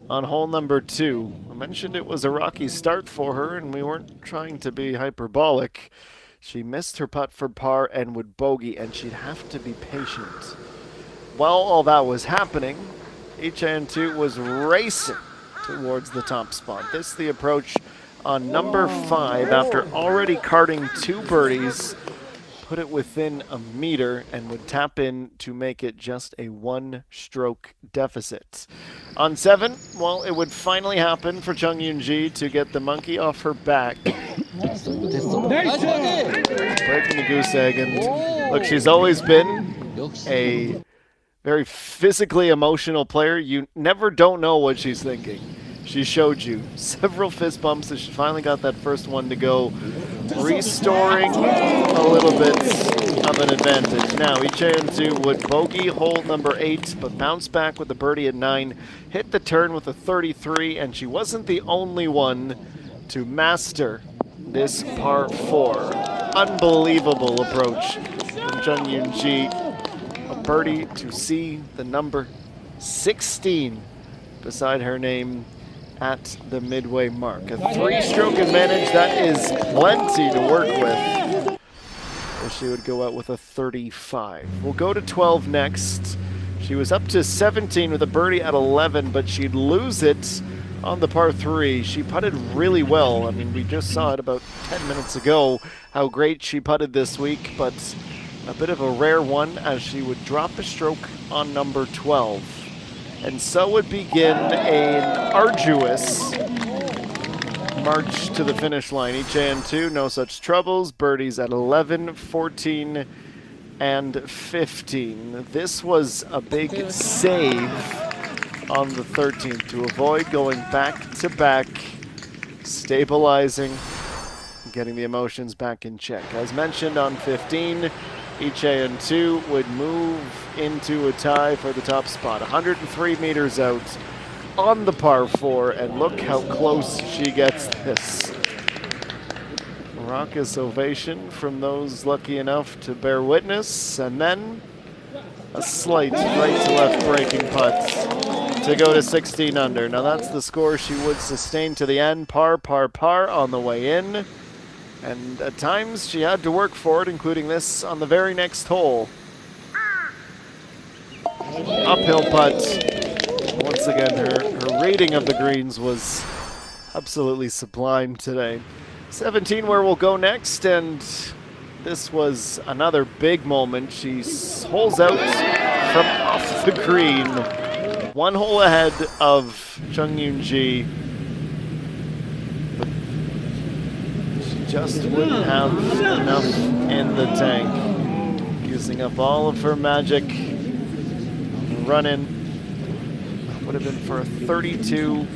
on hole number 2. I mentioned it was a rocky start for her, and we weren't trying to be hyperbolic. She missed her putt for par and would bogey, and she'd have to be patient. While all that was happening, HN2 was racing towards the top spot. This the approach on number 5 after already carting 2 birdies, put it within a meter, and would tap in to make it just a 1-stroke deficit. On 7, well, it would finally happen for Chung Ji to get the monkey off her back. Breaking the goose egg, and look, she's always been a very physically emotional player. You never don't know what she's thinking. She showed you several fist bumps as she finally got that first one to go, restoring a little bit of an advantage. Now, Icheon-2 would bogey hole number 8, but bounce back with the birdie at 9, hit the turn with a 33, and she wasn't the only one to master this par 4. Unbelievable approach from Chung Ji. A birdie to see the number 16 beside her name at the midway mark. A 3-stroke advantage, that is plenty to work with. As she would go out with a 35. We'll go to 12 next. She was up to 17 with a birdie at 11, but she'd lose it on the par 3. She putted really well. I mean, we just saw it about 10 minutes ago, how great she putted this week, but a bit of a rare one as she would drop a stroke on number 12. And so would begin an arduous march to the finish line. HN2, no such troubles. Birdies at 11, 14, and 15. This was a big save on the 13th to avoid going back-to-back, stabilizing, getting the emotions back in check. As mentioned on 15, HN2 would move into a tie for the top spot, 103 meters out on the par 4, and look how close she gets this. Raucous ovation from those lucky enough to bear witness, and then a slight right-to-left breaking putt to go to 16 under. Now that's the score she would sustain to the end, par, par, par on the way in. And at times she had to work for it, including this on the very next hole. Uphill putt. Once again, her rating of the greens was absolutely sublime today. 17 where we'll go next, and this was another big moment. She holes out from off the green. 1 hole ahead of Chung Ji. Just wouldn't have enough in the tank. Using up all of her magic. Run-in would have been for a 32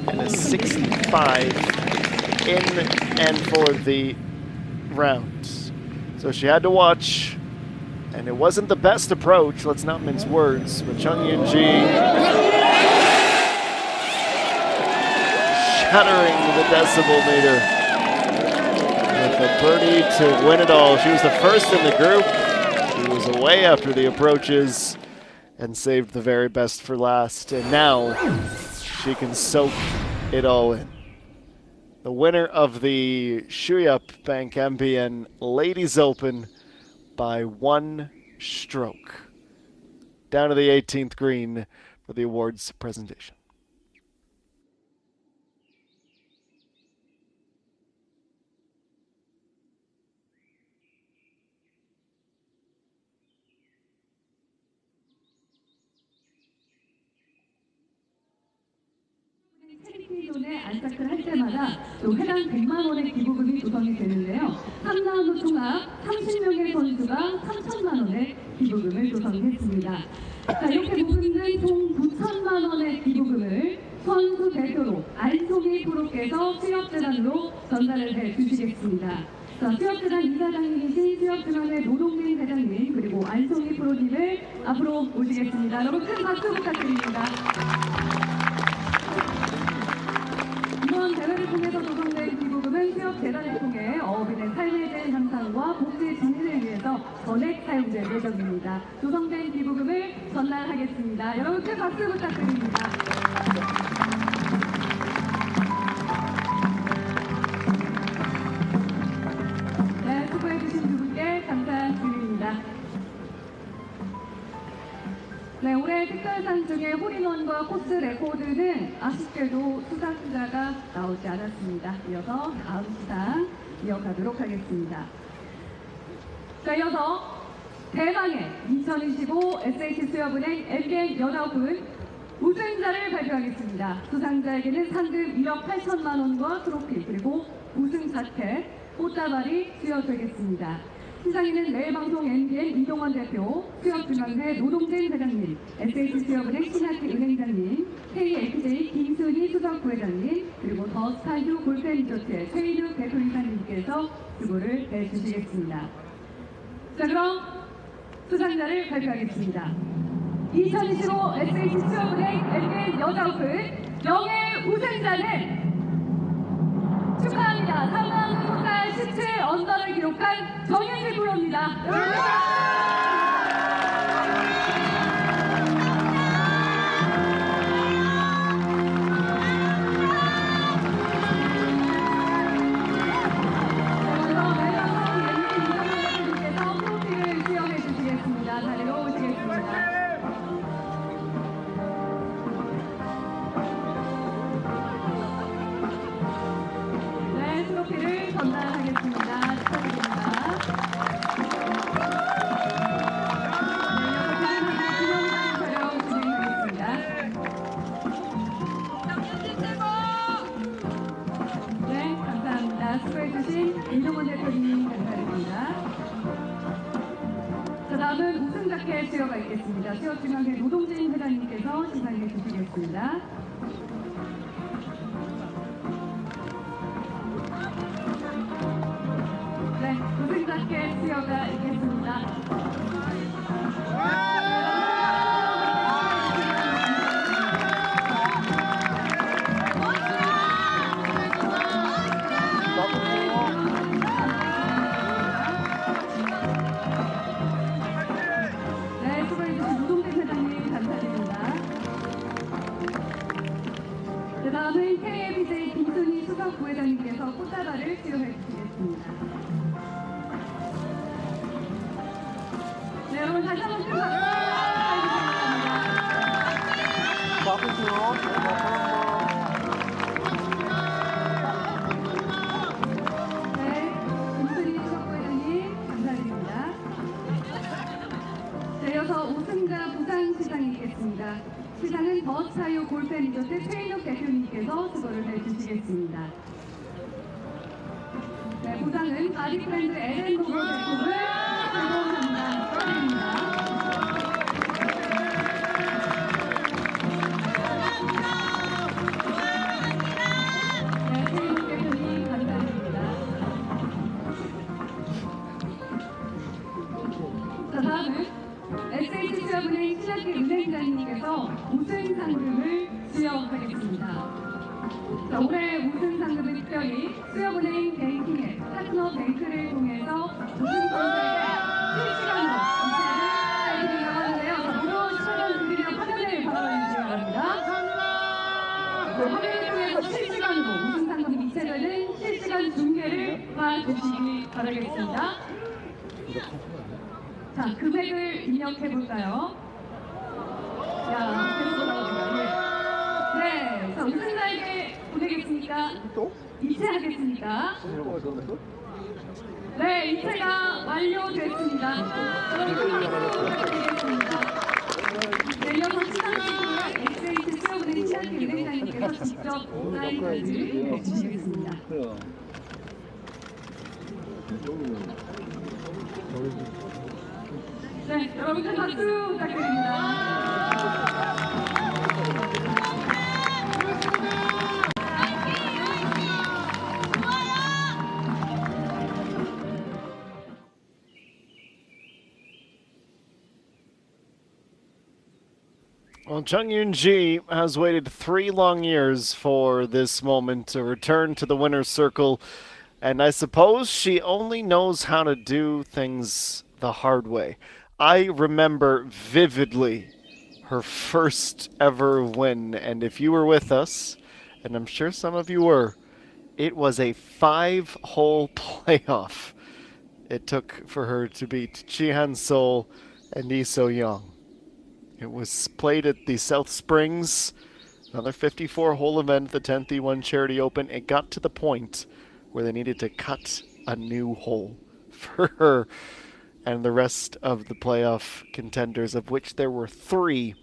and a 65 in and for the round. So she had to watch, and it wasn't the best approach, let's not mince words, but Chung Ji shattering the decibel meter. With a birdie to win it all. She was the first in the group. She was away after the approaches and saved the very best for last. And now she can soak it all in. The winner of the Suhyup Bank MBN Ladies Open by 1 stroke. Down to the 18th green for the awards presentation. 체리티존에 안착을 할 때마다 또 해당 100만 원의 기부금이 조성이 되는데요. 3라운드 총합 30명의 선수가 3천만 원의 기부금을 조성했습니다. 자, 이렇게 모으는 총 9천만 원의 기부금을 선수 대표로 안송희 프로께서 수협재단으로 전달을 해 주시겠습니다. 자, 수협재단 이사장님이신 수협중앙회 노동민 회장님 그리고 안송희 프로님을 앞으로 모시겠습니다. 여러분 큰 박수 부탁드립니다. 이번 대회를 통해서 조성된 기부금은 수협재단을 통해 어업인의 삶의 질 향상과 복지 증진을 위해서 전액 사용될 예정입니다. 조성된 기부금을 전달하겠습니다. 여러분 큰 박수 부탁드립니다. 네, 수고해주신 두 분께 감사드립니다. 네, 올해 특별상 중에 홀인원과 코스 레코드는 아쉽게도 수상자가 나오지 않았습니다. 이어서 다음 수상 이어가도록 하겠습니다. 자, 이어서 대망의 2025 SH수협은행 MBN 연합은 우승자를 발표하겠습니다. 수상자에게는 상금 1억 8천만 원과 트로피 그리고 우승 자켓, 꽃다발이 수여되겠습니다. 시상에는 매일방송 MBN 이동원 대표, 수협중앙회 노동진 회장님, SH수협은행 신학기 은행장님, KLPGA 김순희 수석부회장님, 그리고 더 스타휴 골프앤리조트의 최인욱 대표이사님께서 수고를 해주시겠습니다. 자, 그럼 수상자를 발표하겠습니다. 2025 SH수협은행 MBN 여자오픈 명예 우승자는 축하합니다. 상암 토탈 17 언더를 기록한 정현지 프로입니다. 트로피를 전달하겠습니다. 축하드립니다. 기념사진 촬영 진행하겠습니다. 네, 감사합니다. 수고해주신 이동원 대표님 감사드립니다. 자, 다음은 우승 자켓 수여가 있겠습니다. 수협중앙회 노동진 회장님께서 시상해 주시겠습니다. 네, 우승 자켓 수여가 있겠습니다. 네, 수고해주신 노동진 회장님 감사드립니다. 그 다음은 KLPGA 김순희 수석부회장님께서 꽃다발을 수여해 주시겠습니다. 네, 여러분 다시 한번 큰 박수 부탁드립니다. 네, 김순희 수석부회장님 감사드립니다. 네, 이어서 우승자 부상 시상이 있겠습니다. 시상은 더 스타휴 골프앤리조트 최인욱 대표님께서 수고를 해주시겠습니다. 네, 보상은 바디프렌드 LN노블 제품을 제공합니다. 축하드립니다. 네, 최인욱 대표님 감사드립니다. 자, 다음은 SH수협은행 신학기 은행장님께서 우승 상금을 수여하겠습니다. 자, 올해 우승 상금은 특별히 수협은행 뱅킹의 파트너 뱅크를 통해서 우승 선수에게 실시간으로 이체를 해드리려고 하는데요. 자, 모두 시간 드리며 화면을 바라봐주시기 바랍니다. 네, 화면을 통해서 실시간으로 우승 상금 이체되는 실시간 중계를 봐주시기 바라겠습니다. 자, 금액을 입력해볼까요? 야, 계속 나오네요. 네, 자, 우승자에게 보내겠습니까? 이체하겠습니까? 네, 이체가 완료됐습니다. 여러분, 박수 부탁드리겠습니다. 네, 이어서 시상식을 SH수협은행 신학기 은행장님께서 직접 사인까지 해주시겠습니다. 네, 여러분 큰 박수 부탁드립니다. Well, Chung Yoon-ji has waited 3 long years for this moment to return to the winner's circle, and I suppose she only knows how to do things the hard way. I remember vividly her first ever win, and if you were with us, and I'm sure some of you were, it was a 5-hole playoff it took for her to beat Chi Han-sol and Lee So-young. It was played at the South Springs, another 54-hole event, the 10th E1 Charity Open. It got to the point where they needed to cut a new hole for her and the rest of the playoff contenders, of which there were 3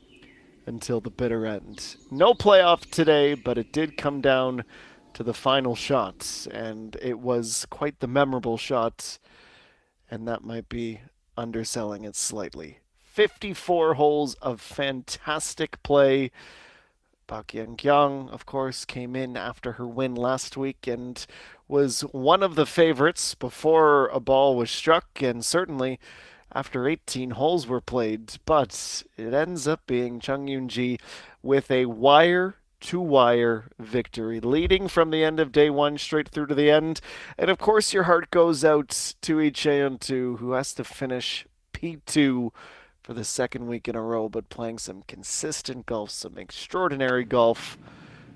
until the bitter end. No playoff today, but it did come down to the final shot, and it was quite the memorable shot, and that might be underselling it slightly. 54 holes of fantastic play. Park Yeon-kyung, of course, came in after her win last week and was one of the favorites before a ball was struck, and certainly after 18 holes were played. But it ends up being Chung Yoon-ji with a wire-to-wire victory, leading from the end of day 1 straight through to the end. And of course, your heart goes out to Lee Cheon-tu, who has to finish P2 for the second week in a row, but playing some consistent golf, some extraordinary golf,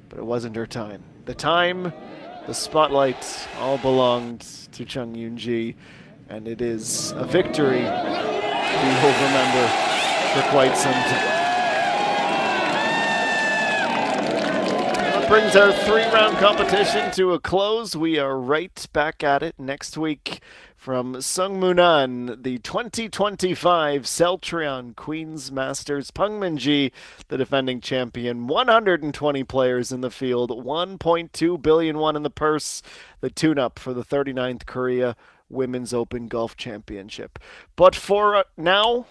but it wasn't her time. The spotlight all belonged to Chung Yoon-ji, and it is a victory we will remember for quite some time. That brings our 3-round competition to a close. We are right back at it next week from Sungmunan, the 2025 Celtrion Queens Masters. Pungmin-ji, the defending champion. 120 players in the field, 1.2 billion won in the purse. The tune-up for the 39th Korea Women's Open Golf Championship. But for now,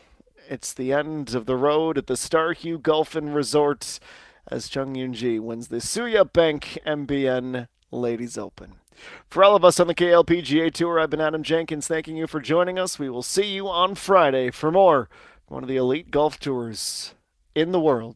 it's the end of the road at the Suhyup Golf and Resort as Chung Yoon-ji wins the Suhyup Bank MBN Ladies Open. For all of us on the KLPGA Tour, I've been Adam Jenkins. Thanking you for joining us. We will see you on Friday for more one of the elite golf tours in the world.